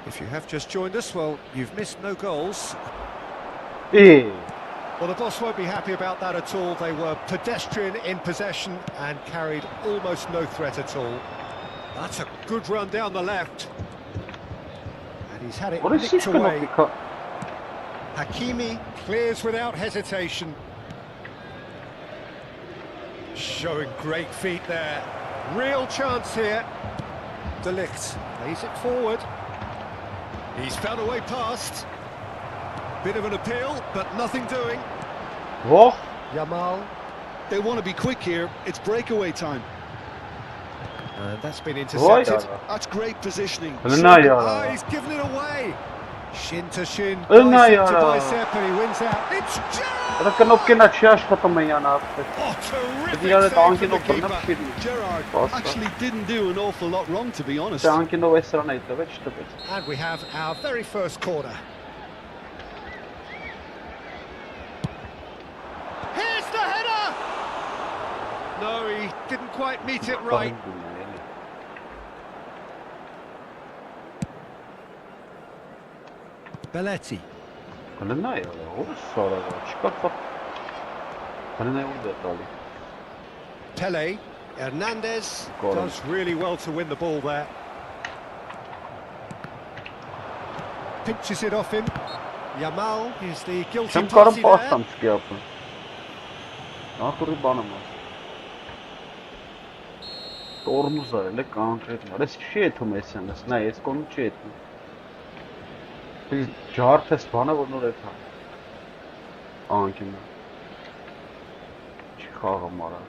If you have just joined us, well, you've missed no goals. Well, the boss won't be happy about that at all. They were pedestrian in possession and carried almost no threat at all. That's a good run down the left. And he's had it nicked away. Hakimi clears without hesitation. Showing great feet there. Real chance here. De Ligt plays it forward. He's found a way past. Bit of an appeal, but nothing doing. What? Yamal. They want to be quick here. It's breakaway time. And that's been intercepted. That's great positioning. Oh, he's given it away. Shin to shin, bicep to bicep, and he wins out. It's Gerrard! Oh, terrific save from the keeper. Gerrard actually didn't do an awful lot wrong, to be honest. And we have our very first corner. Here's the header! No, he didn't quite meet it right. Belletti. Pele. Hernandez does really well to win the ball there. Pinches it off him. Yamal is the guilty party there. Ջարդես բանը որ նոր էթա անկին չխաղը մարա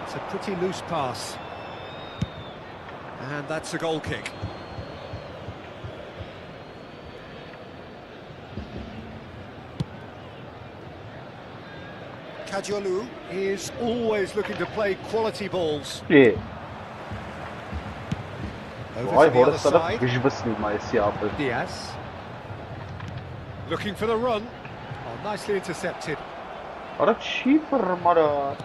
It's a pretty loose pass. And that's a goal kick. Kajolu is always looking to play quality balls. Yeah. Over to the other side. Diaz. Looking for the run. Oh, nicely intercepted. Ara cheaper mara.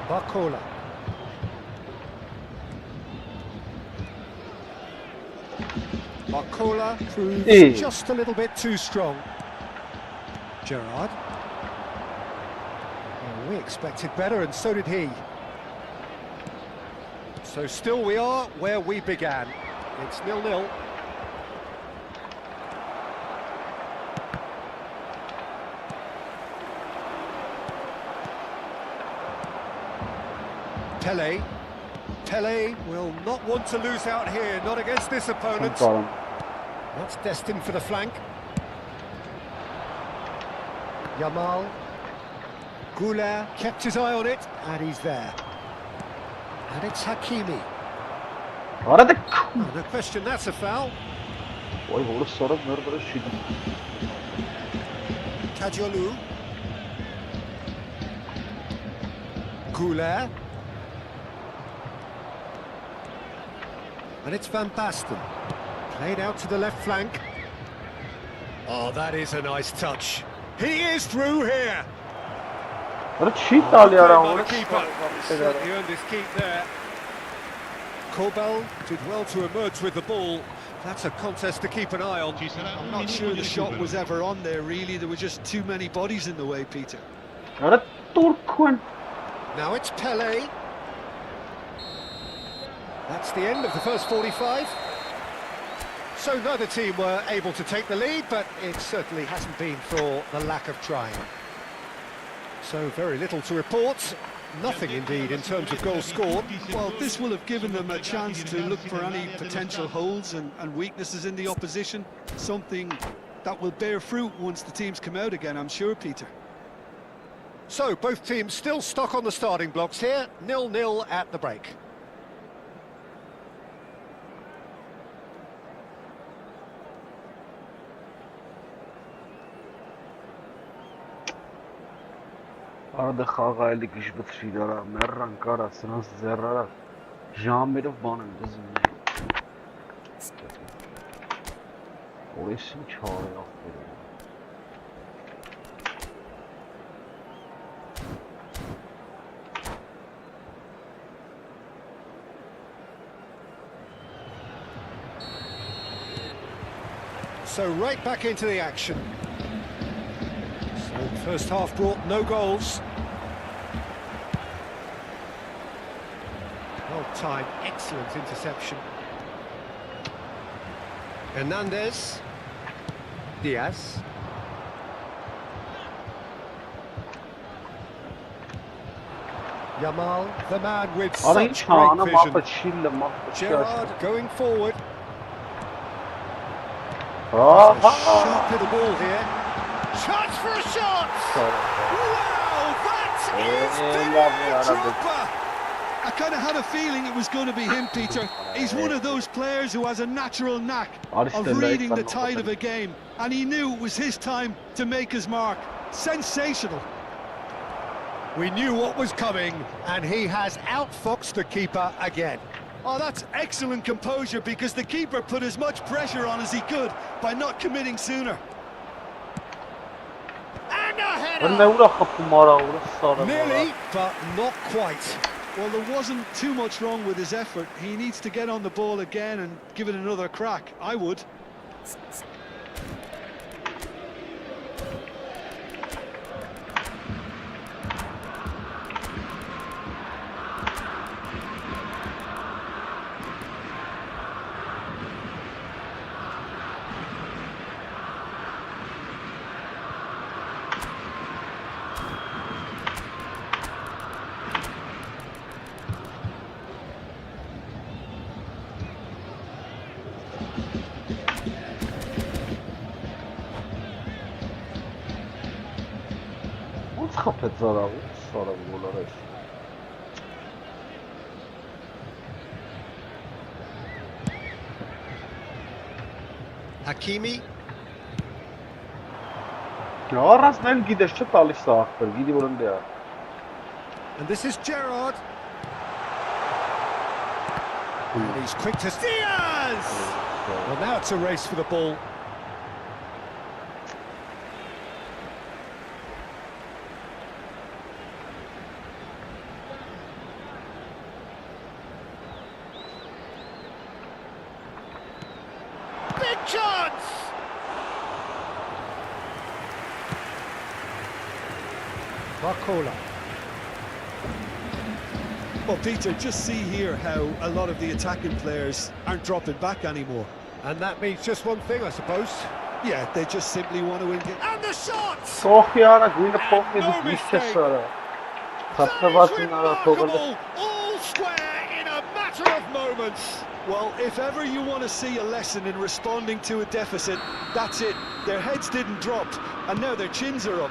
Barcola. Barcola proves just a little bit too strong. Gerrard. Well, we expected better, and so did he. So still we are where we began. It's 0-0. Pele. Pele will not want to lose out here, not against this opponent. That's destined for the flank. Yamal. Goulart kept his eye on it, and he's there. And it's Hakimi. Oh, no question, that's a foul. Kajolu. Goulart. And it's Van Basten. Played out to the left flank. Oh, that is a nice touch. He is through here. What cheat Ali Good by around. the keeper. Certainly earned his keep there. Corbell did well to emerge with the ball. That's a contest to keep an eye on. I'm not sure the shot was ever on there, really. There were just too many bodies in the way, Peter. Turkwen. Now it's Pele. That's the end of the first 45. So neither team were able to take the lead, but it certainly hasn't been for the lack of trying. So very little to report. Nothing indeed in terms of goals scored. Well, this will have given them a chance to look for any potential holes and weaknesses in the opposition. Something that will bear fruit once the teams come out again, I'm sure, Peter. So both teams still stuck on the starting blocks here. 0-0 at the break. Arada xağaylı qışbıt şeylərə, mərran qarasına zərrara, jamirov banım bizim. O isim çağrı yaptı. So right back into the action. So first half brought no goals. Well timed, excellent interception. Hernandez. Diaz. Yamal, the man with such great vision. Gerrard going forward. Shot to the ball here. Chance for a shot! Wow, that is Didier Drogba! I kind of had a feeling it was going to be him, Peter. He's one of those players who has a natural knack of reading the tide of a game, and he knew it was his time to make his mark. Sensational. We knew what was coming, and he has outfoxed the keeper again. Oh, that's excellent composure, because the keeper put as much pressure on as he could by not committing sooner. And a header! Nearly, but not quite. Well, there wasn't too much wrong with his effort. He needs to get on the ball again and give it another crack. I would. Hakimi. And this is Gerrard. And he's quick to Diaz! Well, now it's a race for the ball. Big chance! Barcola. Well, Peter, just see here how a lot of the attacking players aren't dropping back anymore. And that means just one thing, I suppose. Yeah, they just simply want to win. And the shot! Remarkable, all square in a matter of moments. Well, if ever you want to see a lesson in responding to a deficit, that's it. Their heads didn't drop, and now their chins are up.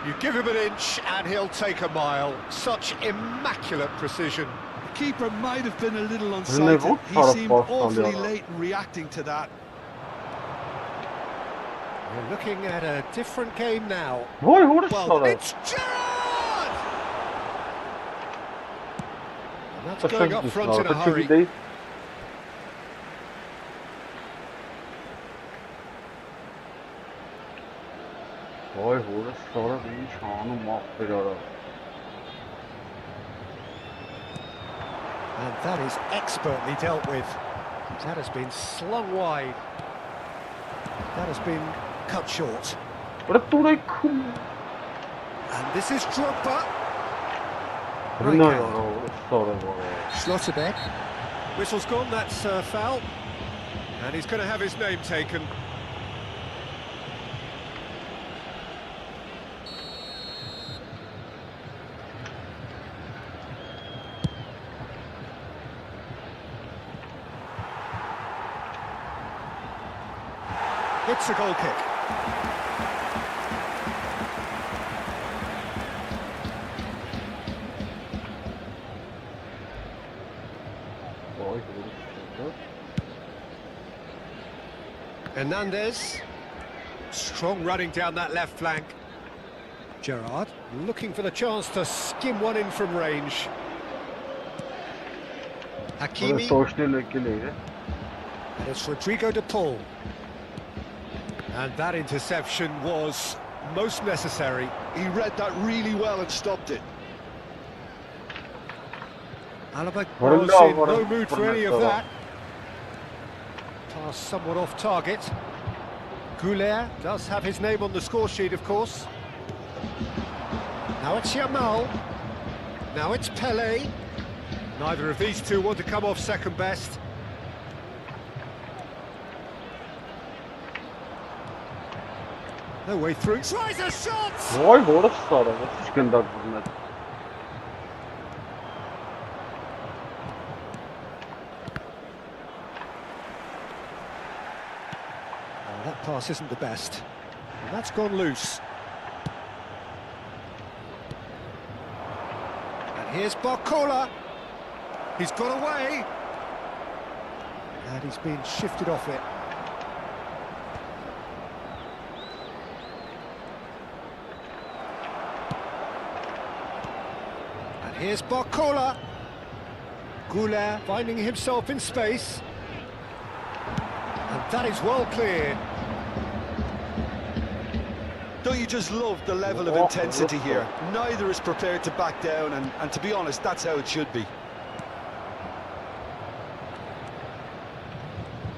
You give him an inch and he'll take a mile. Such immaculate precision. The keeper might have been a little unsighted. He seemed awfully late in reacting to that. We're looking at a different game now. Well, it's Gerrard! And that's going up front in a hurry. Vay hore sonra beni çağını mahveder. And that is expertly dealt with. That has been slung wide. That has been cut short. Bırak orayı kum. And this is Drogba. Ne ya sonra Schlotterbeck. Whistle's gone, that's foul. And he's going to have his name taken. It's a goal kick. Hernandez, strong running down that left flank. Gerrard looking for the chance to skim one in from range. Hakimi, and it's Rodrigo de Paul. And that interception was most necessary. He read that really well and stopped it. Alaba was in no mood for any of that. Pass somewhat off target. Goulet does have his name on the score sheet, of course. Now it's Yamal. Now it's Pelé. Neither of these two want to come off second best. No way through. Tries a shot! Vay hore sonra hiç gönderdi bunlar. That pass isn't the best. And that's gone loose. And here's Barcola. He's got away. And he's been shifted off it. And here's Barcola. Goulet finding himself in space. And that is well cleared. Don't you just love the level of intensity here? Neither is prepared to back down, and to be honest, that's how it should be.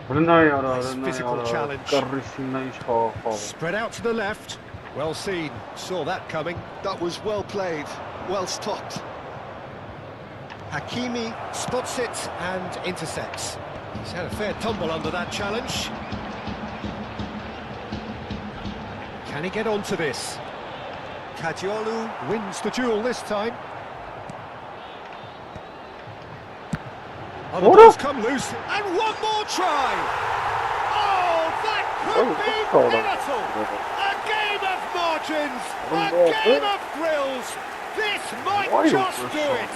Nice physical challenge. Spread out to the left. Well seen. Saw that coming. That was well played, well stopped. Hakimi spots it and intercepts. He's had a fair tumble under that challenge. Can he get onto this? Kadiolu wins the duel this time. Oh, the ball's come loose, and one more try! Oh, that could be pivotal! A game of margins! A game of thrills! This might just do it!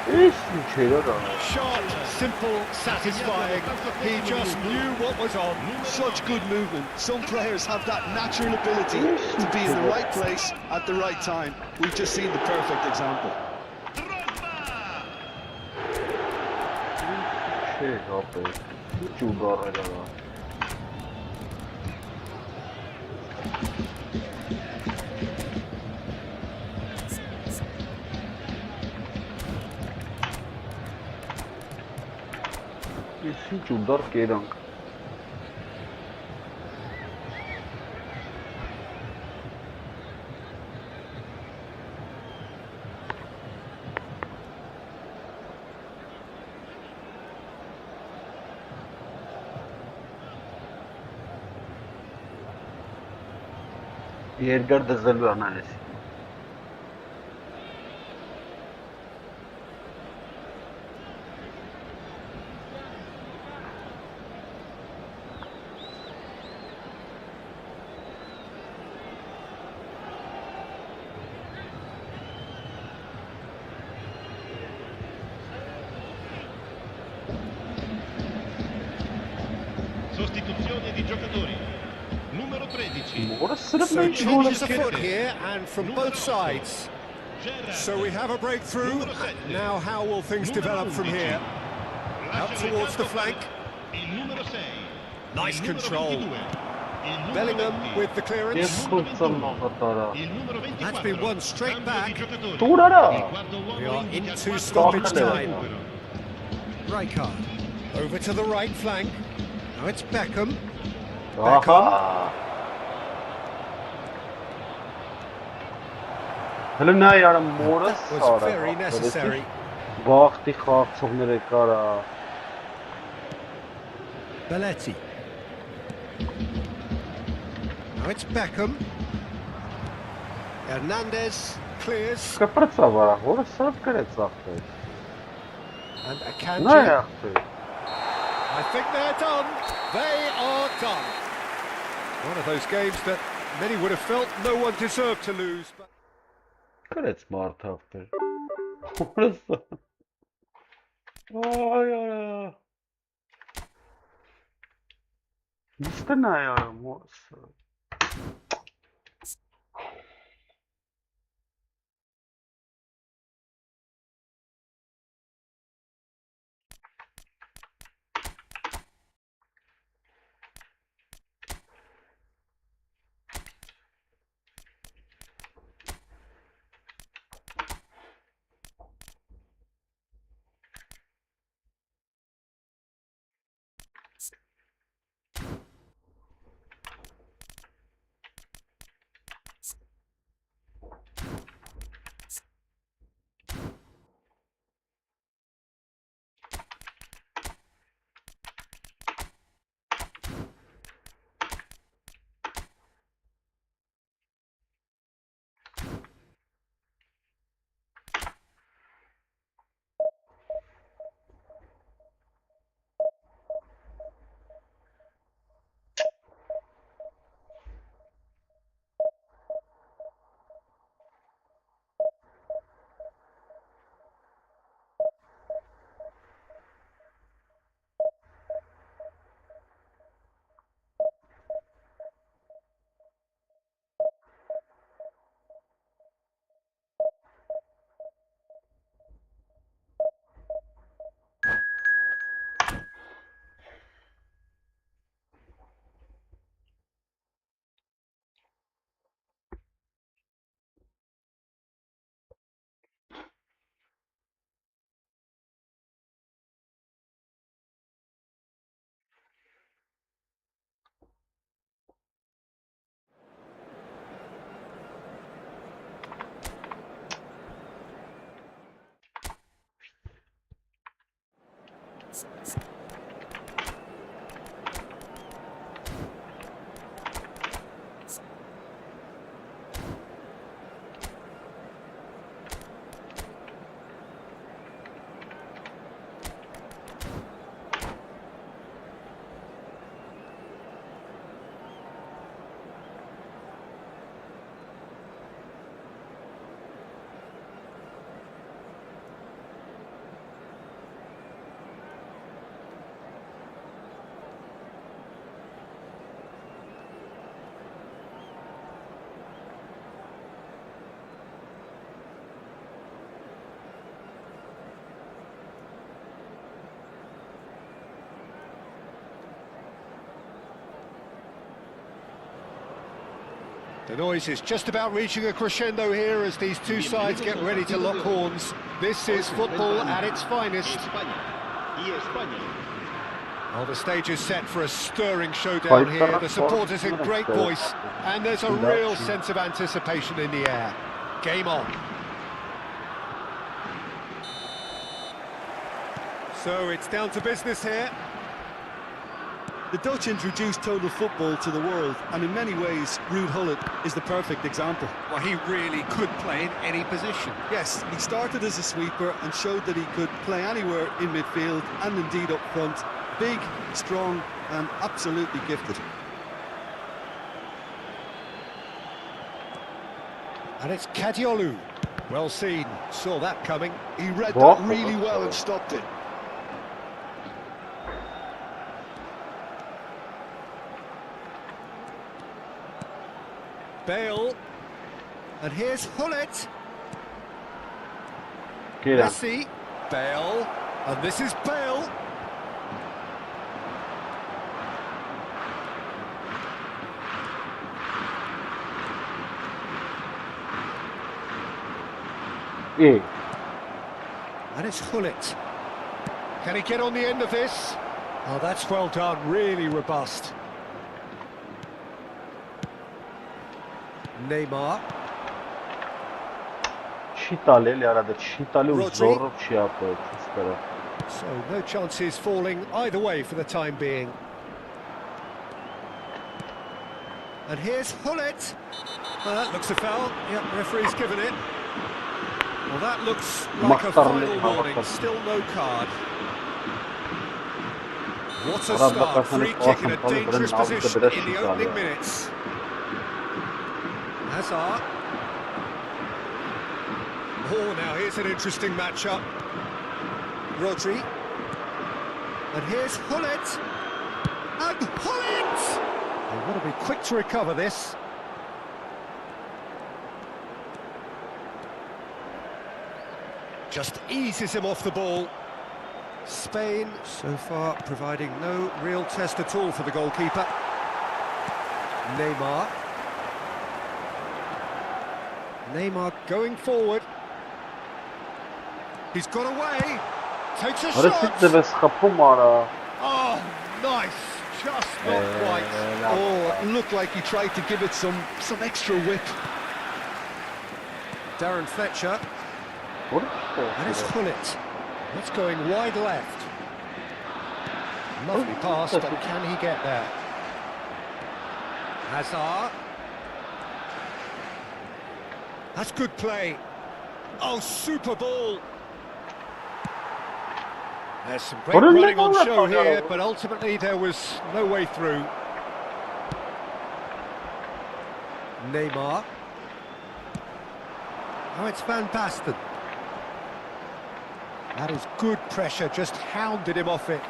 Short, simple, satisfying. He just knew what was on. Such good movement. Some players have that natural ability to be in the right place at the right time. We've just seen the perfect example. Çudar keydank. Yergar dızlı analiz. Sostituzione di giocatori. Numero 13. So changes afoot here, and from both sides. So we have a breakthrough. Now how will things develop from here? Out towards the flank. Nice control. Bellingham with the clearance. Ես փորձեմ մաղատարա։ That's been won straight back. Տուրարա։ We are into stoppage time. Rijkaard over to the right flank. Now it's Beckham. Ահա։ Հələ նա յարը մորը That was very necessary. Բախտի խաղացողները կարա։ Belletti. Now it's Beckham. Hernandez clears. Կպրծավ արա, որը սրտ գրեց ախտեր։ And Նա Akanji. ախտեր։ I think they're done. They are done. One of those games that many would have felt no one deserved to lose. But Գրեց մարդ ախտեր։ Որը սրտ։ Այ արա։ Իստը նա յարը մորը սրտ։ the noise is just about reaching a crescendo here as these two sides get ready to lock horns. This is football at its finest. Well, the stage is set for a stirring showdown here. The supporters in great voice, and there's a real sense of anticipation in the air. Game on. So it's down to business here. The Dutch introduced total football to the world, and in many ways, Ruud Gullit is the perfect example. Well, he really could play in any position. Yes, he started as a sweeper and showed that he could play anywhere in midfield and indeed up front. Big, strong, and absolutely gifted. And it's Kadiolu. Well seen, saw that coming. He read that really well and stopped it. Bale, and here's Gullit. Messi, Bale, and this is Bale. İyi. And it's Gullit. Can he get on the end of this? Oh, that's well done, really robust. Neymar. Չի տալի էլի արադը, չի տալի ու Rodri. զորով չի ապրել ցստերը։ So no chances falling either way for the time being. And here's Gullit. Well, that looks a foul. Yep, referee's given it. Well, that looks like a final warning. Still no card. What a start. Free kick in a dangerous position in the opening minutes. Hazard. Oh, now here's an interesting matchup. Rodri. And here's Gullit. And Gullit! They want to be quick to recover this. Just eases him off the ball. Spain, so far, providing no real test at all for the goalkeeper. Neymar. Neymar going forward. He's got away. Takes a Արը shot. դեպս խփում արա։ Oh, nice. Just not quite. Oh, it looked like he tried to give it some extra whip. Darren Fletcher. And it's Gullit. That's going wide left. Lovely pass, but can he get there? Hazard. That's good play. Oh, super ball. There's some great running on show here, but ultimately there was no way through. Neymar. Oh, it's Van Basten. That is good pressure, just hounded him off it.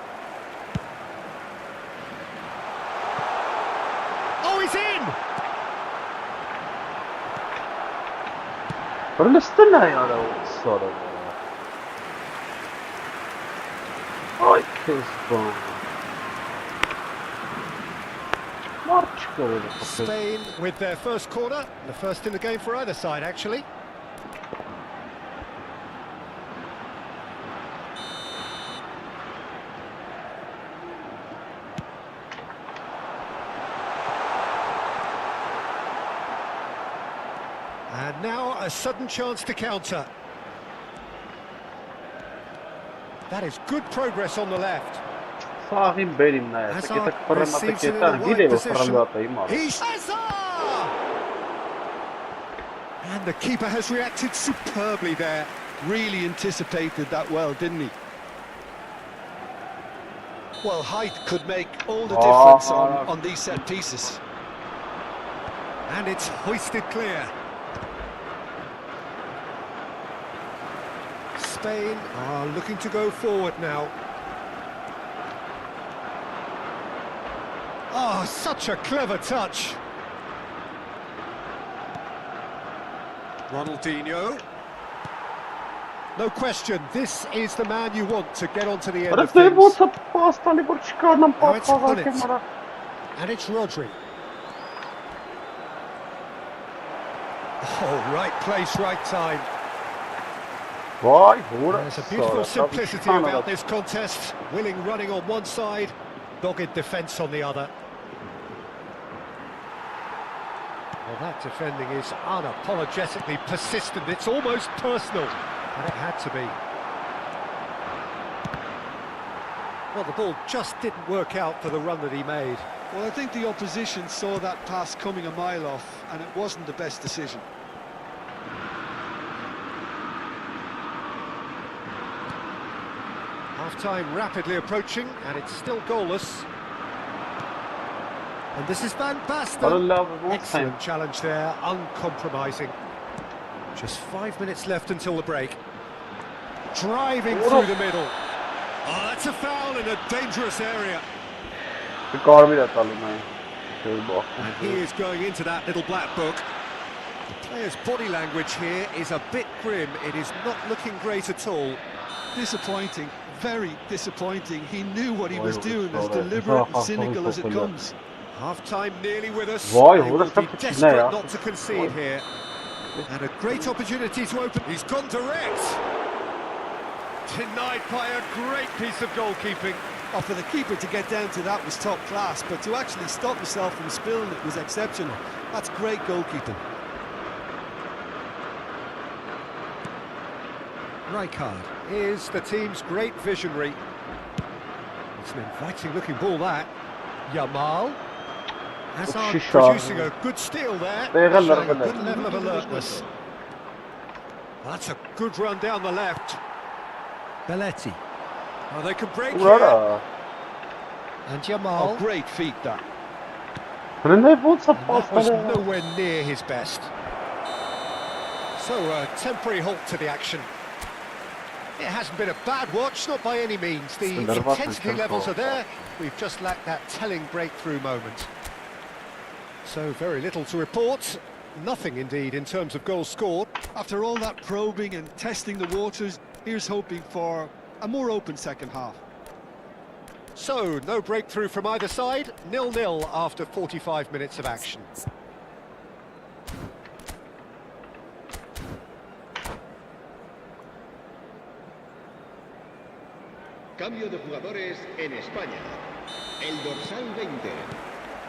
Oh, he's in! Përnëstëna janë sora. Ay kızım. March görüldü. Spain with their first corner, the first in the game for either side, actually. And now a sudden chance to counter. That is good progress on the left. Sağım benim ne? Hazard Sakit receives it in the parametre right video position. paralata He's Hazard! And the keeper has reacted superbly there. Really anticipated that well, didn't he? Well, height could make all the difference on these set pieces. And it's hoisted clear. Spain are looking to go forward now. Oh, such a clever touch. Ronaldinho. No question, this is the man you want to get onto the end of things. Now it's Gullit. And it's Rodri. Oh, right place, right time. There's a beautiful simplicity about this contest. Willing running on one side, dogged defence on the other. Well, that defending is unapologetically persistent. It's almost personal, and it had to be. Well, the ball just didn't work out for the run that he made. Well, I think the opposition saw that pass coming a mile off, and it wasn't the best decision. Half-time rapidly approaching, and it's still goalless. And this is Van Basten. Excellent challenge there, uncompromising. Just 5 minutes left until the break. Driving through the middle. Oh, that's a foul in a dangerous area. And he is going into that little black book. The player's body language here is a bit grim. It is not looking great at all. Disappointing, very disappointing. He knew what he was doing, as deliberate and cynical as it comes. Half-time nearly with us. They will be desperate not to concede here. And a great opportunity to open. He's gone direct. Denied by a great piece of goalkeeping. Oh, for the keeper to get down to that was top class, but to actually stop himself from spilling it was exceptional. That's great goalkeeping. Rijkaard is the team's great visionary. It's an inviting looking ball, that. Yamal. Hazard producing a good steal there, showing a good level of alertness. That's a good run down the left. Belletti. Oh, they can break here. And Yamal. Oh, great feet, that. And that was nowhere near his best. So a temporary halt to the action. It hasn't been a bad watch, not by any means. The intensity levels are there. We've just lacked that telling breakthrough moment. So very little to report. Nothing indeed in terms of goals scored. After all that probing and testing the waters, here's hoping for a more open second half. So no breakthrough from either side. 0-0 after 45 minutes of action. Cambio de jugadores en España. El dorsal 20.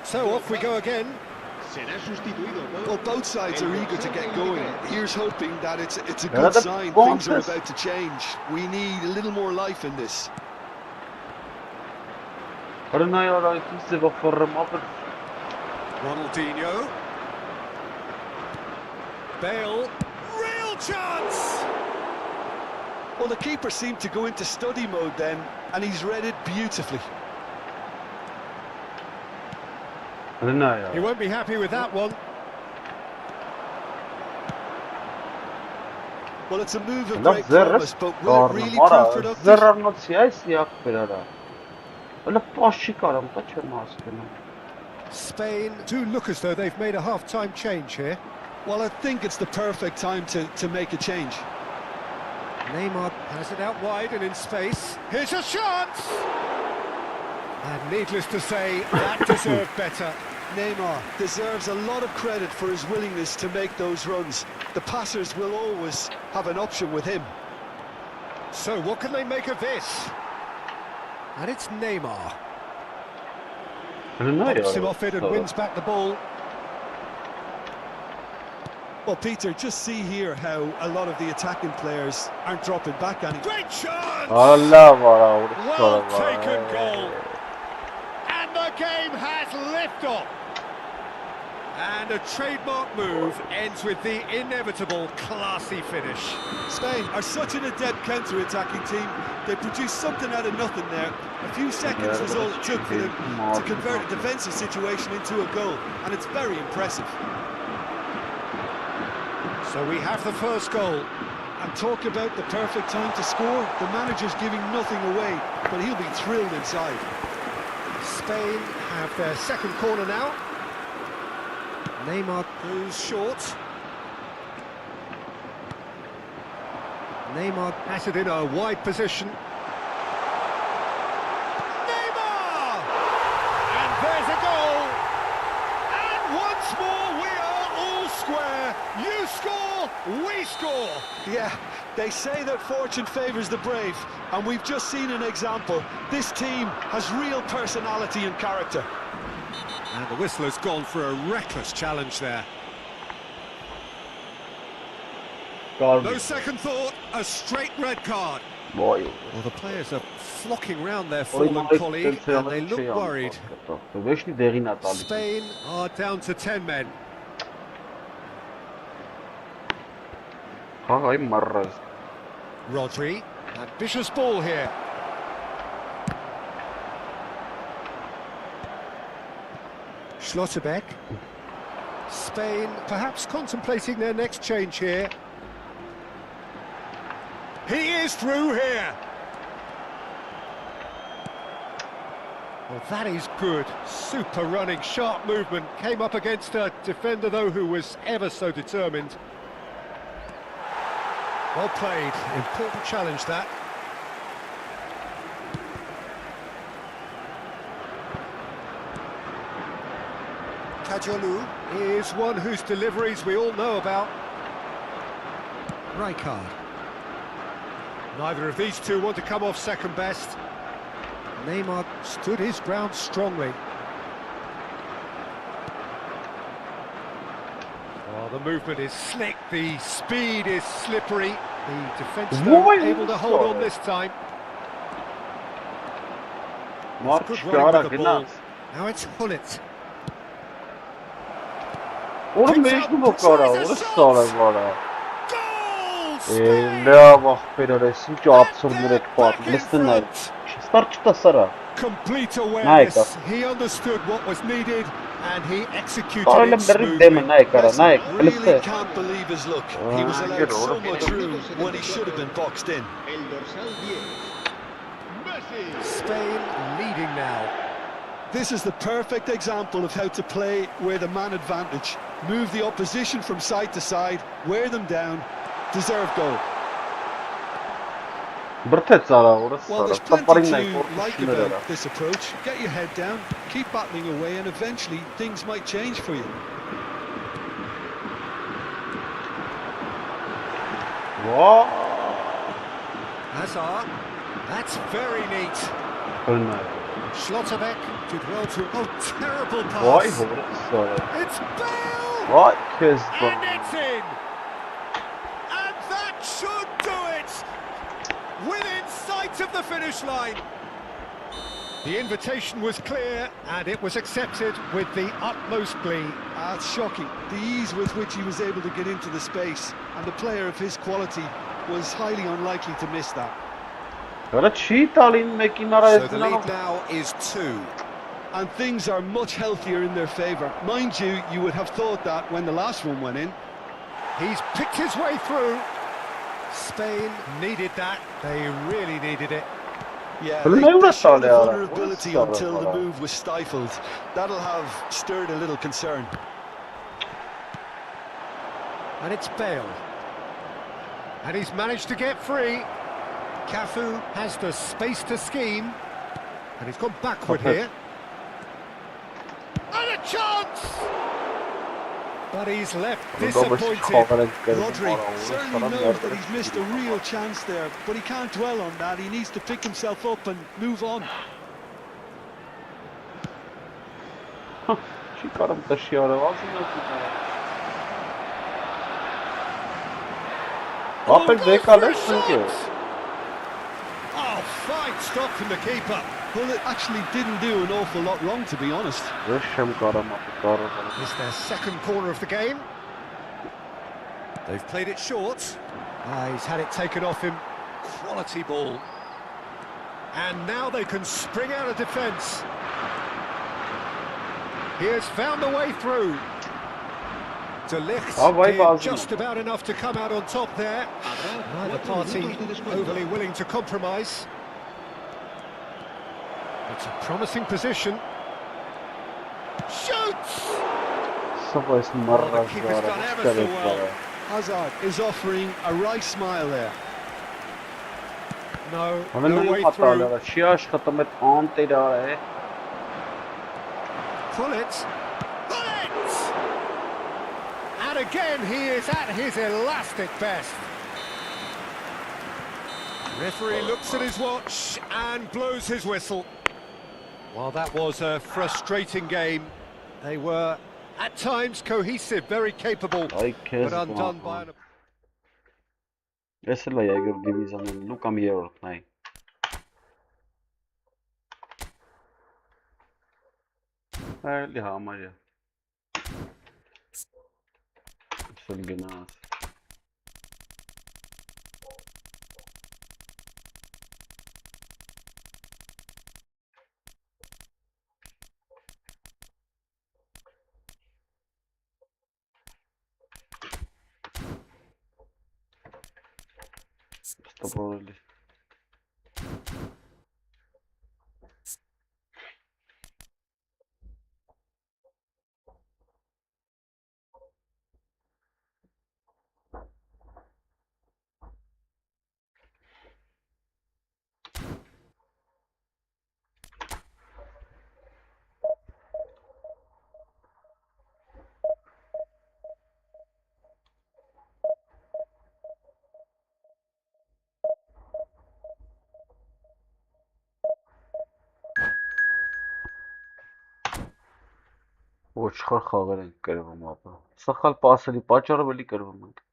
So off we go again. Será sustituido por... Well, both sides are eager to get going. Here's hoping that it's a good sign. Things are about to change. We need a little more life in this. Ronaldinho. Bale. Real chance! Well, the keeper seemed to go into study mode then, and he's read it beautifully. He won't be happy with that one. Well, it's a move of great promise, but will it really prove productive? Spain do look as though they've made a half-time change here. Well, I think it's the perfect time to make a change. Neymar has it out wide and in space. Here's a chance! And needless to say, that deserved better. Neymar deserves a lot of credit for his willingness to make those runs. The passers will always have an option with him. So what can they make of this? And it's Neymar. Pops him off it and wins back the ball. Well, Peter, just see here how a lot of the attacking players aren't dropping back any. Great chance! Well taken goal. And the game has liftoff. And a trademark move ends with the inevitable classy finish. Spain are such an adept counter-attacking team. They produced something out of nothing there. A few seconds was all it took for them to convert a defensive situation into a goal, and it's very impressive. So we have the first goal. And talk about the perfect time to score. The manager's giving nothing away, but he'll be thrilled inside. Spain have their second corner now. Neymar goes short. Neymar has it in a wide position. Neymar! And there's a goal! And once more we are all square. You score, we score! Yeah, they say that fortune favours the brave, and we've just seen an example. This team has real personality and character. And the whistle has gone for a reckless challenge there. No second thought, a straight red card. Well, the players are flocking round their fallen colleague and they look worried. Spain are down to 10 men. Rodri, ambitious ball here. Schlotterbeck. Spain perhaps contemplating their next change here. He is through here. Well, that is good. Super running, sharp movement. Came up against a defender, though, who was ever so determined. Well played. Important challenge, that. Kajolu is one whose deliveries we all know about. Rijkaard. Neither of these two want to come off second best. Neymar stood his ground strongly. Oh, the movement is slick, the speed is slippery. The defence though able to hold on this time. Mark Good running with the ball. Şara Now it's Hullet. Oğlum mecnun bu kara, orası sağlar valla. Goal! Spain! La bak penalesi cevapsız direkt pat. Listen now. Starczyta Sara. Complete awareness. He understood what was needed and he executed it smoothly. Really can't believe his luck. He was allowed so much room when he should have been boxed in. El dorsal 10. Messi. Spain leading now. This is the perfect example of how to play with a man advantage. Move the opposition from side to side, wear them down, deserve goal. Brtec Sara, orası Well, Sara. there's Taparin plenty nay to like korkuşun era. about this approach. Get your head down, keep battling away, and eventually things might change for you. Vay. Hazard. That's very neat. Ölme. Schlotterbeck did well to... Oh, terrible Vay pass. orası Sara. It's Bale! Vay kez And bak. it's in! And that should do it! Within sight of the finish line. The invitation was clear and it was accepted with the utmost glee. It's shocking, the ease with which he was able to get into the space, and the player of his quality was highly unlikely to miss that. Kara çiğ talin mekin So the arayasına. lead now is 2. And things are much healthier in their favour. Mind you, you would have thought that when the last one went in. He's picked his way through. Spain needed that. They really needed it. Yeah, But they no, that's showed all the they are. vulnerability That's all until they the are. move was stifled. That'll have stirred a little concern. And it's Bale. And he's managed to get free. Cafu has the space to scheme. And he's gone backward Okay. here. And a chance! But he's left disappointed. Rodri certainly knows that he's missed a real chance there, but he can't dwell on that. He needs to pick himself up and move on. Çıkarım taşıyor ağzına. Aferin de kalırsın ki. Oh, fine stop from the keeper. Well, it actually didn't do an awful lot wrong, to be honest. Rışım karama. It's their second corner of the game. They've played it short. He's had it taken off him. Quality ball. And now they can spring out of defence. He has found the way through. De Ligt did just about enough to come out on top there. Neither party overly willing to compromise. It's a promising position. Shoots! Sıfır The keeper's done ever so well. Hazard is offering a right smile there. No way through. Çiğ aşk atamet antera. Pull it. And again he is at his elastic best. Referee looks at his watch and blows his whistle. Well, that was a frustrating game. They were at times cohesive, very capable, Ay kez but undone by an... Vesela ja gördüğüm zaman Luka Miero. Nay. Öyle ama ya. Sılgınaz. Probably. Ոչխար խաղեր ենք կրվում ապա։ Սխալ պասերի պատճառով էլի կրվում ենք։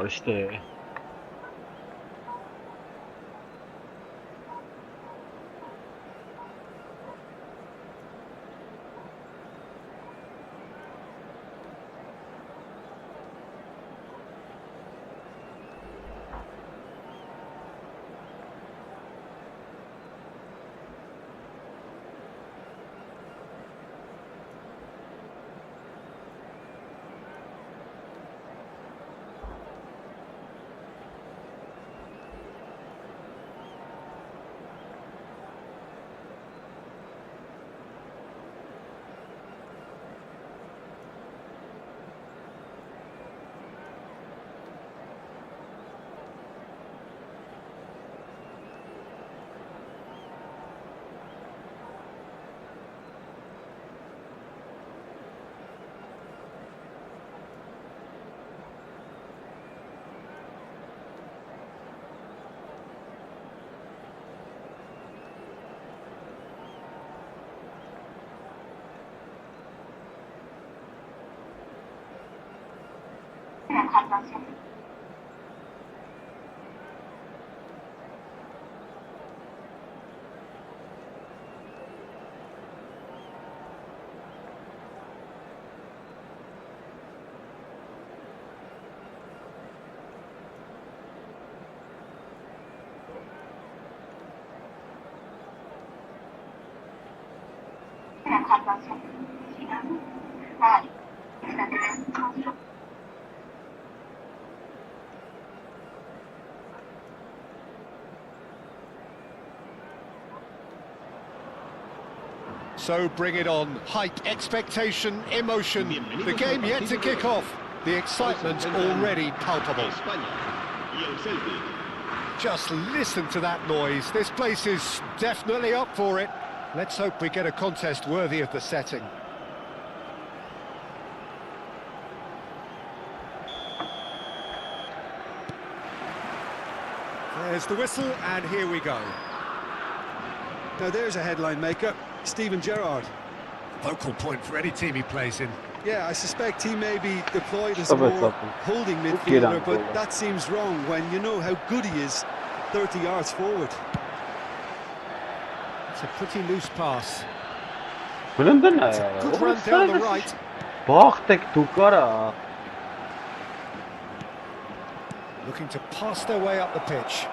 İşte. So bring it on. Hype, expectation, emotion. The game yet to kick off. The excitement already palpable. España y el Celtic. Just listen to that noise. This place is definitely up for it. Let's hope we get a contest worthy of the setting. There's the whistle, and here we go. Now there's a headline maker, Steven Gerrard. Focal point for any team he plays in. Yeah, I suspect he may be deployed as a more holding midfielder, but that seems wrong when you know how good he is 30 yards forward. It's a pretty loose pass. Good Good run down the right. Looking to pass their way up the pitch.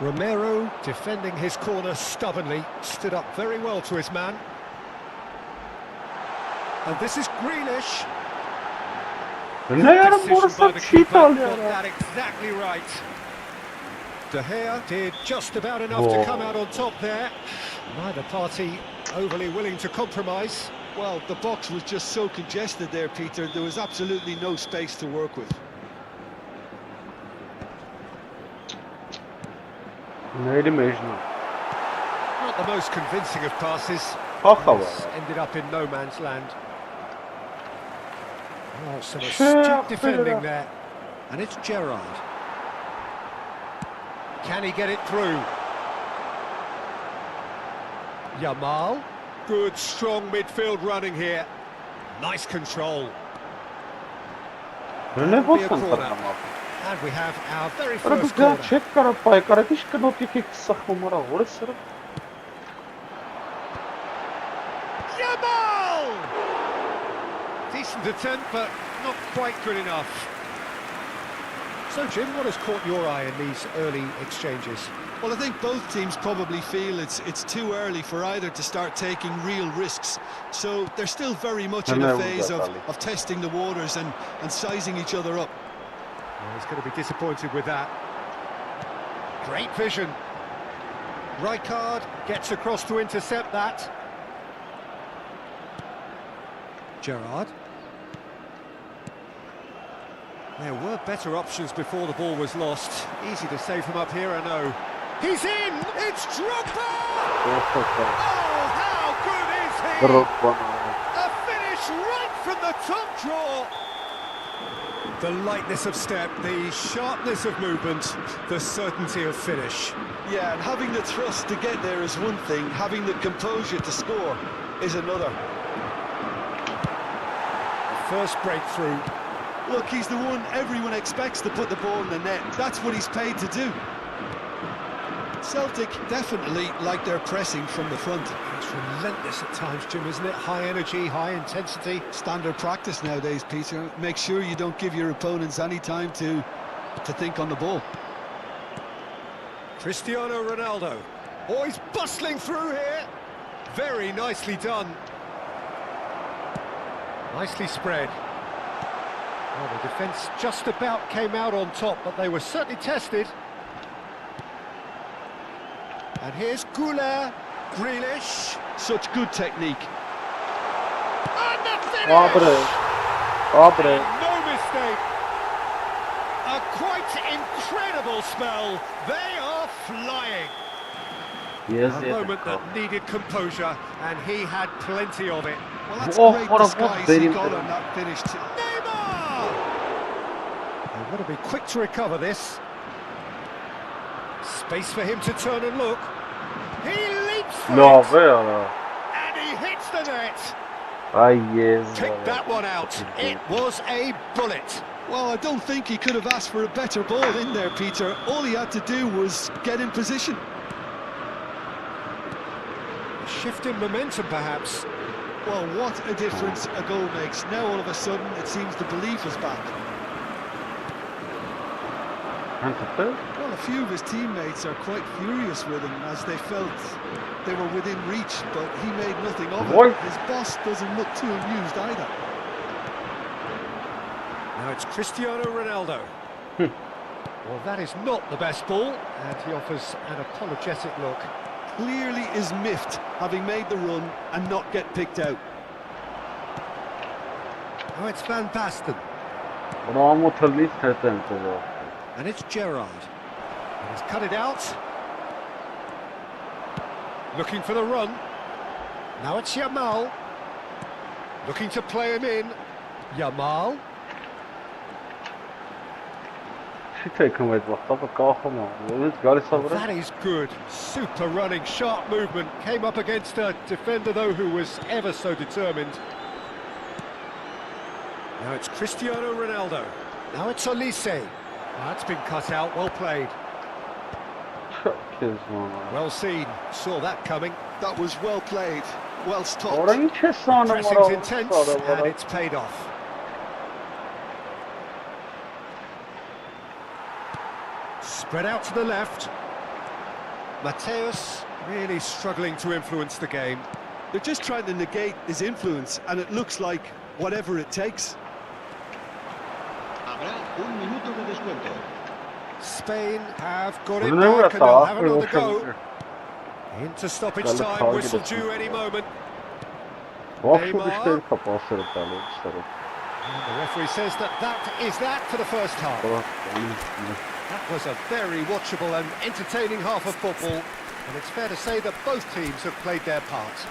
Romero defending his corner stubbornly, stood up very well to his man. And this is Grealish. Decision by the keeper, got that exactly right. De Gea did just about enough to come out on top there. Neither party overly willing to compromise. Well, the box was just so congested there, Peter, there was absolutely no space to work with. Not the most convincing of passes. This Ended up in no man's land. Oh, some astute defending there. And it's Gerrard. Can he get it through? Yamal. Good, strong midfield running here. Nice control. And we have our very first corner. Yamal! Decent attempt, but not quite good enough. So, Jim, what has caught your eye in these early exchanges? Well, I think both teams probably feel it's too early for either to start taking real risks. So they're still very much in a phase of testing the waters and sizing each other up. Well, he's going to be disappointed with that. Great vision. Rijkaard gets across to intercept that. Gerrard. There were better options before the ball was lost. Easy to save him up here, I know. He's in! It's Drogba! Oh, how good is he? A finish right from the top draw. The lightness of step, the sharpness of movement, the certainty of finish. Yeah, and having the trust to get there is one thing, having the composure to score is another. First breakthrough. Look, he's the one everyone expects to put the ball in the net. That's what he's paid to do. Celtic definitely like their pressing from the front. It's relentless at times, Jim, isn't it? High energy, high intensity. Standard practice nowadays, Peter. Make sure you don't give your opponents any time to think on the ball. Cristiano Ronaldo. Oh, he's bustling through here. Very nicely done. Nicely spread. Well, the defence just about came out on top, but they were certainly tested. And here's Grealish. Such good technique. And the finish! No mistake. A quite incredible spell. They are flying. Yes, A moment that needed composure, and he had plenty of it. Well, that's Oh, great what a disguise very he got good- on that finish too. Neymar! They've got to be quick to recover this. Space for him to turn and look. He leaps for No, it, vero. and he hits the net. Yes. Kicked that one out. It was a bullet. Well, I don't think he could have asked for a better ball in there, Peter. All he had to do was get in position. A shift in momentum, perhaps. Well, what a difference a goal makes. Now, all of a sudden, it seems the belief is back. Well, a few of his teammates are quite furious with him as they felt they were within reach, but he made nothing of it. What? His boss doesn't look too amused either. Now it's Cristiano Ronaldo. Well, that is not the best ball, and he offers an apologetic look. Clearly is miffed, having made the run and not get picked out. Now it's Van Basten, and it's Gerrard. And he's cut it out. Looking for the run. Now it's Yamal. Looking to play him in. Yamal. That is good. Super running, sharp movement. Came up against a defender, though, who was ever so determined. Now it's Cristiano Ronaldo. Now it's Olise. That's been cut out. Well played. Well seen. Saw that coming. That was well played, well stopped. Pressing's intense, and it's paid off. Spread out to the left. Mateus really struggling to influence the game. They're just trying to negate his influence, and it looks like whatever it takes. Habrá un minuto de descuento. Spain have got it back, and they'll have another go. Into stoppage time, whistle due any moment. Neymar. And the referee says that is that for the first half. That was a very watchable and entertaining half of football, and it's fair to say that both teams have played their part.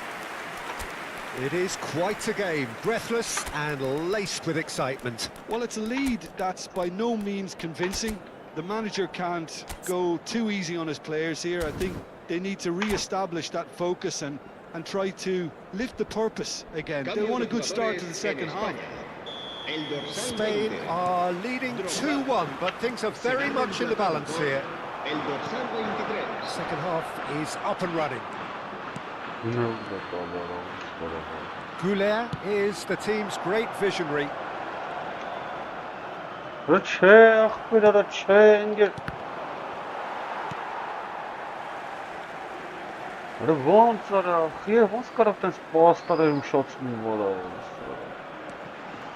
It is quite a game, breathless and laced with excitement. Well, it's a lead that's by no means convincing. The manager can't go too easy on his players here. I think they need to re-establish that focus and try to lift the purpose again. They want a good start to the second half. Spain are leading 2-1, but things are very much in the balance here. Second half is up and running. Goulet is the team's great visionary.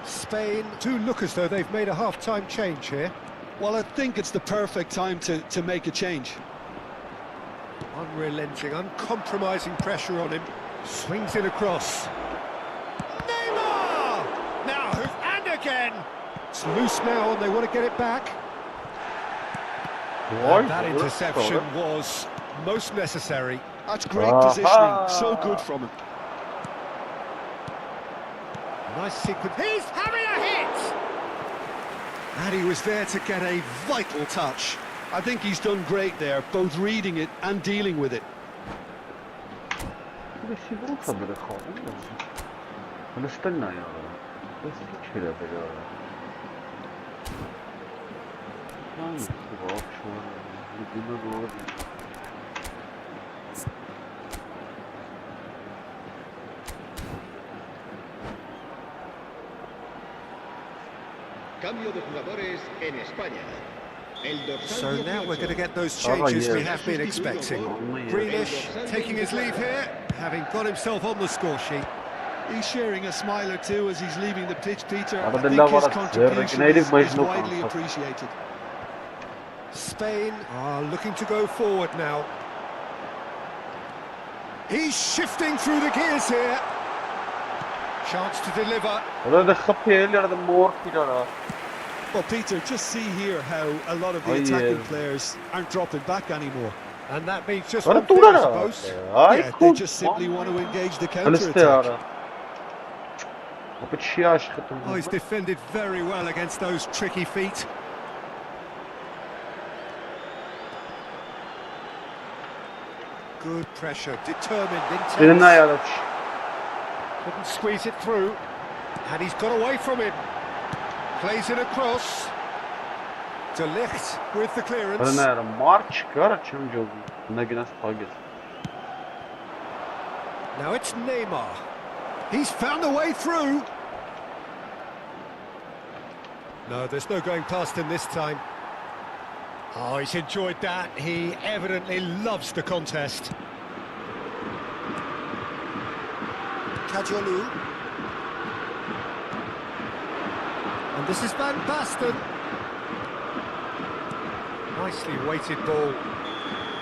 Spain do look as though they've made a half-time change here. Well, I think it's the perfect time to make a change. Unrelenting, uncompromising pressure on him. Swings it across. Neymar! Now, and again! It's loose now and they want to get it back. And that interception was most necessary. That's great positioning, so good from him. Nice sequence. He's having a hit! And he was there to get a vital touch. I think he's done great there, both reading it and dealing with it. Cambio de jugadores en España. So now we're going to get those changes we have been expecting. Grealish taking his leave here, having got himself on the score sheet. He's sharing a smile or two as he's leaving the pitch, Peter. I think his contribution is widely appreciated. Spain are looking to go forward now. He's shifting through the gears here. Chance to deliver. Well, Peter, just see here how a lot of the attacking players aren't dropping back anymore. And that means just one thing, I suppose. Yeah, they just simply want to engage the counter-attack. Oh, he's defended very well against those tricky feet. Good pressure, determined, intense. Couldn't squeeze it through. And he's got away from it. Plays it across. De Ligt with the clearance. Now it's Neymar. He's found a way through. No, there's no going past him this time. Oh, he's enjoyed that. He evidently loves the contest. Kajolu. And this is Van Basten. Nicely weighted ball.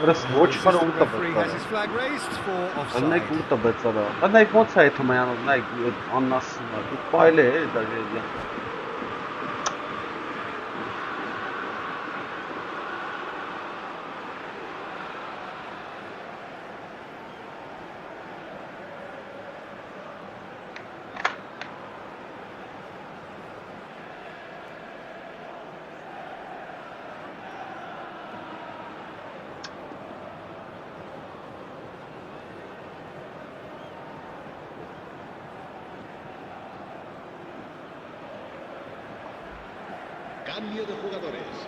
The referee has his flag raised for offside. Cambio de jugadores.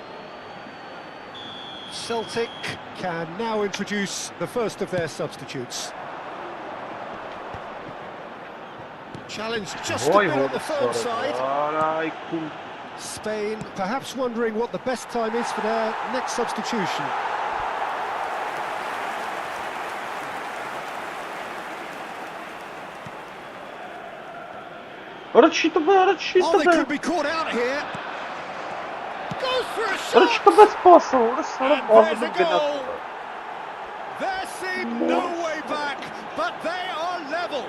Celtic can now introduce the first of their substitutes. Challenge just a bit on the firm side. Spain perhaps wondering what the best time is for their next substitution. Oh, they could be caught out here. Goes for a shot. And there's a goal. There seemed no way back, but they are level.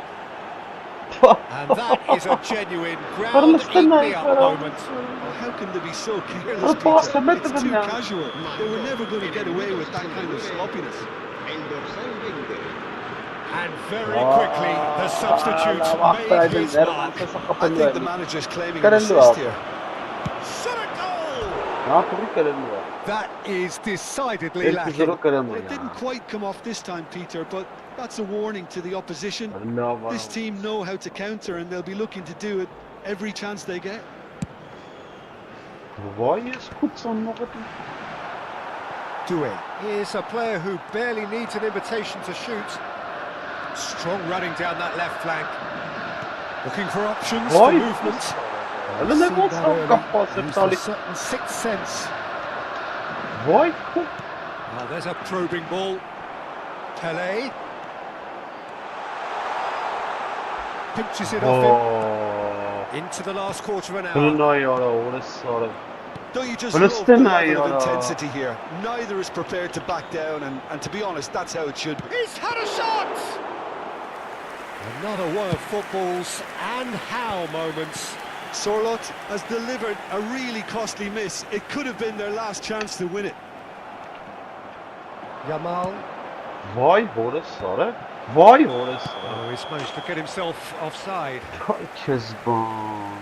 And that is a genuine ground-eat-me-up moment. Well, how can they be so careless, Peter? It's too casual. They were never going to get away with that kind of sloppiness. And very quickly, the substitutes made his mark. I think the manager's claiming an assist here. Shot a goal! That is decidedly lacking. Well, it didn't quite come off this time, Peter, but that's a warning to the opposition. This team know how to counter, and they'll be looking to do it every chance they get. Doué is a player who barely needs an invitation to shoot. Strong running down that left flank. Looking for options for movement. Used a certain sixth sense. There's a probing ball. Pelé. Pinches it off him. Into the last quarter of an hour. Don't you just But love it's the still level of not, intensity here? Neither is prepared to back down, and to be honest, that's how it should be. He's had a shot! Another one of football's and how moments. Sorlot has delivered a really costly miss. It could have been their last chance to win it. Yamal. Vay hore sarı. Vay hore sarı. Oh, he's managed to get himself offside. Kezban.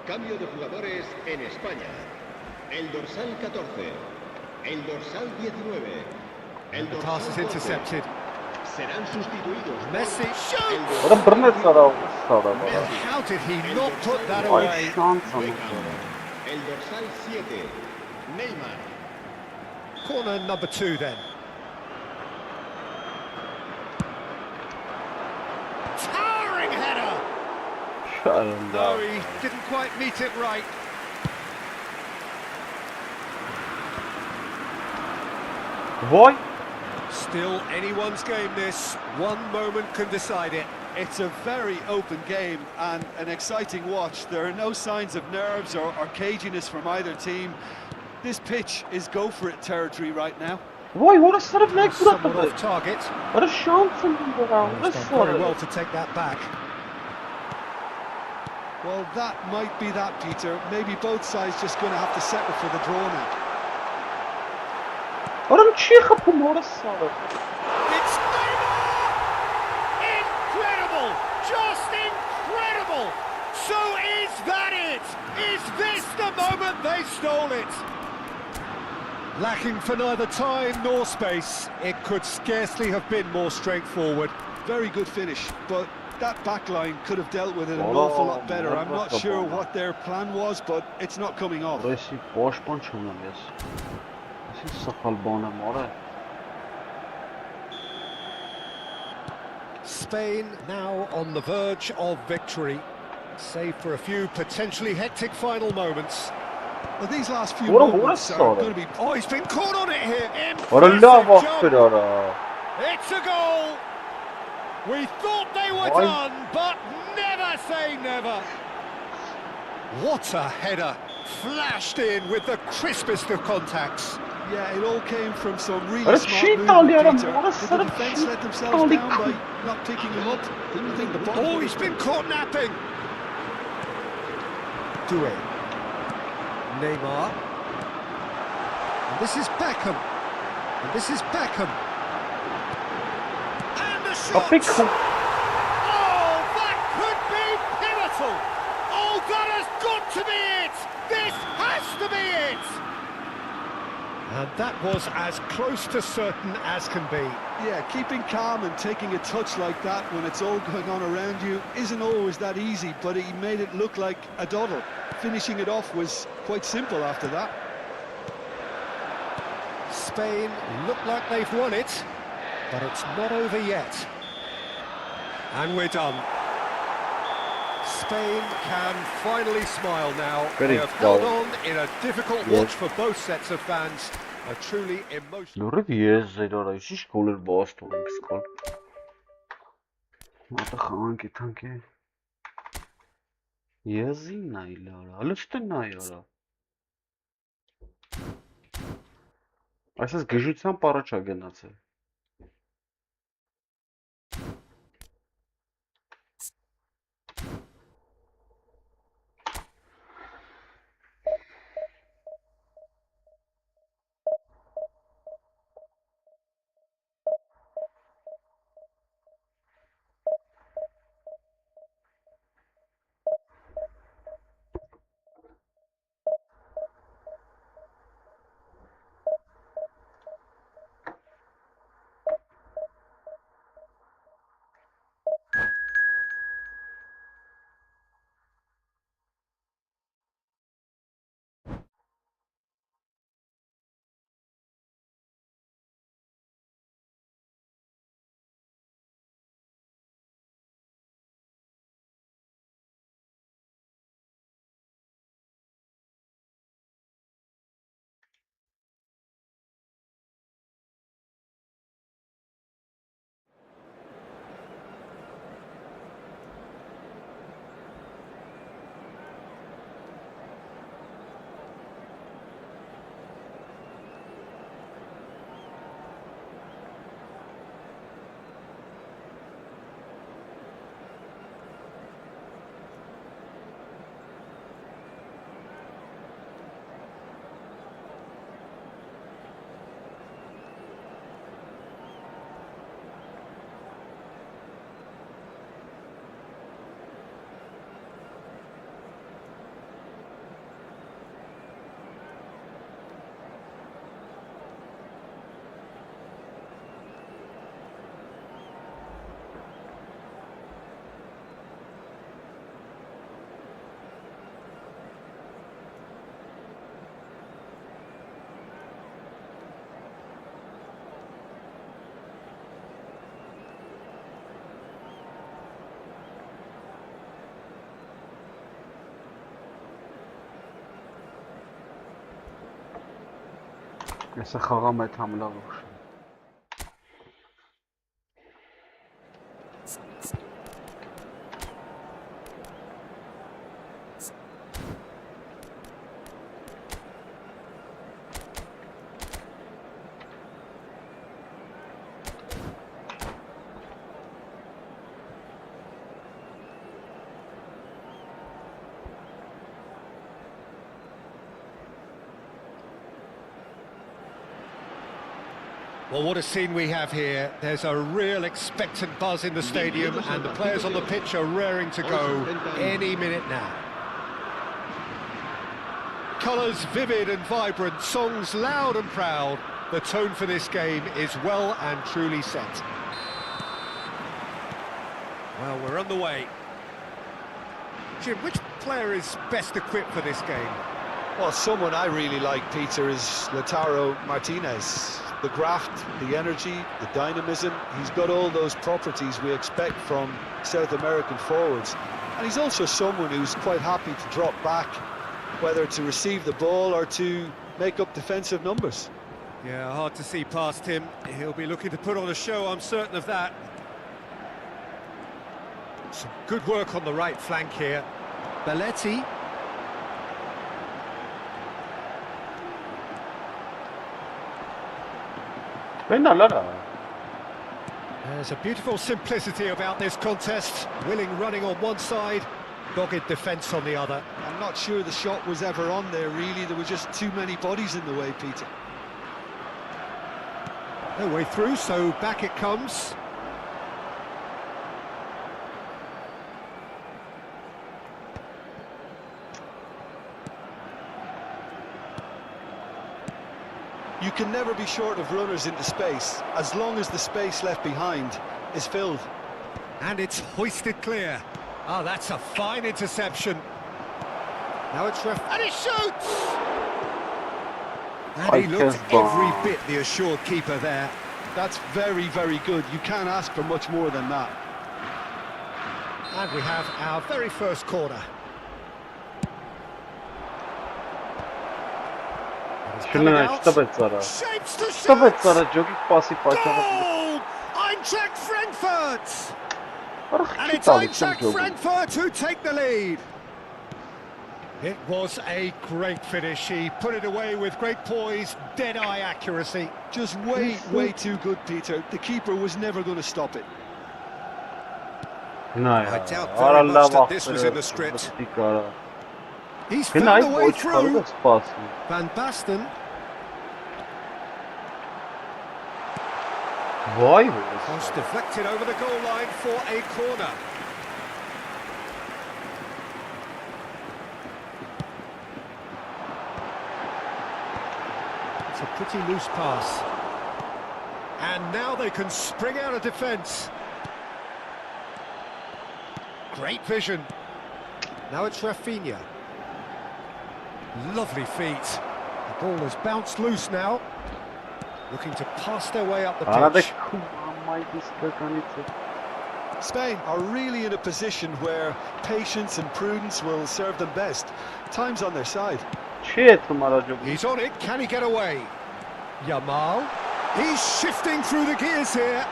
Cambio de jugadores en España. El dorsal 14, el dorsal 19, el The dorsal pass is 12. intercepted. Serán sustituidos. Messi shoots! Orada bir ne sarı sarı var. How did he not put that Ay away? şansım. El dorsal 7, Neymar. Corner number 2 then. Towering header! Şarında. No, he didn't quite meet it right. Vay. Still anyone's game this. One moment can decide it. It's a very open game and an exciting watch. There are no signs of nerves or caginess from either team. This pitch is go-for-it territory right now. Vay hore sarı ne Somewhat kuradı. off target. Ara şansım var. Hore He's done very well sarı. to take that back. Well, that might be that, Peter. Maybe both sides just going to have to settle for the draw now. Ara çiğ kapım hore sarı. It's Neymar! Incredible! Just incredible! So is that it? Is this the moment they stole it? Lacking for neither time nor space, it could scarcely have been more straightforward. Very good finish, but that back line could have dealt with it an Oh, awful lot better. I'm not what a sure ball. what their plan was, but it's not coming off. Burası boş ponçumdan yes. Siz sakal bana more. Spain now on the verge of victory, save for a few potentially hectic final moments. Well, these last few What a moments are sorry. going to be... Oh, he's been caught on it here. Ara Impressive la job. vaktır ara. It's a goal. We thought they were Why? done, but never say never. What a header. Flashed in with the crispest of contacts. Yeah, it all came from some really That's smart shit, movement, Aldi, Peter. what a Did the sort of defence shit, let themselves Aldi. down by not picking him up? Didn't think the ball... Oh, he's been caught napping. Doué. Neymar. And this is Beckham. And this is Beckham. And the shot. Beckham. Oh, that could be pivotal. Oh, that has got to be it. This has to be it. And that was as close to certain as can be. Yeah, keeping calm and taking a touch like that when it's all going on around you isn't always that easy, but he made it look like a doddle. Finishing it off was quite simple after that. Spain look like they've won it, but it's not over yet. And we're done. Spain can finally smile now. Very They have held dull. on in a difficult Yes. watch for both sets of fans. A truly emotional... Lorry jeżdżaj ara. Xiex kol il-bost u skol. Ma taħanki tanki. Jezina il-ara. Għallu ara. Այսպես գժության պարաչա գնացել։ Essa խաղա մեծ համլավ։ Well, what a scene we have here. There's a real expectant buzz in the stadium and the players on the pitch are raring to go any minute now. Colours vivid and vibrant, songs loud and proud. The tone for this game is well and truly set. Well, we're on the way. Jim, which player is best equipped for this game? Well, someone I really like, Peter, is Lautaro Martinez. The graft, the energy, the dynamism, he's got all those properties we expect from South American forwards. And he's also someone who's quite happy to drop back, whether to receive the ball or to make up defensive numbers. Yeah, hard to see past him. He'll be looking to put on a show, I'm certain of that. Some good work on the right flank here. Belletti. There's a beautiful simplicity about this contest. Willing running on one side, dogged defence on the other. I'm not sure the shot was ever on there, really. There were just too many bodies in the way, Peter. No way through, so back it comes. You can never be short of runners into space, as long as the space left behind is filled. And it's hoisted clear. Oh, that's a fine interception. Now it's and he shoots! And he looked every bit the assured keeper there. That's very, very good. You can't ask for much more than that. And we have our very first corner. Shapes to shoot! Goal! Eintracht Frankfurt! And it's Eintracht Frankfurt who take the lead. It was a great finish. He put it away with great poise, dead-eye accuracy. Just way too good, Peter. The keeper was never going to stop it. I doubt very much that this was in the script. He's found the way through. Van Basten. Cross deflected over the goal line for a corner. It's a pretty loose pass. And now they can spring out of defence. Great vision. Now it's Rafinha. Lovely feet. The ball has bounced loose now. Looking to pass their way up the pitch. Spain are really in a position where patience and prudence will serve them best. Time's on their side. He's on it. Can he get away? Yamal. He's shifting through the gears here.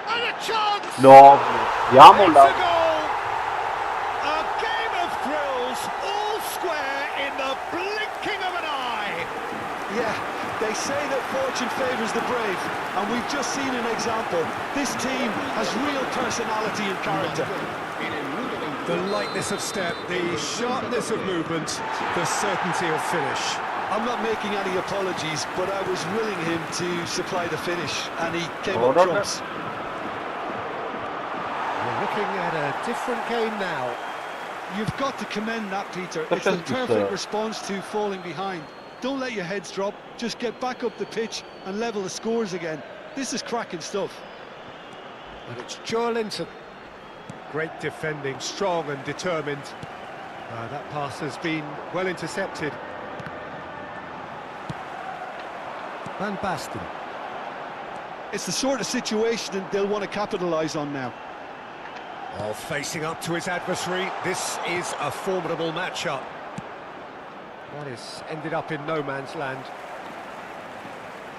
And a chance! No, Yamal. A game of thrills, all square in the blinking of an eye. Yeah, they say that fortune favours the brave, and we've just seen an example. This team has real personality and character. The lightness of step, the sharpness of movement, the certainty of finish. I'm not making any apologies, but I was willing him to supply the finish, and he came up trumps. We're looking at a different game now. You've got to commend that, Peter. It's the perfect response to falling behind. Don't let your heads drop, just get back up the pitch and level the scores again. This is cracking stuff. And it's Joelinton. Great defending, strong and determined. That pass has been well intercepted. Van Basten. It's the sort of situation that they'll want to capitalise on now. Oh, facing up to his adversary, this is a formidable matchup. That is ended up in no man's land.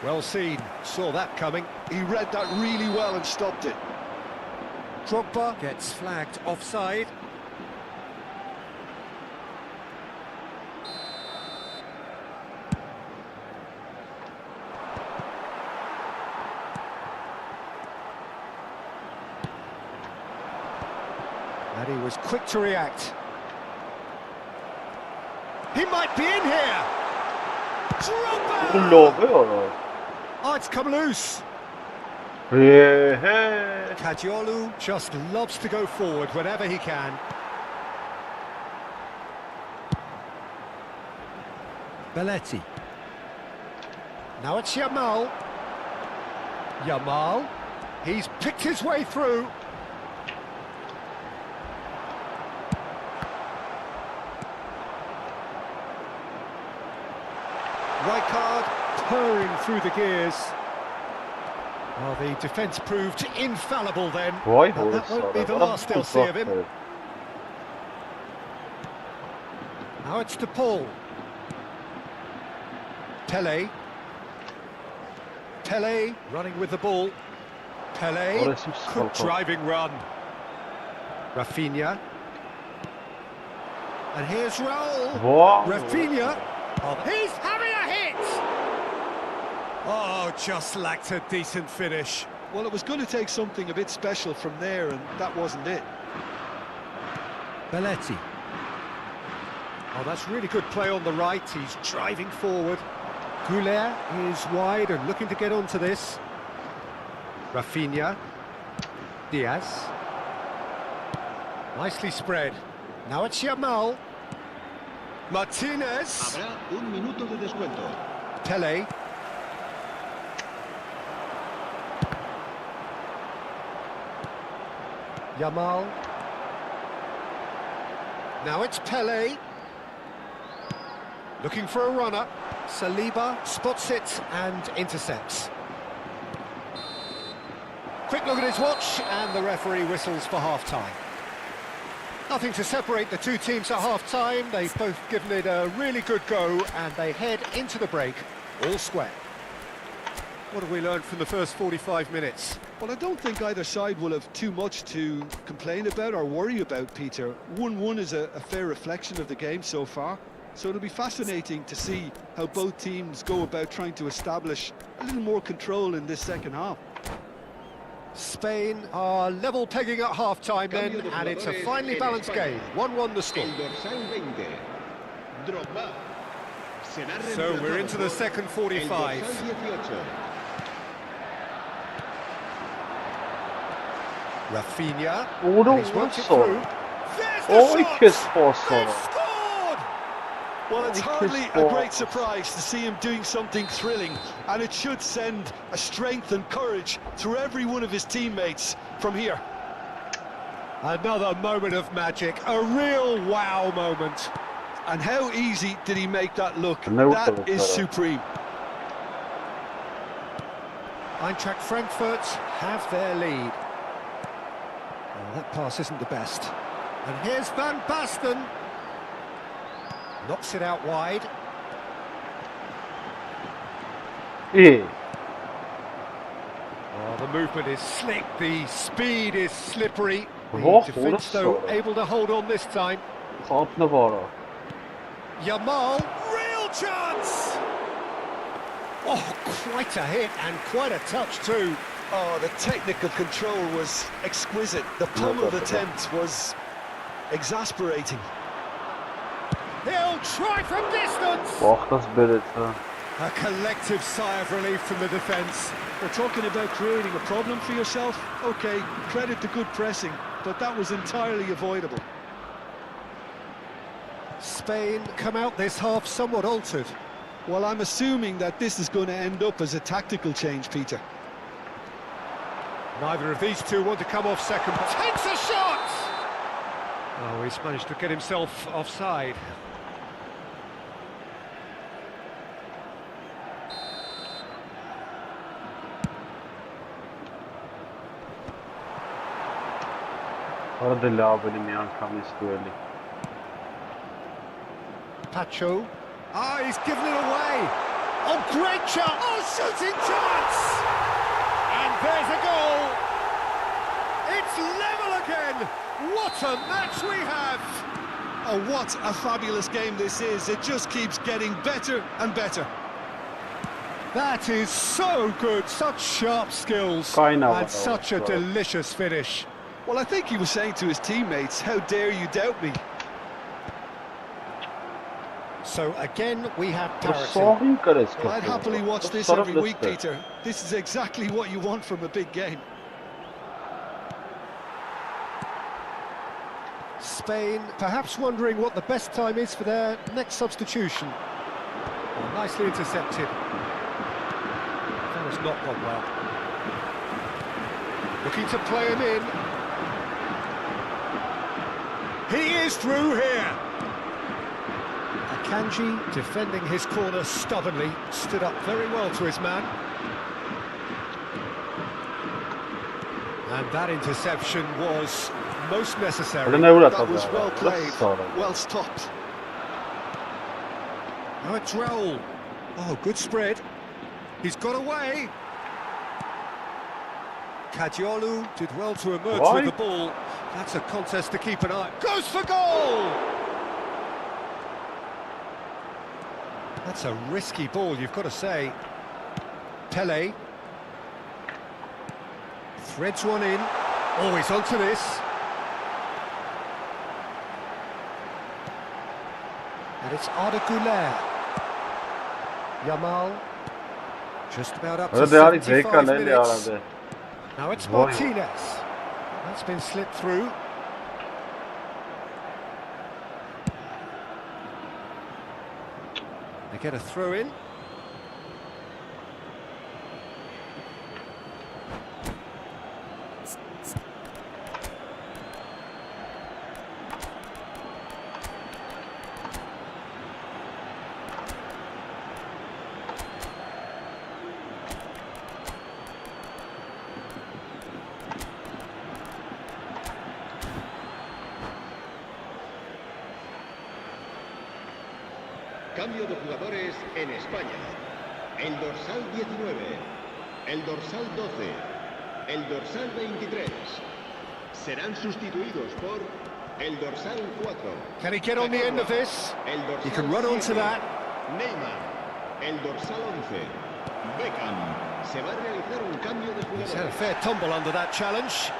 Well seen, saw that coming. He read that really well and stopped it. Drogba gets flagged offside. And he was quick to react. He might be in here! Drogba! Oh, it's come loose. Kajiolu just loves to go forward whenever he can. Belletti. Now it's Yamal. Yamal. He's picked his way through. Rijkaard purring through the gears. Well, the defence proved infallible then. But that won't be the last they'll see of him. Now it's to Paul. Pele. Pele running with the ball. Pele, good driving run. Rafinha. And here's Raul. Rafinha. Oh, he's having a hit! Oh, just lacked a decent finish. Well, it was going to take something a bit special from there, and that wasn't it. Belletti. Oh, that's really good play on the right. He's driving forward. Goulet is wide and looking to get onto this. Rafinha. Diaz. Nicely spread. Now it's Yamal. Martinez. Habrá un minuto de descuento. Pele. Yamal. Now it's Pele. Looking for a runner. Saliba spots it and intercepts. Quick look at his watch and the referee whistles for half-time. Nothing to separate the two teams at half-time. They've both given it a really good go and they head into the break all square. What have we learned from the first 45 minutes? Well, I don't think either side will have too much to complain about or worry about, Peter. 1-1 is a fair reflection of the game so far. So it'll be fascinating to see how both teams go about trying to establish a little more control in this second half. Spain are level pegging at half-time then, and it's a finely balanced game. 1-1 the score. So we're into the second 45. Rafinha. He's worked it through. There's the shot! They've scored! Well, it's hardly a great surprise to see him doing something thrilling, and it should send a strength and courage through every one of his teammates from here. Another moment of magic, a real wow moment. And how easy did he make that look? That is supreme. Eintracht Frankfurt have their lead. Oh, that pass isn't the best. And here's Van Basten. Knocks it out wide. Yeah. Oh, the movement is slick, the speed is slippery. The defence, though, able to hold on this time. Yamal, real chance! Oh, quite a hit and quite a touch too. Oh, the technical control was exquisite. The pummeled attempt was exasperating. He'll try from distance! A collective sigh of relief from the defence. We're talking about creating a problem for yourself. OK, credit to good pressing, but that was entirely avoidable. Spain come out this half somewhat altered. Well, I'm assuming that this is going to end up as a tactical change, Peter. Neither of these two want to come off second. Takes a shot! Oh, he's managed to get himself offside. Arada lava ele me arrancar nesse duelo. Pacho. Oh, he's given it away. Oh, great shot. Oh, shooting chance. And there's a goal. It's level again. What a match we have. Oh, what a fabulous game this is. It just keeps getting better and better. That is so good. Such sharp skills. Kind of, And such a so. delicious finish. Well, I think he was saying to his teammates, how dare you doubt me? So again, we have Pro parity. sorun karesc. Well, I'd happily watch this every week, Peter. This is exactly what you want from a big game. Spain perhaps wondering what the best time is for their next substitution. Oh, nicely intercepted. That has not gone well. Looking to play him in. He is through here. Akanji defending his corner stubbornly, stood up very well to his man. And that interception was most necessary. That was well played, well stopped. Now it's Raul. Oh, good spread. He's got away. Kadiolu did well to emerge with the ball. That's a contest to keep an eye. Goes for goal! That's a risky ball, you've got to say. Pele. Threads one in. Oh, he's onto this. And it's Arda Güler. Yamal. Just about up to 75 minutes. Now it's Martinez. That's been slipped through. They get a throw in. Cambio de jugadores en España. El dorsal 19, el dorsal 12, el dorsal 23. Serán sustituidos por el dorsal 4. Can he get on the end of this? He can run onto that. Neymar, el dorsal 11. Beckham. Se va a realizar un cambio de He's had a jugadores. fair tumble under that challenge.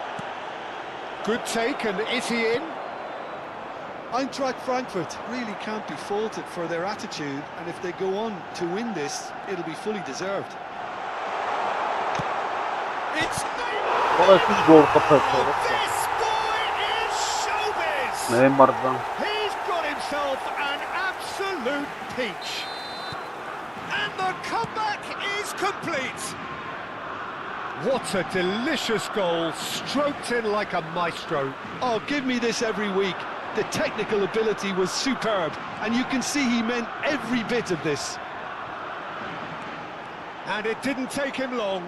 Good take, and is he in? Eintracht Frankfurt really can't be faulted for their attitude, and if they go on to win this, it'll be fully deserved. It's Neymar! This boy This boy is showbiz! Neymar'dan. He's got himself an absolute peach. And the comeback is complete. What a delicious goal, stroked in like a maestro. Oh, give me this every week. The technical ability was superb, and you can see he meant every bit of this. And it didn't take him long.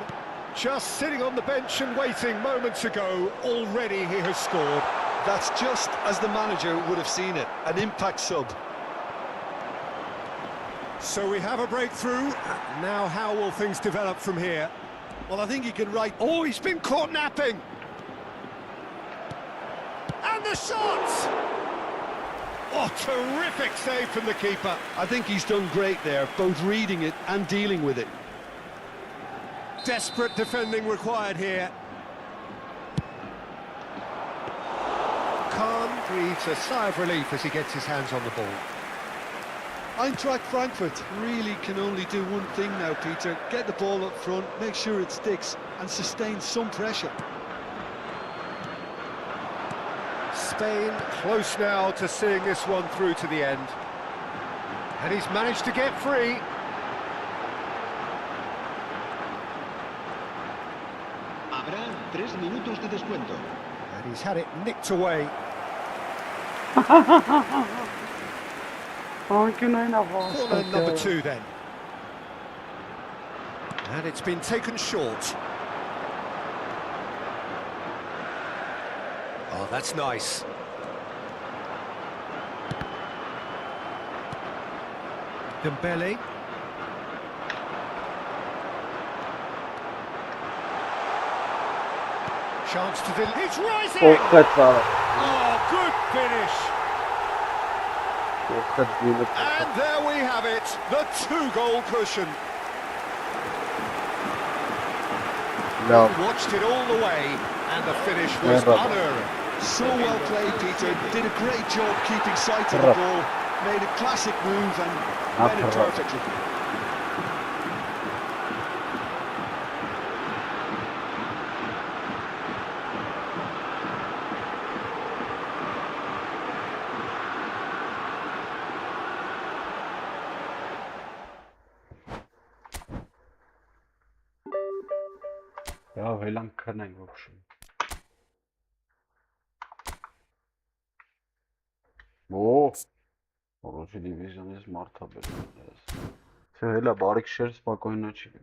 Just sitting on the bench and waiting moments ago, already he has scored. That's just as the manager would have seen it, an impact sub. So we have a breakthrough. Now how will things develop from here? Well, I think he can write... Oh, he's been caught napping. And the shot! Oh, terrific save from the keeper. I think he's done great there, both reading it and dealing with it. Desperate defending required here. Khan breathes a sigh of relief as he gets his hands on the ball. Eintracht Frankfurt really can only do one thing now, Peter. Get the ball up front, make sure it sticks, and sustain some pressure. Spain close now to seeing this one through to the end. And he's managed to get free. Habrá 3 minutos de descuento. And he's had it nicked away. Corner number 2 then. And it's been taken short. Oh, that's nice. Dembele. Chance to he's rising! Փոխեցա, Oh, good finish! փոխեց գոլը։ And there we have it, the two-goal cushion. Լավ, Watched it all the way, and the finish was Yeah, unerring. So well played, Peter. Did a great job keeping sight of the ball. Made a classic move and read it perfectly. լավ, հելան քնենք ոբշում։ Օ, Ռոջի դիվիզիոնից մարդաբեր ես։ Չէ, հելա բարիք շեր սպակոյնա չի։